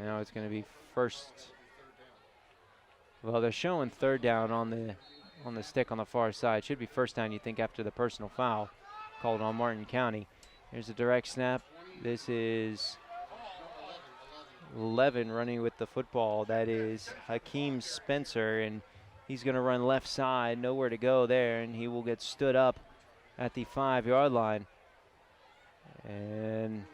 Now it's going to be first. Well, they're showing 3rd down on the stick on the far side. Should be 1st down, you think, after the personal foul called on Martin County. Here's a direct snap. This is 11 running with the football. That is Hakeem Spencer, and he's going to run left side, nowhere to go there, and he will get stood up at the 5-yard line. And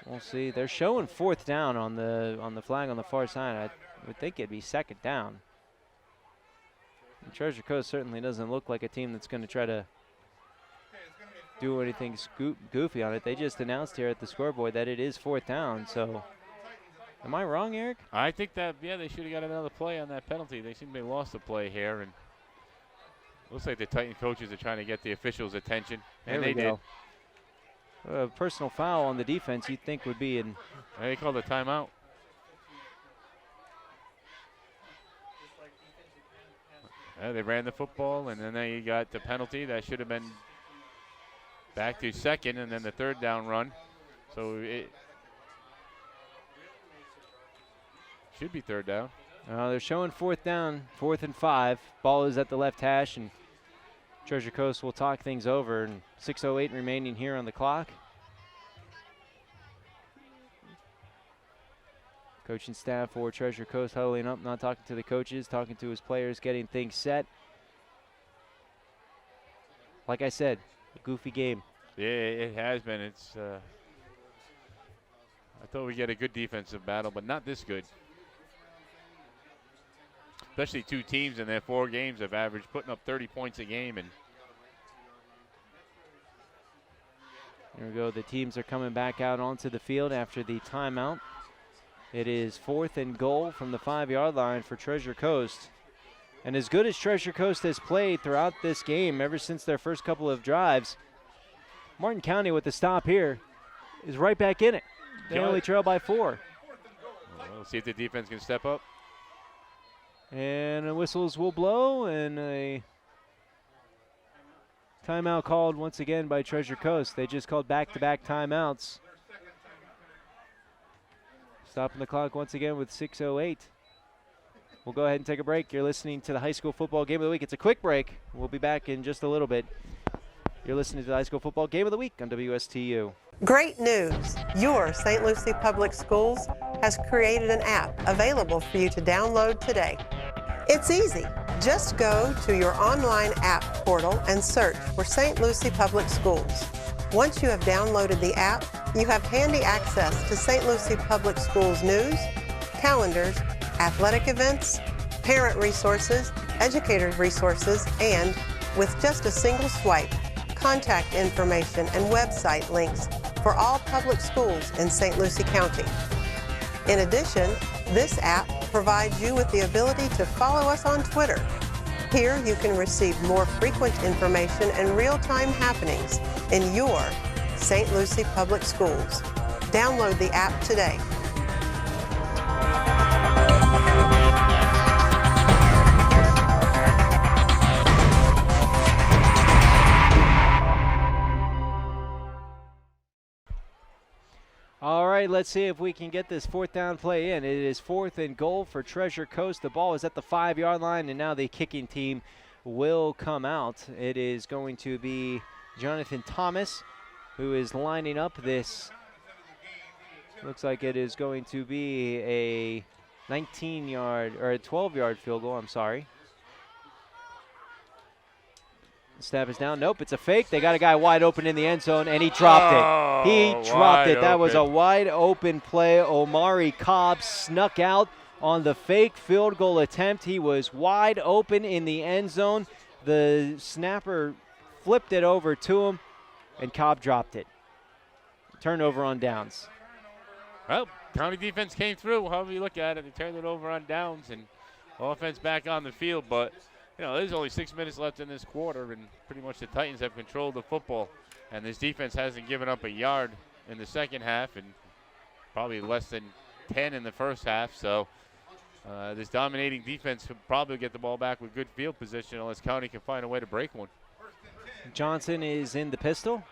we'll see. They're showing 4th down on the flag on the far side. I would think it'd be 2nd down. And Treasure Coast certainly doesn't look like a team that's going to try to do anything goofy on it. They just announced here at the scoreboard that it is 4th down. So, am I wrong, Eric? I think that, yeah, they should have got another play on that penalty. They seem they lost a play here, and looks like the Titan coaches are trying to get the officials' attention, and they did. A personal foul on the defense you'd think would be in. They called a timeout. They ran the football, and then they got the penalty. That should have been back to 2nd, and then the 3rd down run. So it should be 3rd down. They're showing 4th down, 4th and 5. Ball is at the left hash, and Treasure Coast will talk things over. And 6:08 remaining here on the clock. Coaching staff for Treasure Coast huddling up, not talking to the coaches, talking to his players, getting things set. Like I said, a goofy game. Yeah, it has been. It's. I thought we'd get a good defensive battle, but not this good. Especially 2 teams in their 4 games have averaged putting up 30 points a game. And here we go. The teams are coming back out onto the field after the timeout. It is 4th and goal from the 5-yard line for Treasure Coast. And as good as Treasure Coast has played throughout this game, ever since their first couple of drives, Martin County with the stop here is right back in it. They only trail by 4. Well, we'll see if the defense can step up. And the whistles will blow, and a Timeout called once again by Treasure Coast. They just called back-to-back timeouts. Stopping the clock once again with 6:08. We'll go ahead and take a break. You're listening to the High School Football Game of the Week. It's a quick break. We'll be back in just a little bit. You're listening to the High School Football Game of the Week on WSTU. Great news! Your St. Lucie Public Schools has created an app available for you to download today. It's easy. Just go to your online app portal and search for St. Lucie Public Schools. Once you have downloaded the app, you have handy access to St. Lucie Public Schools news, calendars, athletic events, parent resources, educator resources, and with just a single swipe, contact information and website links for all public schools in St. Lucie County. In addition, this app provides you with the ability to follow us on Twitter. Here you can receive more frequent information and real-time happenings in your St. Lucie Public Schools. Download the app today. All right, let's see if we can get this fourth down play in. It is 4th and goal for Treasure Coast. The ball is at the 5-yard line, and now the kicking team will come out. It is going to be Jonathan Thomas, who is lining up this. Looks like it is going to be a 19-yard or a 12-yard field goal. I'm sorry. Snap is down. Nope, it's a fake. They got a guy wide open in the end zone, and he dropped it. He dropped it. That was a wide open play. Omari Cobb snuck out on the fake field goal attempt. He was wide open in the end zone. The snapper flipped it over to him, and Cobb dropped it. Turnover on downs. Well, county defense came through. However you look at it, they turned it over on downs, and offense back on the field. But you know, there's only 6 minutes left in this quarter, and pretty much the Titans have controlled the football. And this defense hasn't given up a yard in the second half, and probably less than 10 in the first half. So this dominating defense will probably get the ball back with good field position unless County can find a way to break one. Johnson is in the pistol.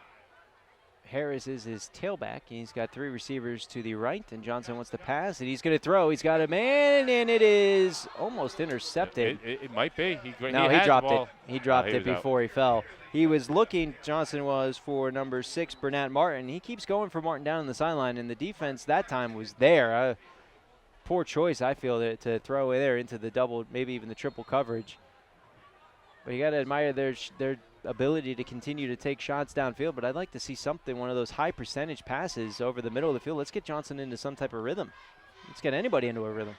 Harris is his tailback. He's got 3 receivers to the right, and Johnson wants to pass, and he's going to throw. He's got a man, and it is almost intercepted. It might be. He dropped it. He dropped it out. before he fell. He was looking, Johnson was, for number 6, Bernat Martin. He keeps going for Martin down on the sideline, and the defense that time was there. Poor choice, I feel, to throw there into the double, maybe even the triple coverage. But you got to admire their ability to continue to take shots downfield, but I'd like to see something, one of those high percentage passes over the middle of the field. Let's get Johnson into some type of rhythm. Let's get anybody into a rhythm.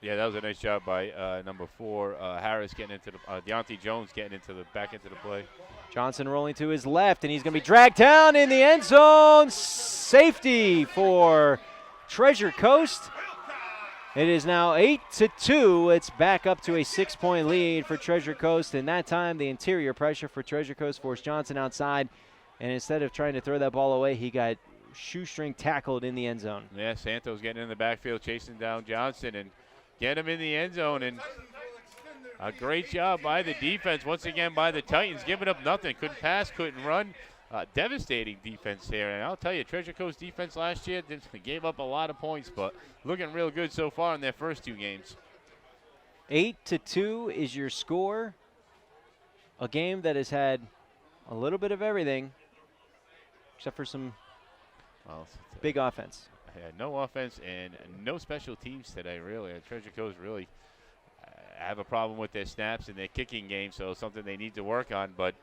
Yeah, that was a nice job by number 4, Harris, getting into the Deontay Jones getting back into the play. Johnson rolling to his left, and he's going to be dragged down in the end zone. Safety for Treasure Coast. It is now 8-2. It's back up to a 6-point lead for Treasure Coast, and that time the interior pressure for Treasure Coast forced Johnson outside, and instead of trying to throw that ball away, he got shoestring tackled in the end zone. Yeah, Santos getting in the backfield, chasing down Johnson, and get him in the end zone, and a great job by the defense, once again by the Titans, giving up nothing. Couldn't pass, couldn't run. Devastating defense here, and I'll tell you, Treasure Coast defense last year gave up a lot of points, but looking real good so far in their first 2 games. 8-2 is your score. A game that has had a little bit of everything, except for some big offense. Yeah, no offense and no special teams today, really. Treasure Coast really have a problem with their snaps and their kicking game, so something they need to work on, but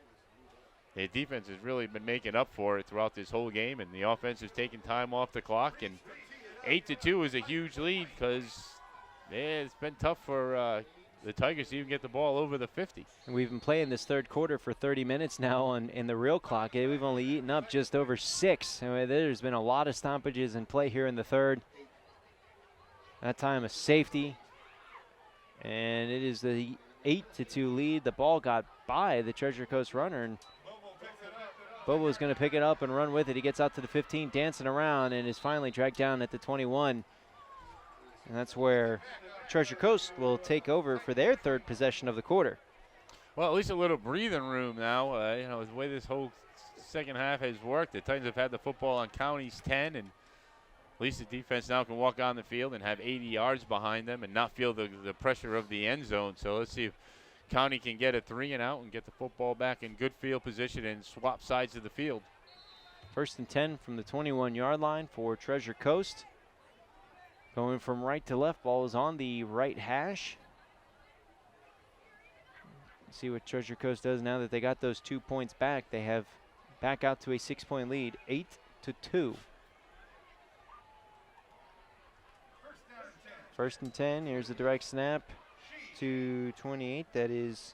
their defense has really been making up for it throughout this whole game, and the offense is taking time off the clock. And 8-2 is a huge lead because it's been tough for the Tigers to even get the ball over the 50. And we've been playing this third quarter for 30 minutes now in the real clock. We've only eaten up just over 6. I mean, there's been a lot of stoppages in play here in the third. That time a safety, and it is the 8-2 lead. The ball got by the Treasure Coast runner, and Bobo's going to pick it up and run with it. He gets out to the 15, dancing around, and is finally dragged down at the 21. And that's where Treasure Coast will take over for their 3rd possession of the quarter. Well, at least a little breathing room now. You know, the way this whole second half has worked, the Titans have had the football on County's 10, and at least the defense now can walk on the field and have 80 yards behind them and not feel the pressure of the end zone. So let's see if County can get a 3 and out and get the football back in good field position and swap sides of the field. 1st and 10 from the 21-yard line for Treasure Coast. Going from right to left, ball is on the right hash. See what Treasure Coast does now that they got those 2 points back. They have back out to a 6-point lead, 8-2. 1st and 10, here's the direct snap to 28. That is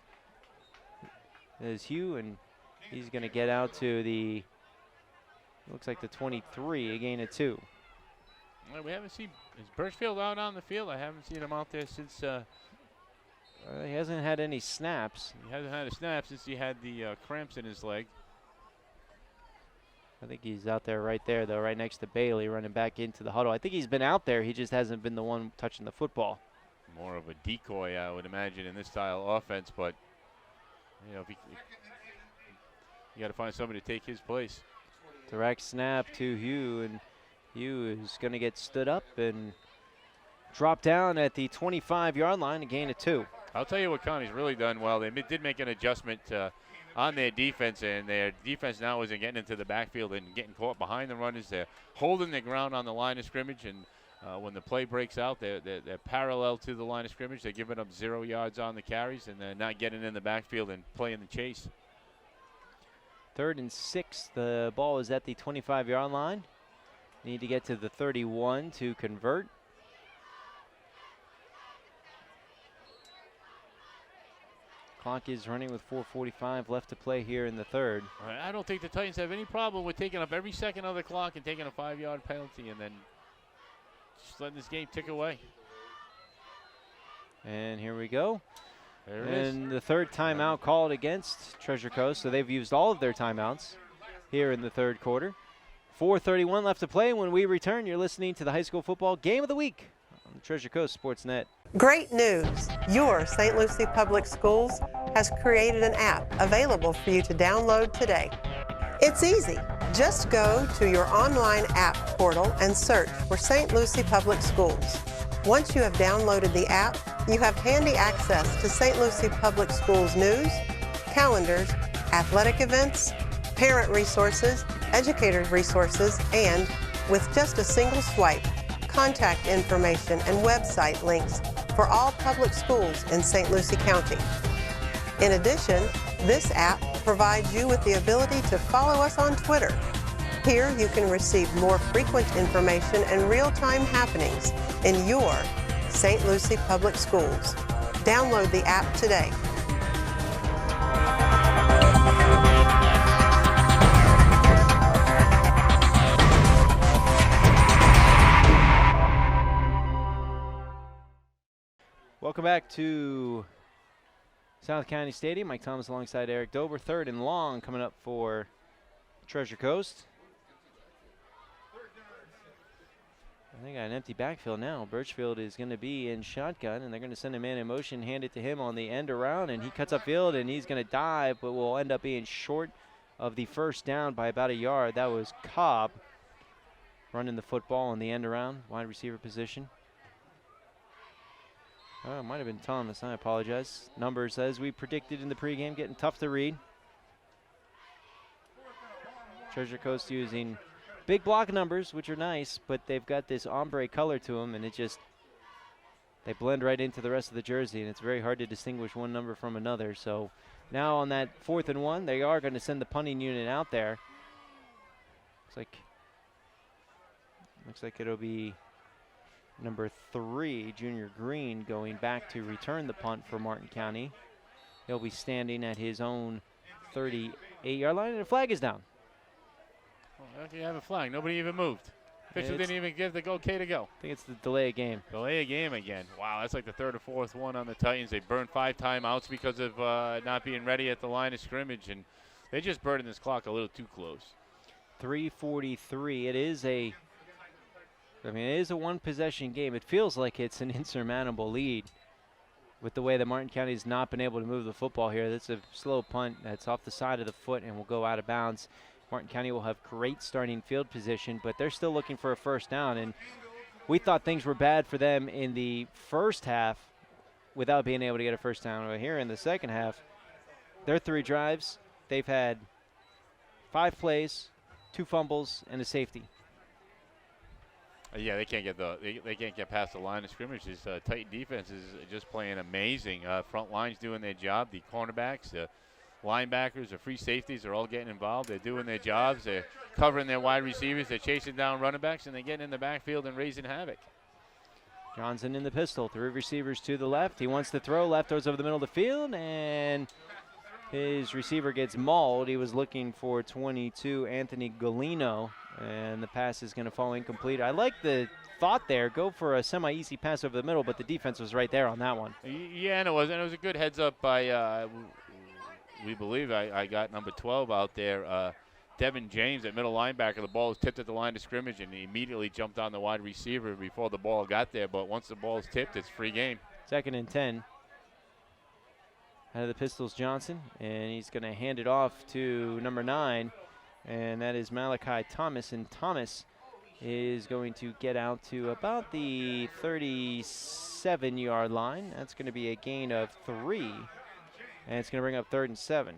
Hugh, and he's going to get out to the, looks like the 23, a gain of 2. Well, we haven't seen, is Birchfield out on the field? I haven't seen him out there since. He hasn't had any snaps. He hasn't had a snap since he had the cramps in his leg. I think he's out there right there, though, right next to Bailey, running back into the huddle. I think he's been out there. He just hasn't been the one touching the football. More of a decoy, I would imagine, in this style of offense. But, you know, you got to find somebody to take his place. Direct snap to Hugh, and Hugh is going to get stood up and drop down at the 25-yard line, a gain of 2. I'll tell you what County's really done well. They did make an adjustment on their defense, and their defense now isn't getting into the backfield and getting caught behind the runners. They're holding their ground on the line of scrimmage, and when the play breaks out, they're parallel to the line of scrimmage. They're giving up 0 yards on the carries, and they're not getting in the backfield and playing the chase. 3rd and 6, the ball is at the 25-yard line. Need to get to the 31 to convert. Clock is running with 4:45 left to play here in the 3rd. I don't think the Titans have any problem with taking up every second of the clock and taking a 5-yard penalty and then just letting this game tick away. And here we go. There it is. And the 3rd timeout called against Treasure Coast, so they've used all of their timeouts here in the 3rd quarter. 4:31 left to play. When we return, you're listening to the High School Football Game of the Week on Treasure Coast Sportsnet. Great news! Your St. Lucie Public Schools has created an app available for you to download today. It's easy. Just go to your online app portal and search for St. Lucie Public Schools. Once you have downloaded the app, you have handy access to St. Lucie Public Schools news, calendars, athletic events, parent resources, educator resources, and with just a single swipe, contact information and website links for all public schools in St. Lucie County. In addition, this app provides you with the ability to follow us on Twitter. Here you can receive more frequent information and real-time happenings in your St. Lucie Public Schools. Download the app today. Welcome back to South County Stadium. Mike Thomas alongside Eric Dober. 3rd and long coming up for Treasure Coast. They got an empty backfield now. Birchfield is going to be in shotgun, and they're going to send a man in motion, hand it to him on the end around, and he cuts upfield, and he's going to dive, but will end up being short of the 1st down by about a yard. That was Cobb running the football on the end around, wide receiver position. Oh, it might have been Thomas. I apologize. Numbers, as we predicted in the pregame, getting tough to read. Treasure Coast using big block numbers, which are nice, but they've got this ombre color to them, and they blend right into the rest of the jersey, and it's very hard to distinguish one number from another. So now on that 4th and 1, they are going to send the punting unit out there. Looks like it'll be number 3, Junior Green, going back to return the punt for Martin County. He'll be standing at his own 38-yard line, and the flag is down. Well, you have a flag. Nobody even moved. Official didn't even give the okay to go. I think it's the delay of game. Delay of game again. Wow, that's like the 3rd or 4th one on the Titans. They burned 5 timeouts because of not being ready at the line of scrimmage, and they just burning this clock a little too close. 3:43. It is a one-possession game. It feels like it's an insurmountable lead. with the way that Martin County has not been able to move the football here. That's a slow punt that's off the side of the foot and will go out of bounds. Martin County will have great starting field position, but they're still looking for a first down. And we thought things were bad for them in the first half without being able to get a first down. But here in the second half, their 3 drives, they've had 5 plays, 2 fumbles, and a safety. Yeah, they can't get past the line of scrimmage. This Titan defense is just playing amazing. Front line's doing their job. The cornerbacks, the linebackers, the free safeties are all getting involved. They're doing their jobs. They're covering their wide receivers. They're chasing down running backs, and they're getting in the backfield and raising havoc. Johnson in the pistol. 3 receivers to the left. He wants to throw. Left throws over the middle of the field, and his receiver gets mauled. He was looking for 22, Anthony Galino, and the pass is going to fall incomplete. I like the thought there. Go for a semi-easy pass over the middle, but the defense was right there on that one. Yeah, and it was a good heads up by, we believe, I got number 12 out there, Devin James, at middle linebacker. The ball was tipped at the line of scrimmage, and he immediately jumped on the wide receiver before the ball got there. But once the ball is tipped, it's free game. 2nd and 10. Out of the pistols, Johnson, and he's going to hand it off to number 9, and that is Malachi Thomas. And Thomas is going to get out to about the 37-yard line. That's going to be a gain of 3, and it's going to bring up 3rd and 7.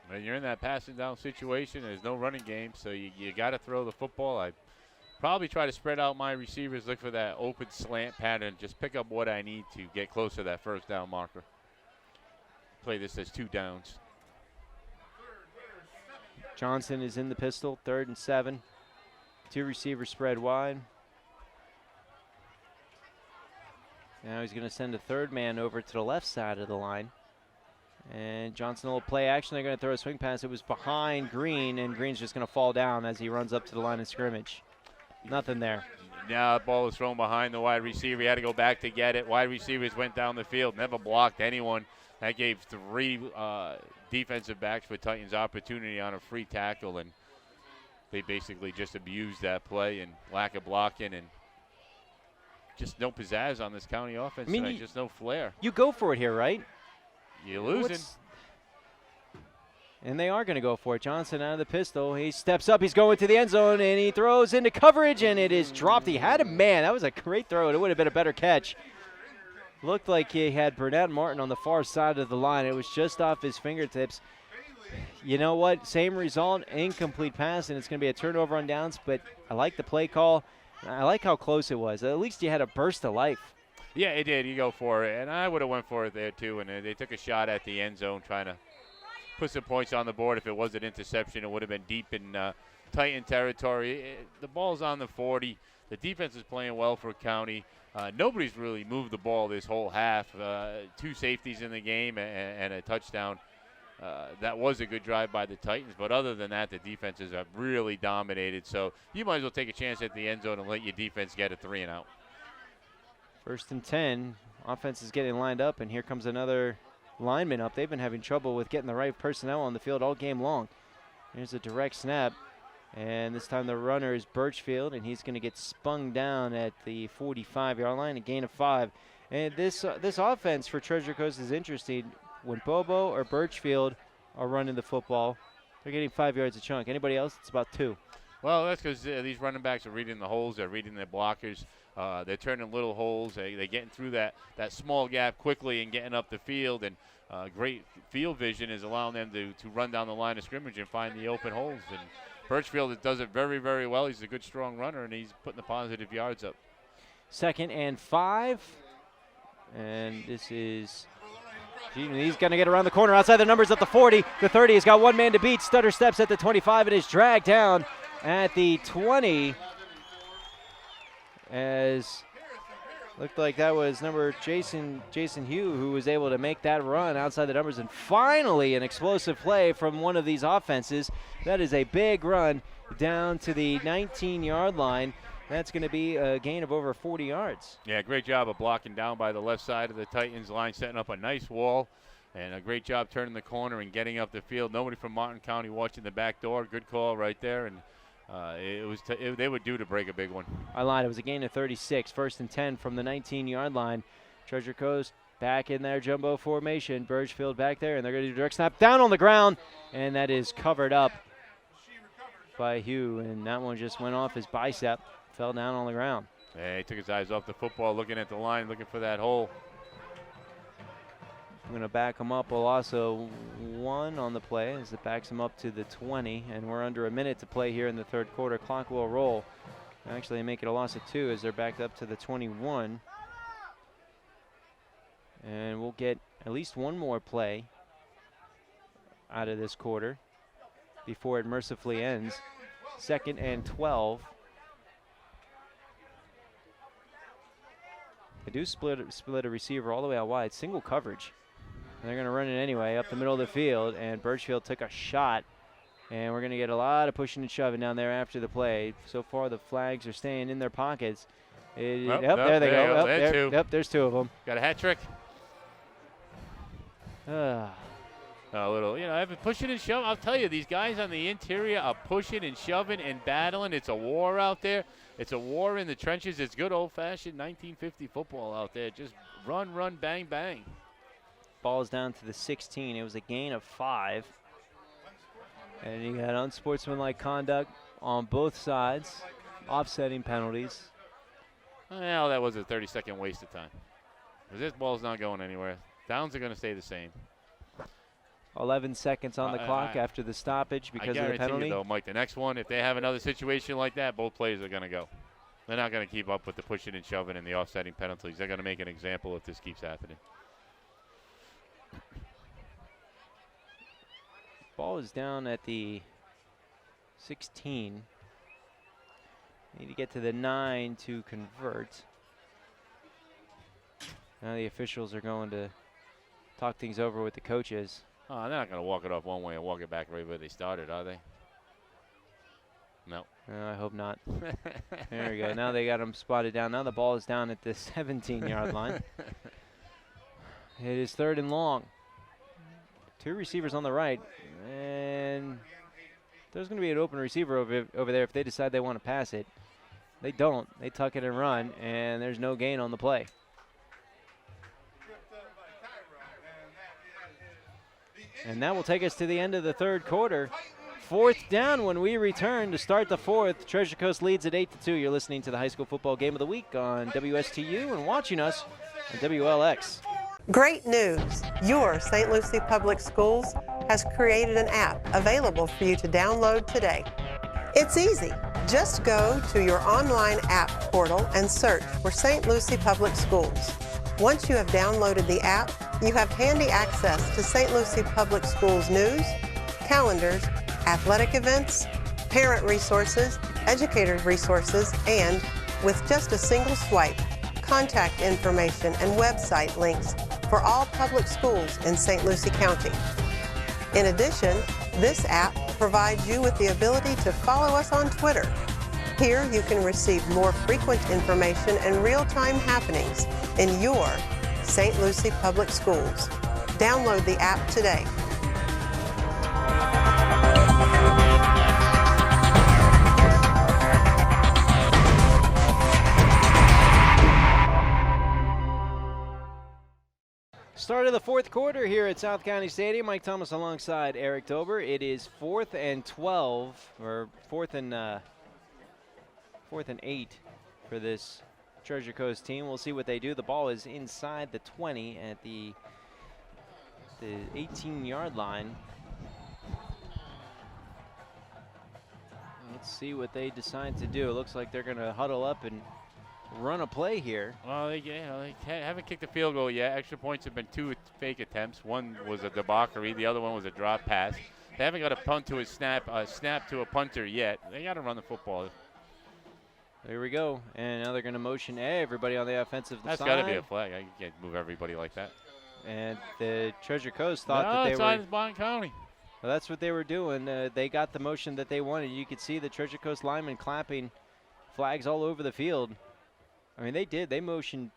When you're in that passing down situation, there's no running game, so you got to throw the football. I probably try to spread out my receivers, look for that open slant pattern, just pick up what I need to get closer to that first down marker. Play this as 2 downs. Johnson is in the pistol, 3rd and 7. 2 receivers spread wide. Now he's going to send a 3rd man over to the left side of the line. And Johnson will play action. They're going to throw a swing pass. It was behind Green, and Green's just going to fall down as he runs up to the line of scrimmage. Nothing there. Now the ball was thrown behind the wide receiver. He had to go back to get it. Wide receivers went down the field, never blocked anyone. That gave 3 defensive backs for Titans opportunity on a free tackle, and they basically just abused that play and lack of blocking and just no pizzazz on this county offense. I mean, just no flair. You go for it here, right? You're losing. And they are going to go for it. Johnson out of the pistol. He steps up. He's going to the end zone, and he throws into coverage, and it is dropped. He had a man. That was a great throw. It would have been a better catch. Looked like he had Burnett Martin on the far side of the line. It was just off his fingertips. You know what? Same result, incomplete pass, and it's going to be a turnover on downs, but I like the play call. I like how close it was. At least you had a burst of life. Yeah, it did. You go for it, and I would have went for it there too, and they took a shot at the end zone trying to put some points on the board. If it was an interception, it would have been deep in Titan territory. The ball's on the 40. The defense is playing well for County. Nobody's really moved the ball this whole half. 2 safeties in the game and a touchdown. That was a good drive by the Titans, but other than that, the defenses have really dominated. So you might as well take a chance at the end zone and let your defense get a 3 and out. 1st and 10. Offense is getting lined up, and here comes another lineman up. They've been having trouble with getting the right personnel on the field all game long. Here's a direct snap, and this time the runner is Birchfield, and he's going to get spun down at the 45-yard line, a gain of 5. And this offense for Treasure Coast is interesting. When Bobo or Birchfield are running the football, they're getting 5 yards a chunk. Anybody else, it's about 2. Well, that's because these running backs are reading the holes. They're reading their blockers. They're turning little holes. They're getting through that small gap quickly and getting up the field. And great field vision is allowing them to run down the line of scrimmage and find the open holes. And Birchfield does it very, very well. He's a good, strong runner, and he's putting the positive yards up. 2nd and 5. And this is... He's going to get around the corner outside the numbers at the 40. The 30 has got 1 man to beat. Stutter steps at the 25 and is dragged down at the 20. As looked like that was number Jason Hugh who was able to make that run outside the numbers. And finally an explosive play from one of these offenses. That is a big run down to the 19-yard line. That's going to be a gain of over 40 yards. Yeah, great job of blocking down by the left side of the Titans line, setting up a nice wall, and a great job turning the corner and getting up the field. Nobody from Martin County watching the back door. Good call right there, and they were due to break a big one. I lied. It was a gain of 36. 1st and 10 from the 19-yard line. Treasure Coast back in their jumbo formation. Birchfield back there, and they're going to do direct snap down on the ground, and that is covered up by Hugh, and that one just went off his bicep, fell down on the ground. Yeah, he took his eyes off the football, looking at the line, looking for that hole. I'm going to back him up. We'll also 1 on the play as it backs him up to the 20, and we're under a minute to play here in the third quarter. Clock will roll. Actually, make it a loss of 2 as they're backed up to the 21. And we'll get at least one more play out of this quarter before it mercifully ends. 2nd and 12. They do split a receiver all the way out wide, single coverage. And they're going to run it anyway up the middle of the field, and Birchfield took a shot, and we're going to get a lot of pushing and shoving down there after the play. So far, the flags are staying in their pockets. There they go. Yep, there's 2 of them. Got a hat trick. A little, I've been pushing and shoving. I'll tell you, these guys on the interior are pushing and shoving and battling. It's a war out there. It's a war in the trenches. It's good old-fashioned 1950 football out there. Just run, run, bang, bang. Ball is down to the 16. It was a gain of 5. And you got unsportsmanlike conduct on both sides, offsetting penalties. Well, that was a 30-second waste of time. Because this ball's not going anywhere. Downs are going to stay the same. 11 seconds on the clock after the stoppage because of the penalty. I guarantee you, though, Mike, the next one, if they have another situation like that, both players are going to go. They're not going to keep up with the pushing and shoving and the offsetting penalties. They're going to make an example if this keeps happening. Ball is down at the 16. Need to get to the 9 to convert. Now the officials are going to talk things over with the coaches. Oh, they're not going to walk it off one way and walk it back right where they started, are they? No. I hope not. There we go. Now they got them spotted down. Now the ball is down at the 17-yard line. It is 3rd and long. 2 receivers on the right. And there's going to be an open receiver over there if they decide they want to pass it. They don't. They tuck it and run, and there's no gain on the play. And that will take us to the end of the third quarter. 4th down when we return to start the 4th. Treasure Coast leads at 8-2. You're listening to the High School Football Game of the Week on WSTU and watching us on WLX. Great news! Your St. Lucie Public Schools has created an app available for you to download today. It's easy. Just go to your online app portal and search for St. Lucie Public Schools. Once you have downloaded the app, you have handy access to St. Lucie Public Schools news, calendars, athletic events, parent resources, educator resources, and, with just a single swipe, contact information and website links for all public schools in St. Lucie County. In addition, this app provides you with the ability to follow us on Twitter. Here you can receive more frequent information and real-time happenings in your St. Lucie Public Schools. Download the app today. Start of the 4th quarter here at South County Stadium. Mike Thomas alongside Eric Tober. It is 4th and 12, or 4th and 8 for this Treasure Coast team. We'll see what they do. The ball is inside the 20 at the 18-yard line. Let's see what they decide to do. It looks like they're going to huddle up and run a play here. Well, they haven't kicked a field goal yet. Extra points have been 2 fake attempts. One was a debauchery. The other one was a drop pass. They haven't got a punt to a snap to a punter yet. They got to run the football. There we go. And now they're going to motion everybody on the offensive side. That's got to be a flag. I can't move everybody like that. And the Treasure Coast thought that they were. No, it's Bond County. Well, that's what they were doing. They got the motion that they wanted. You could see the Treasure Coast linemen clapping flags all over the field. I mean, they did. They motioned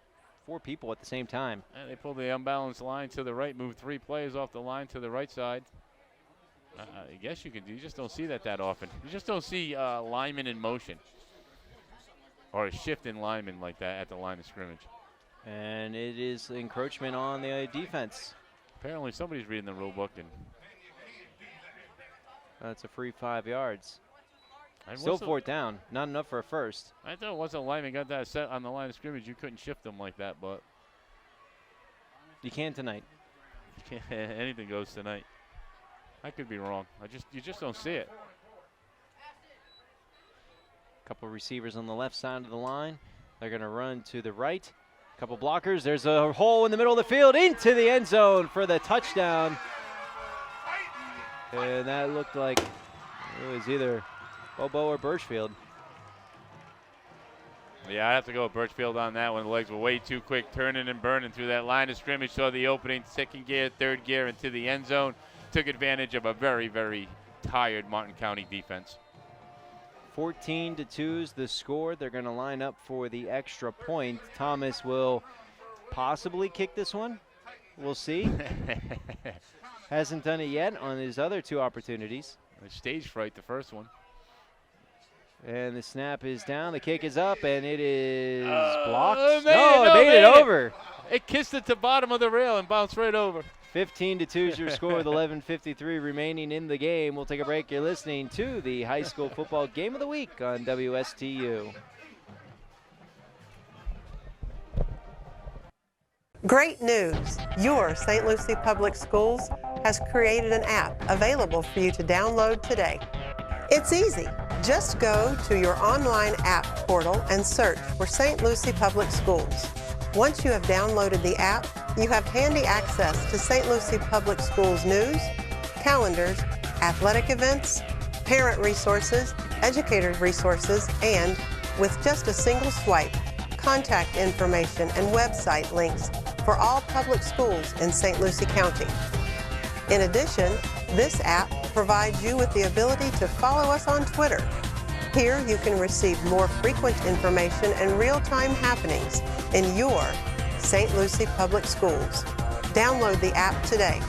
4 people at the same time. And they pulled the unbalanced line to the right, moved 3 players off the line to the right side. I guess you just don't see that often. You just don't see linemen in motion or a shift in linemen like that at the line of scrimmage. And it is encroachment on the defense. Apparently somebody's reading the rule book. And that's a free 5 yards. I Still whistled. 4th down. Not enough for a first. I thought once a lineman got that set on the line of scrimmage, you couldn't shift them like that, but You can tonight. anything goes tonight. I could be wrong. You just don't see it. Couple receivers on the left side of the line. They're going to run to the right. Couple blockers. There's a hole in the middle of the field into the end zone for the touchdown. And that looked like it was either Bobo or Birchfield. Yeah, I have to go with Birchfield on that one. The legs were way too quick, turning and burning through that line of scrimmage. Saw the opening, second gear, third gear into the end zone. Took advantage of a very, very tired Martin County defense. 14-2 is the score. They're going to line up for the extra point. Thomas will possibly kick this one. We'll see. Hasn't done it yet on his other 2 opportunities. Stage fright, the first one. And the snap is down. The kick is up, and it is blocked. It made it over. It kissed it to bottom of the rail and bounced right over. 15-2 is your score with 11:53 remaining in the game. We'll take a break. You're listening to the high school football game of the week on WSTU. Great news! Your St. Lucie Public Schools has created an app available for you to download today. It's easy. Just go to your online app portal and search for St. Lucie Public Schools. Once you have downloaded the app, you have handy access to St. Lucie Public Schools news, calendars, athletic events, parent resources, educator resources, and, with just a single swipe, contact information and website links for all public schools in St. Lucie County. In addition, this app provides you with the ability to follow us on Twitter. Here you can receive more frequent information and real-time happenings in your St. Lucie Public Schools. Download the app today.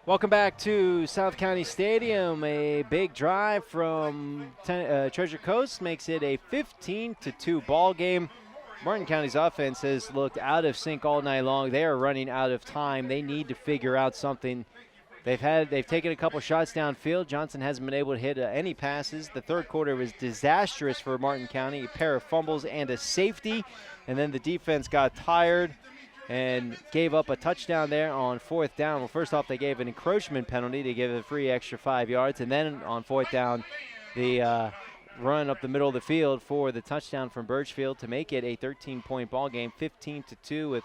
Welcome back to South County Stadium. A big drive from Treasure Coast makes it a 15-2 ball game. Martin County's offense has looked out of sync all night long. They are running out of time. They need to figure out something. They've taken a couple shots downfield. Johnson hasn't been able to hit any passes. The third quarter was disastrous for Martin County. A pair of fumbles and a safety. And then the defense got tired and gave up a touchdown there on 4th down. Well, first off, they gave an encroachment penalty to give a free extra 5 yards. And then on 4th down, the run up the middle of the field for the touchdown from Birchfield to make it a 13-point ball game, 15-2 with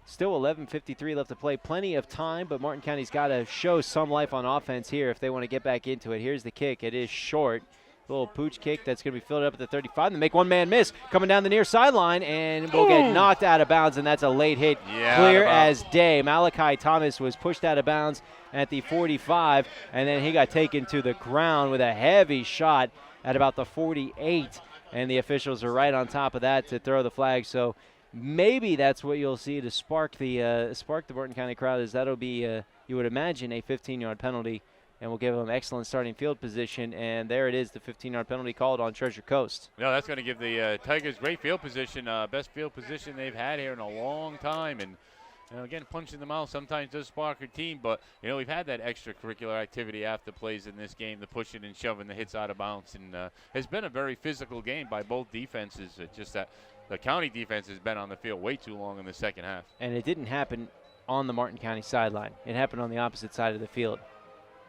still 11:53 left to play. Plenty of time, but Martin County's got to show some life on offense here if they want to get back into it. Here's the kick. It is short. Little pooch kick that's going to be filled up at the 35. They make one man miss coming down the near sideline and will get knocked out of bounds, and that's a late hit. Yeah, clear as day. Malachi Thomas was pushed out of bounds at the 45, and then he got taken to the ground with a heavy shot at about the 48, and the officials are right on top of that to throw the flag. So maybe that's what you'll see to spark the Martin County crowd. Is that'll be you would imagine a 15-yard penalty, and will give them excellent starting field position. And there it is, the 15-yard penalty called on Treasure Coast. No, that's going to give the Tigers great field position, best field position they've had here in a long time. And again, punching them out sometimes does spark a team, but we've had that extracurricular activity after plays in this game, the pushing and shoving the hits out of bounds, and it's been a very physical game by both defenses. It's just that the county defense has been on the field way too long in the second half. And it didn't happen on the Martin County sideline. It happened on the opposite side of the field.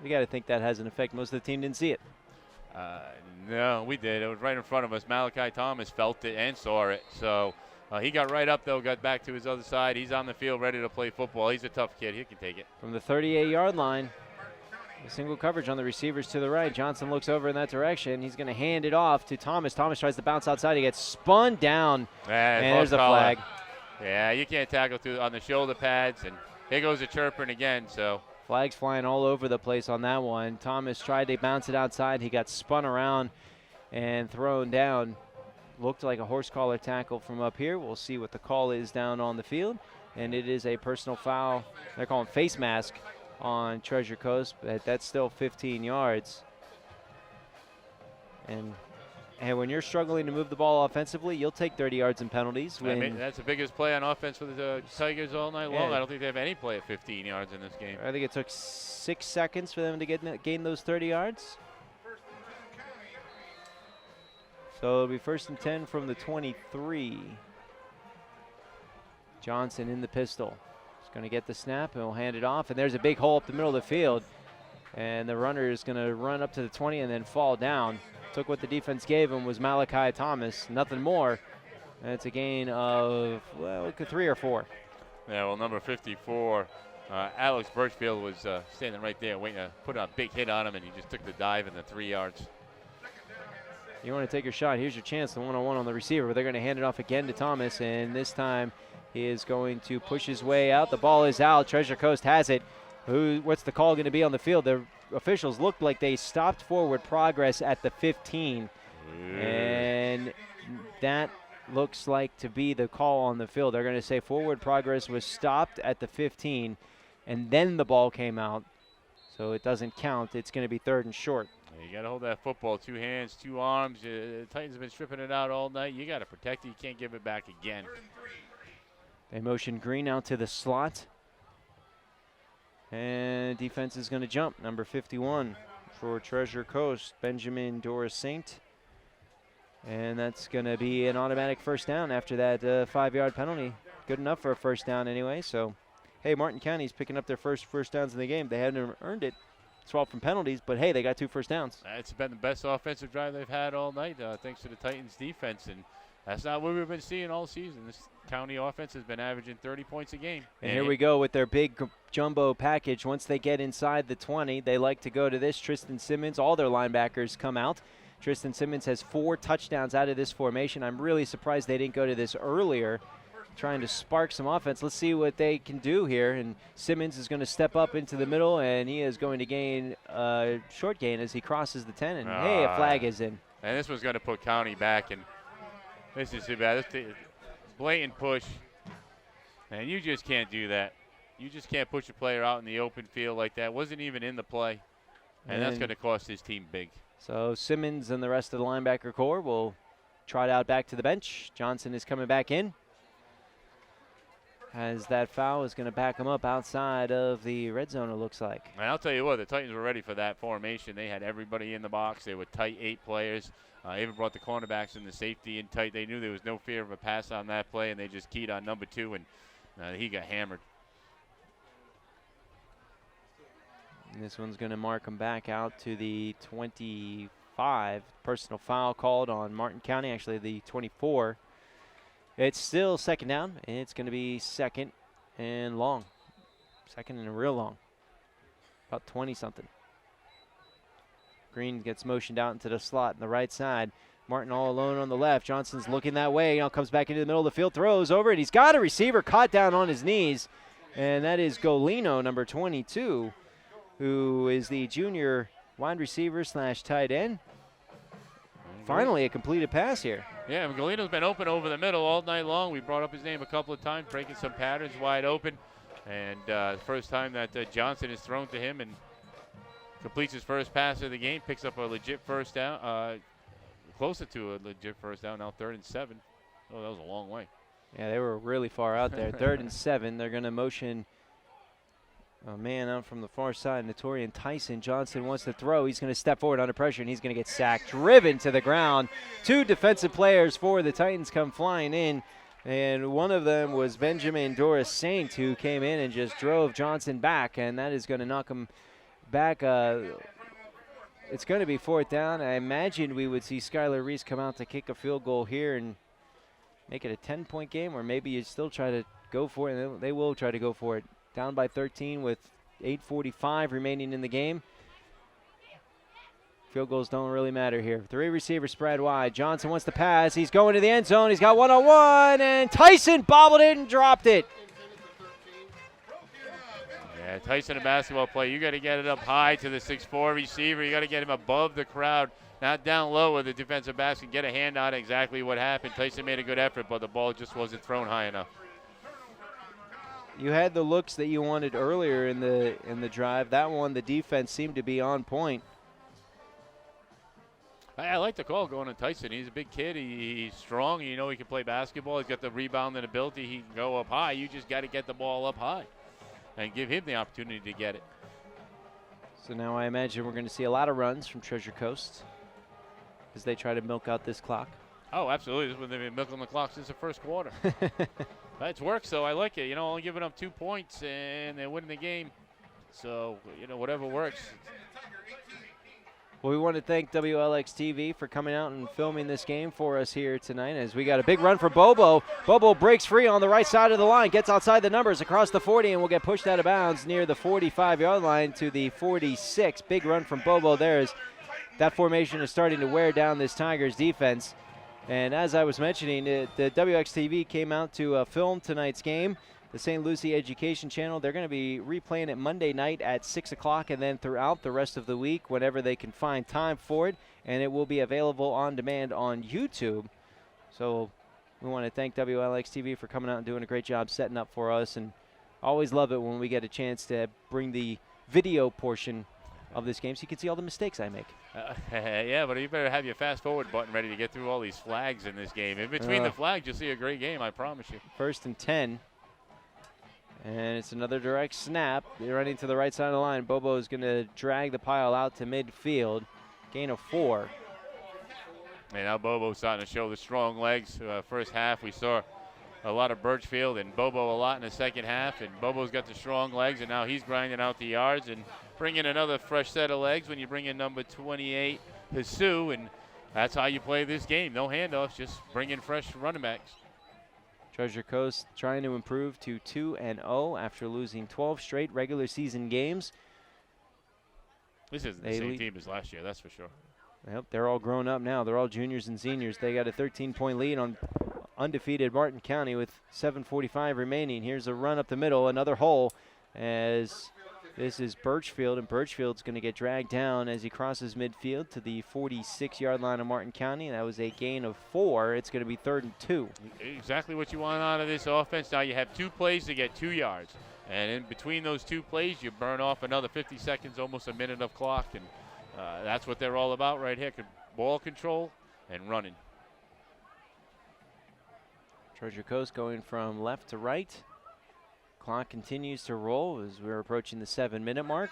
We got to think that has an effect. Most of the team didn't see it. No, we did. It was right in front of us. Malachi Thomas felt it and saw it. So he got right up, though, got back to his other side. He's on the field ready to play football. He's a tough kid. He can take it. From the 38-yard line, a single coverage on the receivers to the right. Johnson looks over in that direction. He's going to hand it off to Thomas. Thomas tries to bounce outside. He gets spun down, and there's a flag. Yeah, you can't tackle on the shoulder pads, and here goes a chirping again. So flags flying all over the place on that one. Thomas tried to bounce it outside. He got spun around and thrown down. Looked like a horse collar tackle from up here. We'll see what the call is down on the field. and it is a personal foul. They're calling face mask on Treasure Coast, but that's still 15 yards. And when you're struggling to move the ball offensively, you'll take 30 yards in penalties. I mean, that's the biggest play on offense for the Tigers all night long. I don't think they have any play at 15 yards in this game. I think it took 6 seconds for them to gain those 30 yards. So it'll be 1st and 10 from the 23. Johnson in the pistol. He's going to get the snap and he'll hand it off. And there's a big hole up the middle of the field. And the runner is going to run up to the 20 and then fall down. Took what the defense gave him, was Malachi Thomas, nothing more. And it's a gain of, well, 3 or 4. Yeah, well, number 54, Alex Birchfield was standing right there waiting to put a big hit on him, and he just took the dive in the 3 yards. You want to take your shot, here's your chance, the one-on-one on the receiver, but they're going to hand it off again to Thomas, and this time he is going to push his way out. The ball is out. Treasure Coast has it. What's the call going to be on the field? The officials looked like they stopped forward progress at the 15. And that looks like to be the call on the field. They're going to say forward progress was stopped at the 15, and then the ball came out. So it doesn't count. It's going to be 3rd and short. You got to hold that football, 2 hands, 2 arms. The Titans have been stripping it out all night. You got to protect it. You can't give it back again. They motion Green out to the slot. And defense is going to jump. Number 51 for Treasure Coast, Benjamin Doris-Saint. And that's going to be an automatic 1st down after that 5-yard penalty. Good enough for a 1st down anyway. So, hey, Martin County's picking up their first downs in the game. They hadn't earned it. 12 from penalties, but hey, they got 2 1st downs. It's been the best offensive drive they've had all night, thanks to the Titans' defense. And that's not what we've been seeing all season. This County offense has been averaging 30 points a game. And here we go with their big jumbo package. Once they get inside the 20, they like to go to this. Tristan Simmons, all their linebackers come out. Tristan Simmons has 4 touchdowns out of this formation. I'm really surprised they didn't go to this earlier, trying to spark some offense. Let's see what they can do here. And Simmons is going to step up into the middle, and he is going to gain a short gain as he crosses the 10. And, hey, a flag is in. And this was going to put County back, and this is too bad. This blatant push, and you just can't do that. You just can't push a player out in the open field like that. Wasn't even in the play, and that's going to cost his team big. So Simmons and the rest of the linebacker core will trot out back to the bench. Johnson is coming back in, as that foul is going to back him up outside of the red zone, it looks like. And I'll tell you what, the Titans were ready for that formation. They had everybody in the box. They were tight, 8 players. Even brought the cornerbacks and the safety in tight. They knew there was no fear of a pass on that play, and they just keyed on number 2, and he got hammered. And this one's going to mark him back out to the 25. Personal foul called on Martin County, actually the 24. It's still 2nd down, and it's going to be 2nd and long. 2nd and real long. About 20-something. Green gets motioned out into the slot on the right side. Martin all alone on the left. Johnson's looking that way. Now comes back into the middle of the field, throws over, and he's got a receiver caught down on his knees. And that is Golino, number 22, who is the junior wide receiver / tight end. Finally, a completed pass here. Yeah, Golino's been open over the middle all night long. We brought up his name a couple of times, breaking some patterns wide open. And first time that Johnson is thrown to him and completes his first pass of the game, picks up a legit 1st down, closer to a legit 1st down, now 3rd and 7. Oh, that was a long way. Yeah, they were really far out there. 3rd and 7. They're going to motion a man out from the far side, Notorian Tyson. Johnson wants to throw. He's going to step forward under pressure, and he's going to get sacked, driven to the ground. 2 defensive players for the Titans come flying in, and one of them was Benjamin Doris-Saint, who came in and just drove Johnson back, and that is going to knock him back. It's going to be 4th down. I imagined we would see Skylar Reese come out to kick a field goal here and make it a 10-point game, or maybe you still try to go for it, and they will try to go for it. Down by 13 with 8:45 remaining in the game. Field goals don't really matter here. 3 receivers spread wide. Johnson wants to pass. He's going to the end zone. He's got one-on-one, and Tyson bobbled it and dropped it. Yeah, Tyson, a basketball player, you got to get it up high to the 6'4 receiver. You got to get him above the crowd, not down low where the defensive backs can get a hand on exactly what happened. Tyson made a good effort, but the ball just wasn't thrown high enough. you had the looks that you wanted earlier in the drive. That one, the defense seemed to be on point. I like the call going to Tyson. He's a big kid. He's strong. You know he can play basketball. He's got the rebounding ability. He can go up high. You just got to get the ball up high and give him the opportunity to get it. So now I imagine we're going to see a lot of runs from Treasure Coast as they try to milk out this clock. Oh, absolutely. This is when they've been milking the clock since the first quarter. It's worked, so I like it. You know, only giving up 2 points, and they're winning the game. So, you know, whatever works. Well, we want to thank WLX TV for coming out and filming this game for us here tonight as we got a big run for Bobo. Bobo breaks free on the right side of the line, gets outside the numbers across the 40, and will get pushed out of bounds near the 45-yard line to the 46. Big run from Bobo there as that formation is starting to wear down this Tigers defense. And as I was mentioning, the WXTV came out to film tonight's game. The St. Lucie Education Channel, they're going to be replaying it Monday night at 6 o'clock and then throughout the rest of the week whenever they can find time for it. And it will be available on demand on YouTube. So we want to thank WLX TV for coming out and doing a great job setting up for us. And always love it when we get a chance to bring the video portion of this game so you can see all the mistakes I make. Yeah, but you better have your fast forward button ready to get through all these flags in this game. In between the flags, you'll see a great game, I promise you. 1st and 10. And it's another direct snap. They're running to the right side of the line. Bobo is going to drag the pile out to midfield. Gain of 4. And now Bobo's starting to show the strong legs. First half, we saw a lot of Birchfield and Bobo a lot in the second half. And Bobo's got the strong legs, and now he's grinding out the yards and bringing another fresh set of legs when you bring in number 28, Hisu. And that's how you play this game. No handoffs, just bring in fresh running backs. Treasure Coast trying to improve to 2-0 after losing 12 straight regular season games. This isn't the same team as last year, that's for sure. Yep, they're all grown up now. They're all juniors and seniors. They got a 13-point lead on undefeated Martin County with 7:45 remaining. Here's a run up the middle, another hole as this is Birchfield, and Birchfield's going to get dragged down as he crosses midfield to the 46-yard line of Martin County. That was a gain of 4. It's going to be 3rd and 2. Exactly what you want out of this offense. Now you have 2 plays to get 2 yards. And in between those 2 plays, you burn off another 50 seconds, almost a minute of clock. And that's what they're all about right here. Ball control and running. Treasure Coast going from left to right. Clock continues to roll as we're approaching the 7-minute mark.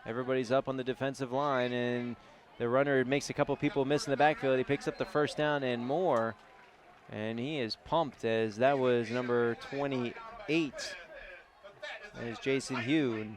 Everybody's up on the defensive line, and the runner makes a couple people miss in the backfield. He picks up the first down and more, and he is pumped as that was number 28. That is Jason Hugh. And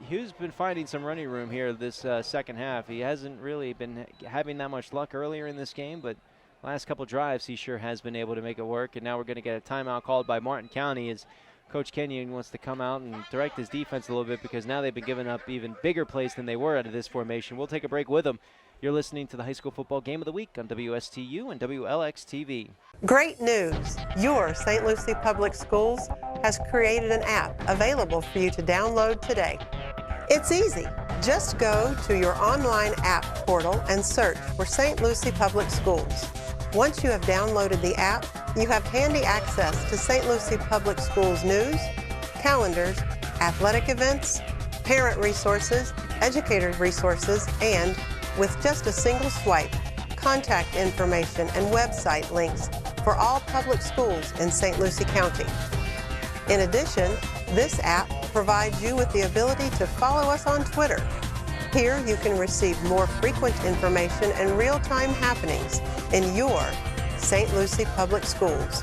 Hugh's been finding some running room here this second half. He hasn't really been having that much luck earlier in this game, but last couple drives, he sure has been able to make it work. And now we're going to get a timeout called by Martin County as Coach Kenyon wants to come out and direct his defense a little bit because now they've been giving up even bigger plays than they were out of this formation. We'll take a break with them. You're listening to the High School Football Game of the Week on WSTU and WLX TV. Great news! Your St. Lucie Public Schools has created an app available for you to download today. It's easy. Just go to your online app portal and search for St. Lucie Public Schools. Once you have downloaded the app, you have handy access to St. Lucie Public Schools news, calendars, athletic events, parent resources, educator resources, and, with just a single swipe, contact information and website links for all public schools in St. Lucie County. In addition, this app provides you with the ability to follow us on Twitter. Here you can receive more frequent information and real-time happenings in your St. Lucie Public Schools.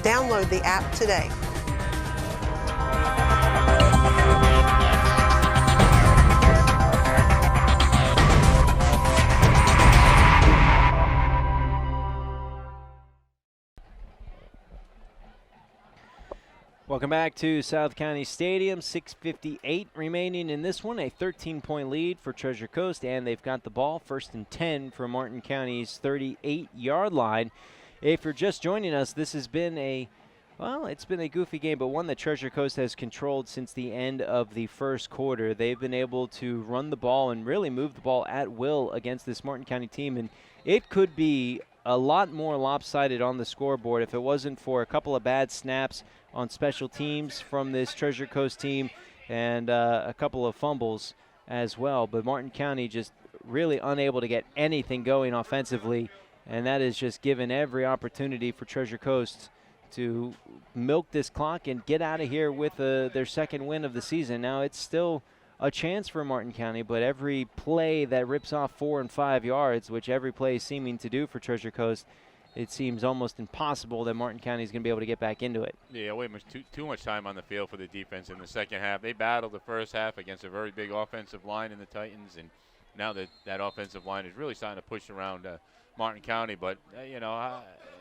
Download the app today. Welcome back to South County Stadium. 6:58 remaining in this one. A 13-point lead for Treasure Coast, and they've got the ball. 1st and 10 for Martin County's 38-yard line. If you're just joining us, this has been it's been a goofy game, but one that Treasure Coast has controlled since the end of the first quarter. They've been able to run the ball and really move the ball at will against this Martin County team, and it could be a lot more lopsided on the scoreboard if it wasn't for a couple of bad snaps on special teams from this Treasure Coast team and a couple of fumbles as well. But Martin County just really unable to get anything going offensively, and that has just given every opportunity for Treasure Coast to milk this clock and get out of here with their second win of the season. Now it's still a chance for Martin County, but every play that rips off 4 and 5 yards, which every play is seeming to do for Treasure Coast, it seems almost impossible that Martin County is going to be able to get back into it. Yeah, too much time on the field for the defense in the second half. They battled the first half against a very big offensive line in the Titans, and now that offensive line is really starting to push around Martin County. But,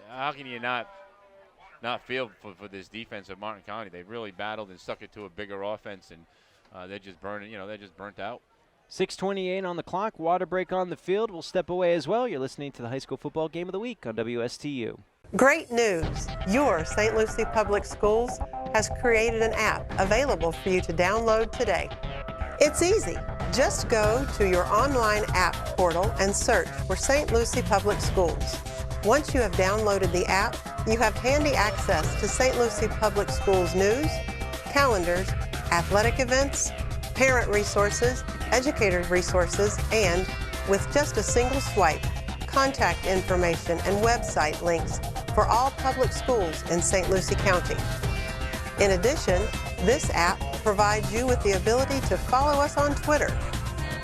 how can you not feel for this defense of Martin County? They really battled and stuck it to a bigger offense, and they're just burnt out. 6:28 on the clock. Water break on the field. We'll step away as well. You're listening to the High School Football Game of the Week on WSTU. Great news! Your St. Lucie Public Schools has created an app available for you to download today. It's easy. Just go to your online app portal and search for St. Lucie Public Schools. Once you have downloaded the app, you have handy access to St. Lucie Public Schools news, calendars, athletic events, parent resources, educators resources, and with just a single swipe, contact information and website links for all public schools in St. Lucie County. In addition, this app provides you with the ability to follow us on Twitter.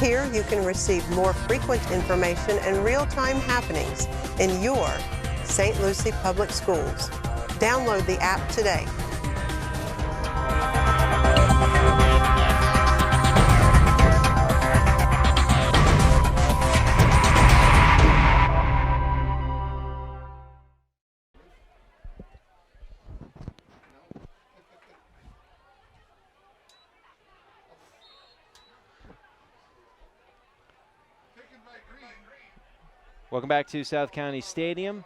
Here you can receive more frequent information and real-time happenings in your St. Lucie Public Schools. Download the app today. Welcome back to South County Stadium.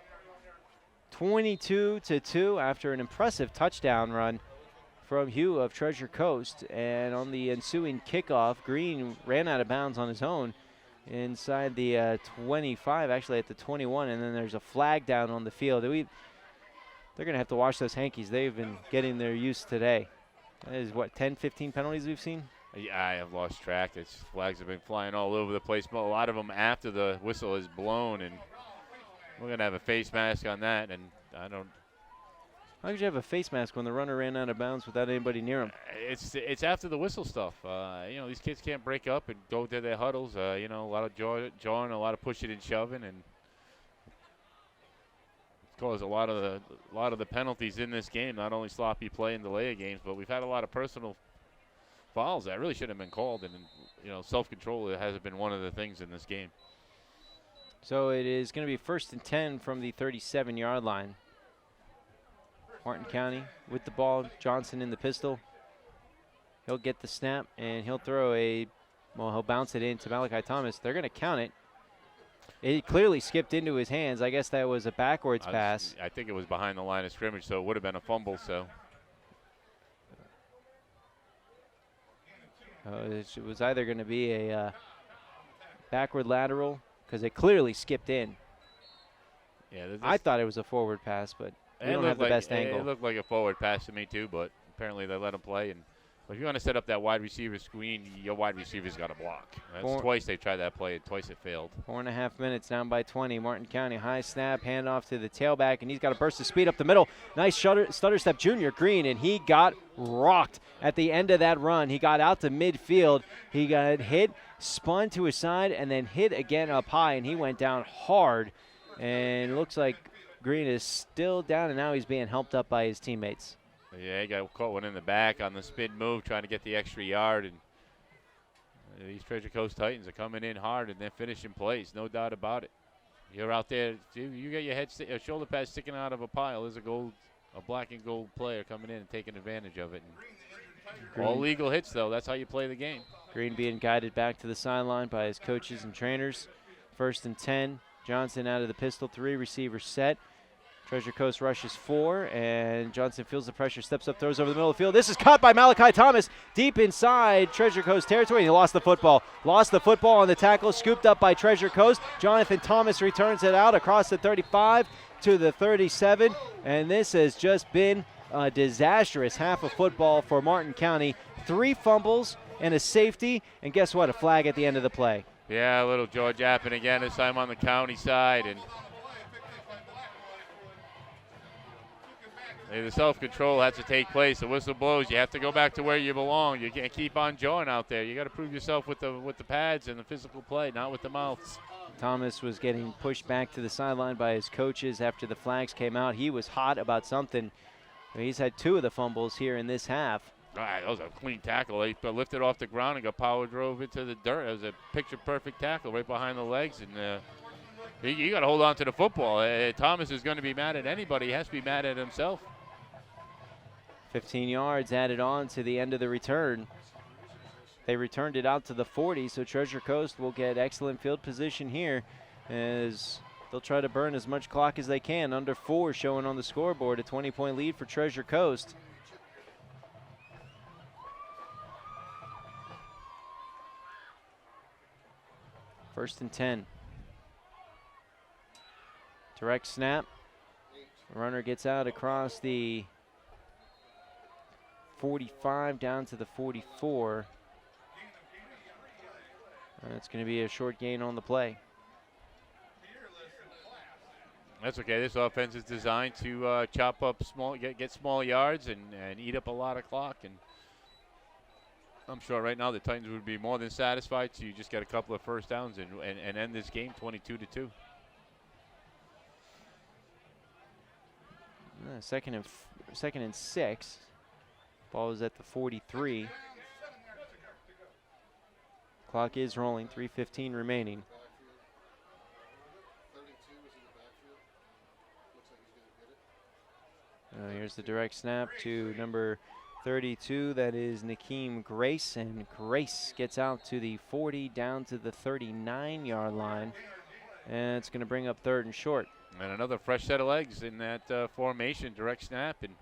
22-2 after an impressive touchdown run from Hugh of Treasure Coast. And on the ensuing kickoff, Green ran out of bounds on his own inside the 25, actually at the 21, and then there's a flag down on the field. They're going to have to wash those hankies. They've been getting their use today. That is, 10, 15 penalties we've seen? Yeah, I have lost track. Flags have been flying all over the place. But a lot of them after the whistle is blown, and we're going to have a face mask on that. And I don't. How could you have a face mask when the runner ran out of bounds without anybody near him? It's after the whistle stuff. These kids can't break up and go to their huddles. A lot of jawing, a lot of pushing and shoving, and it's caused a lot of the penalties in this game. Not only sloppy play and delay of games, but we've had a lot of personal fouls that really should have been called, and self-control hasn't been one of the things in this game. So it is going to be 1st and 10 from the 37-yard line. Martin County with the ball. Johnson in the pistol. He'll get the snap and he'll throw he'll bounce it into Malachi Thomas. They're going to count it. It clearly skipped into his hands. I guess that was a backwards pass. I think it was behind the line of scrimmage, so it would have been a fumble. So. It was either going to be a backward lateral because it clearly skipped in. Yeah, I thought it was a forward pass, but we don't have the best angle. It looked like a forward pass to me too, but apparently they let him play. But if you want to set up that wide receiver screen, your wide receiver's got to block. Twice they tried that play, and twice it failed. 4.5 minutes, down by 20. Martin County, high snap, handoff to the tailback, and he's got a burst of speed up the middle. Nice stutter step, Junior Green, and he got rocked at the end of that run. He got out to midfield. He got hit, spun to his side, and then hit again up high, and he went down hard. And it looks like Green is still down, and now he's being helped up by his teammates. Yeah, he got caught one in the back on the spin move, trying to get the extra yard. And these Treasure Coast Titans are coming in hard, and they're finishing plays, no doubt about it. You're out there, you got your shoulder pad sticking out of a pile. There's a black and gold player coming in and taking advantage of it. All legal hits, though. That's how you play the game. Green being guided back to the sideline by his coaches and trainers. 1st and 10. Johnson out of the pistol, 3 receivers set. Treasure Coast rushes 4, and Johnson feels the pressure, steps up, throws over the middle of the field. This is caught by Malachi Thomas deep inside Treasure Coast territory. He lost the football. Lost the football on the tackle, scooped up by Treasure Coast. Jonathan Thomas returns it out across the 35 to the 37, and this has just been a disastrous half of football for Martin County. 3 fumbles and a safety, and guess what? A flag at the end of the play. Yeah, a little George Appen again, this time on the county side, and the self-control has to take place. The whistle blows. You have to go back to where you belong. You can't keep on jawing out there. You got to prove yourself with the pads and the physical play, not with the mouths. Thomas was getting pushed back to the sideline by his coaches after the flags came out. He was hot about something. He's had 2 of the fumbles here in this half. That was a clean tackle. He lifted off the ground and got power drove into the dirt. It was a picture-perfect tackle right behind the legs, and you got to hold on to the football. Thomas is going to be mad at anybody. He has to be mad at himself. 15 yards added on to the end of the return. They returned it out to the 40, so Treasure Coast will get excellent field position here as they'll try to burn as much clock as they can. Under 4 showing on the scoreboard, a 20-point lead for Treasure Coast. First and 10. Direct snap. Runner gets out across the 45 down to the 44. It's going to be a short gain on the play. That's okay. This offense is designed to chop up get small yards and eat up a lot of clock. And I'm sure right now the Titans would be more than satisfied to just get a couple of first downs and end this game 22-2. Second and 6. Ball is at the 43. Clock is rolling, 3:15 remaining. Here's the direct snap to number 32. That is Nakeem Grace, and Grace gets out to the 40, down to the 39-yard line, and it's going to bring up 3rd and short. And another fresh set of legs in that formation, direct snap, and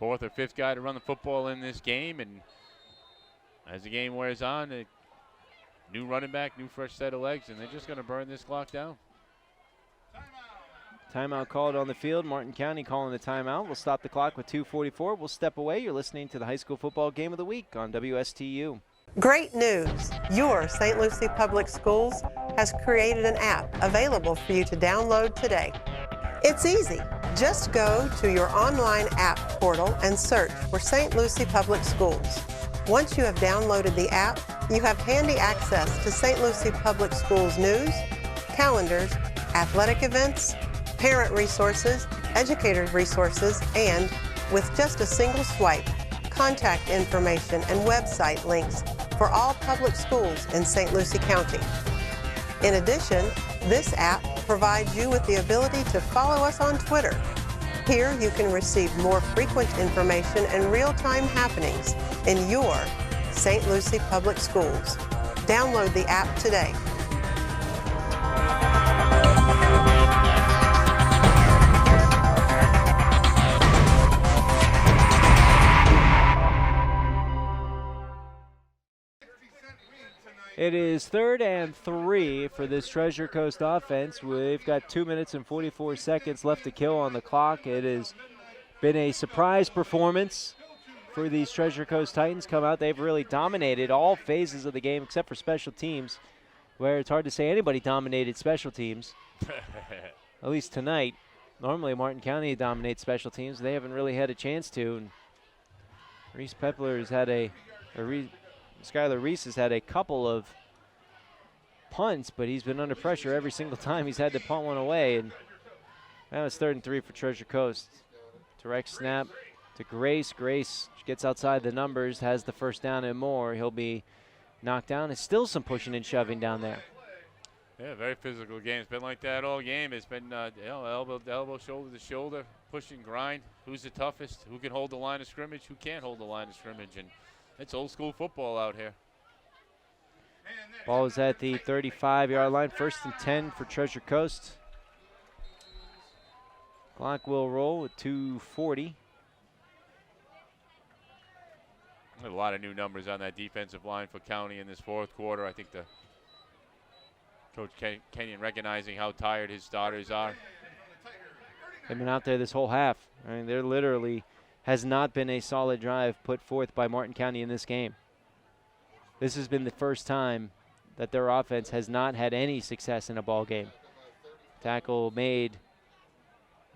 4th or 5th guy to run the football in this game. And as the game wears on, a new running back, new fresh set of legs, and they're just going to burn this clock down. Timeout called on the field. Martin County calling the timeout. We'll stop the clock with 2:44. We'll step away. You're listening to the high school football game of the week on WSTU. Great news! Your St. Lucie Public Schools has created an app available for you to download today. It's easy. Just go to your online app portal and search for St. Lucie Public Schools. Once you have downloaded the app, you have handy access to St. Lucie Public Schools news, calendars, athletic events, parent resources, educator resources, and with just a single swipe, contact information and website links for all public schools in St. Lucie County. In addition, this app provides you with the ability to follow us on Twitter. Here you can receive more frequent information and real-time happenings in your St. Lucie Public Schools. Download the app today. It is 3rd and 3 for this Treasure Coast offense. We've got 2 minutes and 44 seconds left to kill on the clock. It has been a surprise performance for these Treasure Coast Titans. Come out, they've really dominated all phases of the game except for special teams, where it's hard to say anybody dominated special teams, at least tonight. Normally Martin County dominates special teams. They haven't really had a chance to. And Reese Pepler has had Skylar Reese has had a couple of punts, but he's been under pressure every single time he's had to punt one away. And now it's 3rd and 3 for Treasure Coast. Direct snap to Grace. Grace gets outside the numbers, has the first down and more. He'll be knocked down. It's still some pushing and shoving down there. Yeah, very physical game. It's been like that all game. It's been elbow to elbow, shoulder to shoulder, push and grind. Who's the toughest? Who can hold the line of scrimmage? Who can't hold the line of scrimmage? And it's old school football out here. Ball is at the 35-yard line. 1st and 10 for Treasure Coast. Clock will roll with 2:40. A lot of new numbers on that defensive line for County in this fourth quarter. I think the Coach Kenyon recognizing how tired his starters are. They've been out there this whole half. I mean, there literally has not been a solid drive put forth by Martin County in this game. This has been the first time that their offense has not had any success in a ball game. Tackle made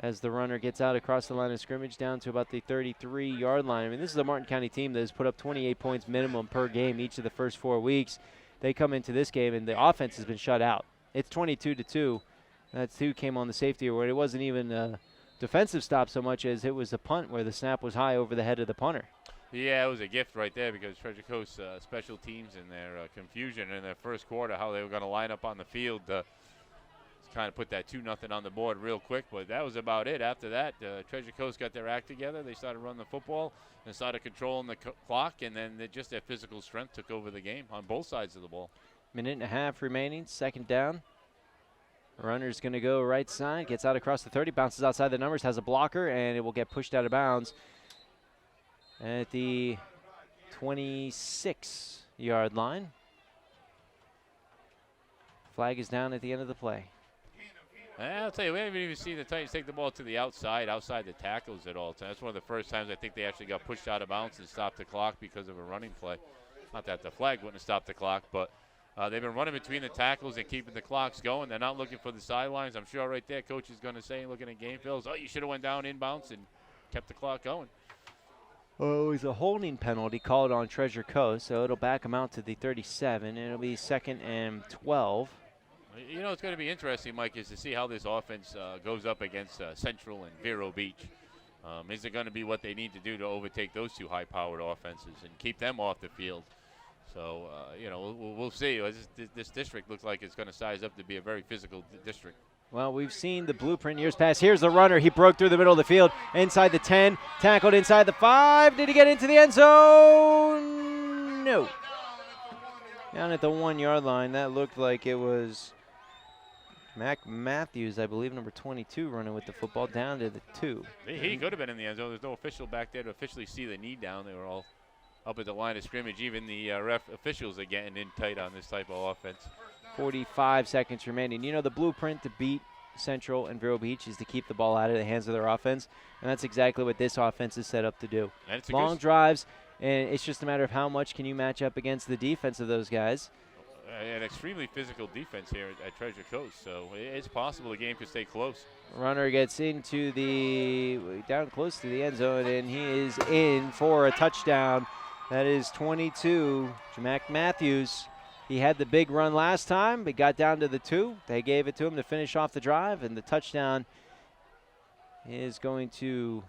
as the runner gets out across the line of scrimmage down to about the 33-yard line. I mean, this is a Martin County team that has put up 28 points minimum per game each of the first 4 weeks. They come into this game, and the offense has been shut out. It's 22-2. That 2 came on the safety, where it wasn't even a defensive stop so much as it was a punt where the snap was high over the head of the punter. Yeah, it was a gift right there because Treasure Coast special teams and their confusion in their first quarter, how they were going to line up on the field, kind of put that 2-0 on the board real quick, but that was about it. After that, Treasure Coast got their act together. They started running the football and started controlling the clock, and then just their physical strength took over the game on both sides of the ball. Minute and a half remaining, second down. Runner's going to go right side, gets out across the 30, bounces outside the numbers, has a blocker, and it will get pushed out of bounds at the 26-yard line. Flag is down at the end of the play. I'll tell you, we haven't even seen the Titans take the ball to the outside the tackles at all. That's one of the first times I think they actually got pushed out of bounds and stopped the clock because of a running play. Not that the flag wouldn't have stopped the clock, but they've been running between the tackles and keeping the clocks going. They're not looking for the sidelines. I'm sure right there, Coach is going to say, looking at game films, you should have went down inbounds and kept the clock going. Oh, it was a holding penalty called on Treasure Coast, so it'll back them out to the 37, and it'll be 2nd and 12. You know, it's going to be interesting, Mike, is to see how this offense goes up against Central and Vero Beach. Is it going to be what they need to do to overtake those two high-powered offenses and keep them off the field? So, we'll see. This district looks like it's going to size up to be a very physical district. Well, we've seen the blueprint years past. Here's the runner. He broke through the middle of the field, inside the 10, tackled inside the 5. Did he get into the end zone? No. Down at the 1-yard line. That looked like it was Mac Matthews, I believe, number 22, running with the football down to the 2. He could have been in the end zone. There's no official back there to officially see the knee down. They were all up at the line of scrimmage. Even the ref officials are getting in tight on this type of offense. 45 seconds remaining. You know, the blueprint to beat Central and Vero Beach is to keep the ball out of the hands of their offense, and that's exactly what this offense is set up to do. Long drives, and it's just a matter of how much can you match up against the defense of those guys. An extremely physical defense here at Treasure Coast, so it's possible the game could stay close. Runner gets into down close to the end zone, and he is in for a touchdown. That is 22, Mac Matthews. He had the big run last time, but got down to the 2. They gave it to him to finish off the drive, and the touchdown is going to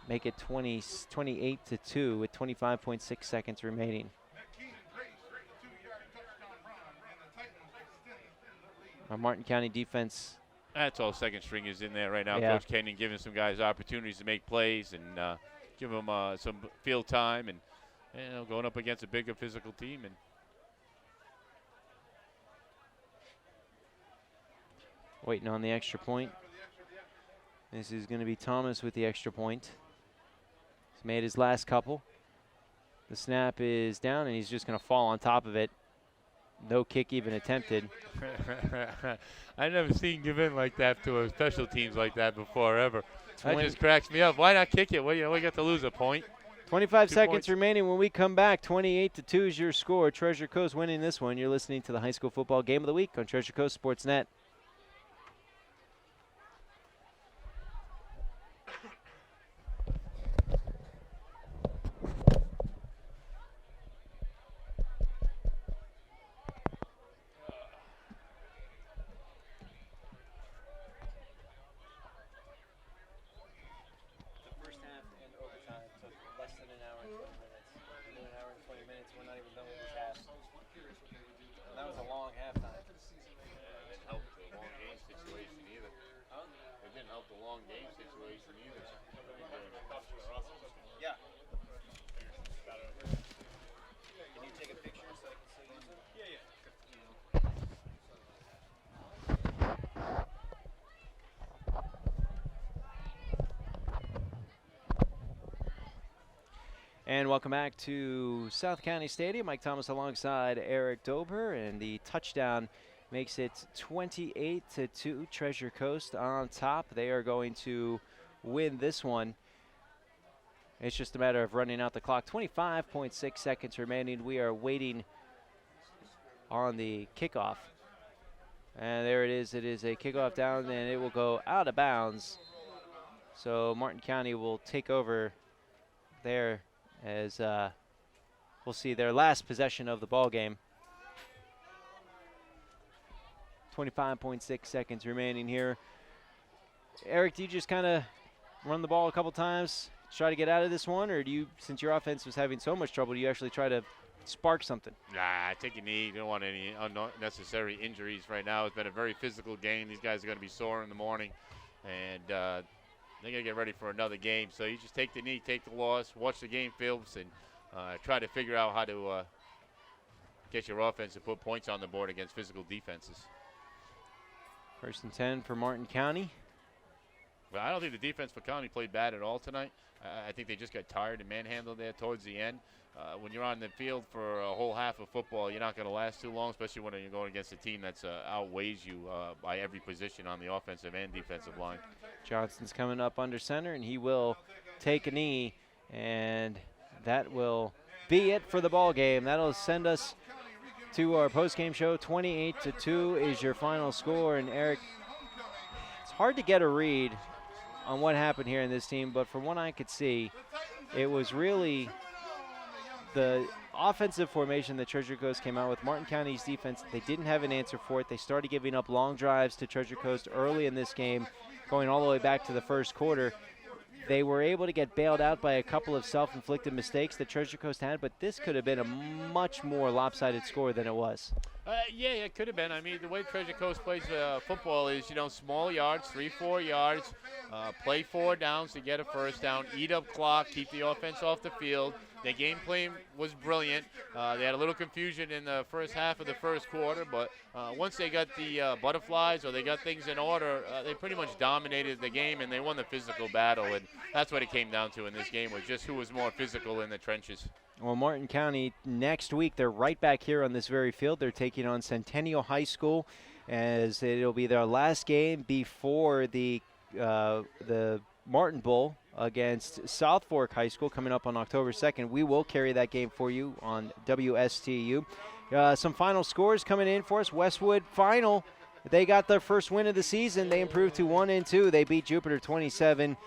make it 28-2 with 25.6 seconds remaining. Our Martin County defense. That's all second string is in there right now. Yeah. Coach Kenyon giving some guys opportunities to make plays and give them some field time and going up against a bigger physical team. And waiting on the extra point. This is going to be Thomas with the extra point. He's made his last couple. The snap is down, and he's just going to fall on top of it. No kick even attempted. I've never seen give in like that to a special teams like that before, ever. That just cracks me up. Why not kick it? We got to lose a point. 25 seconds remaining when we come back. 28-2 is your score. Treasure Coast winning this one. You're listening to the High School Football Game of the Week on Treasure Coast Sportsnet. And welcome back to South County Stadium. Mike Thomas alongside Eric Dober, and the touchdown makes it 28-2. Treasure Coast on top. They are going to win this one. It's just a matter of running out the clock. 25.6 seconds remaining. We are waiting on the kickoff. And there it is. It is a kickoff down, and it will go out of bounds. So Martin County will take over there as we'll see their last possession of the ball game. 25.6 seconds remaining here. Eric, do you just kind of run the ball a couple times, try to get out of this one, or do you, since your offense was having so much trouble, do you actually try to spark something? Nah, take a knee. You don't want any unnecessary injuries right now. It's been a very physical game. These guys are going to be sore in the morning, and they're going to get ready for another game. So you just take the knee, take the loss, watch the game films, and try to figure out how to get your offense to put points on the board against physical defenses. 1st and 10 for Martin County. Well, I don't think the defense for County played bad at all tonight. I think they just got tired and manhandled there towards the end. When you're on the field for a whole half of football, you're not going to last too long, especially when you're going against a team that outweighs you by every position on the offensive and defensive line. Johnson's coming up under center, and he will take a knee, and that will be it for the ball game. That'll send us to our post-game show. 28-2 is your final score, and Eric, it's hard to get a read on what happened here in this team, but from what I could see, it was really the offensive formation that Treasure Coast came out with. Martin County's defense, they didn't have an answer for it. They started giving up long drives to Treasure Coast early in this game, going all the way back to the first quarter. They were able to get bailed out by a couple of self-inflicted mistakes that Treasure Coast had, but this could have been a much more lopsided score than it was. Yeah, it could have been. I mean, the way Treasure Coast plays football is, small yards, 3-4 yards, play 4 downs to get a first down, eat up clock, keep the offense off the field. Their game plan was brilliant. They had a little confusion in the first half of the first quarter, but once they got the butterflies or they got things in order, they pretty much dominated the game, and they won the physical battle. And that's what it came down to in this game, was just who was more physical in the trenches. Well, Martin County next week, they're right back here on this very field. They're taking on Centennial High School, as it'll be their last game before the Martin Bowl against South Fork High School coming up on October 2nd. We will carry that game for you on WSTU. Some final scores coming in for us. Westwood final. They got their first win of the season. They improved to 1-2. They beat Jupiter 27-7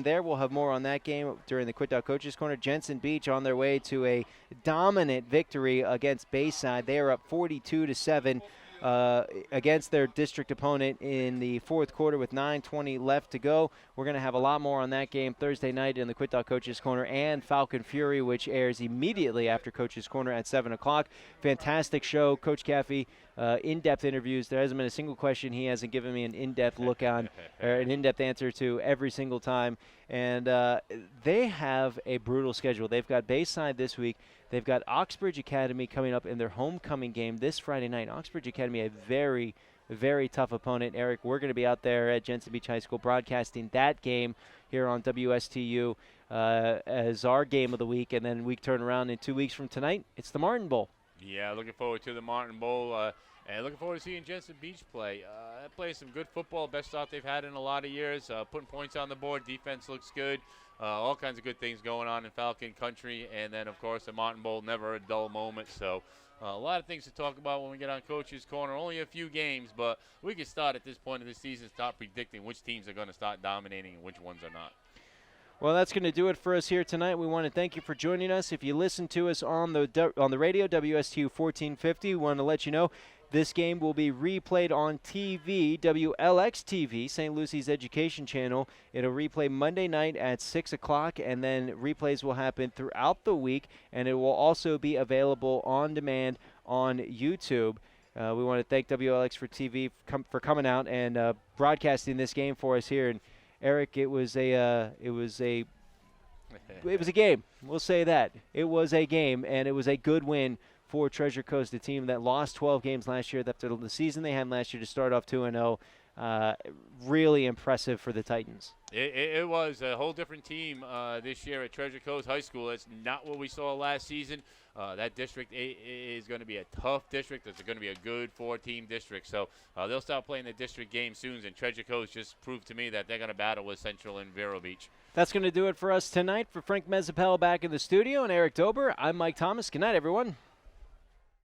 there. We'll have more on that game during the Quit Coaches Corner. Jensen Beach on their way to a dominant victory against Bayside. They are up 42-7 against their district opponent in the fourth quarter with 9:20 left to go. We're going to have a lot more on that game Thursday night in the Quit Coaches Corner and Falcon Fury, which airs immediately after Coaches Corner at 7 o'clock. Fantastic show. Coach Caffey, in-depth interviews. There hasn't been a single question he hasn't given me an in-depth look on, or an in-depth answer to every single time. And they have a brutal schedule. They've got Bayside this week. They've got Oxbridge Academy coming up in their homecoming game this Friday night. Oxbridge Academy, a very, very tough opponent. Eric, we're going to be out there at Jensen Beach High School broadcasting that game here on WSTU as our game of the week. And then we turn around in 2 weeks from tonight. It's the Martin Bowl. Yeah, looking forward to the Martin Bowl. And looking forward to seeing Jensen Beach play. Playing some good football, best start they've had in a lot of years. Putting points on the board, defense looks good. All kinds of good things going on in Falcon Country. And then, of course, the Martin Bowl, never a dull moment. So a lot of things to talk about when we get on Coach's Corner. Only a few games, but we can start at this point of the season, start predicting which teams are going to start dominating and which ones are not. Well, that's going to do it for us here tonight. We want to thank you for joining us. If you listen to us on the radio, WSTU 1450, we want to let you know this game will be replayed on TV, WLX-TV, St. Lucy's education channel. It'll replay Monday night at 6 o'clock, and then replays will happen throughout the week, and it will also be available on demand on YouTube. We want to thank WLX for TV for coming out and broadcasting this game for us here. And Eric, it was a game. We'll say that. It was a game, and it was a good win for Treasure Coast, a team that lost 12 games last year after the season they had last year to start off 2-0. really impressive for the Titans. It was a whole different team this year at Treasure Coast High School. It's not what we saw last season. That district is going to be a tough district. It's going to be a good 4-team district. So they'll start playing the district game soon, and Treasure Coast just proved to me that they're going to battle with Central and Vero Beach. That's going to do it for us tonight. For Frank Mezzapel back in the studio and Eric Dober, I'm Mike Thomas. Good night, everyone.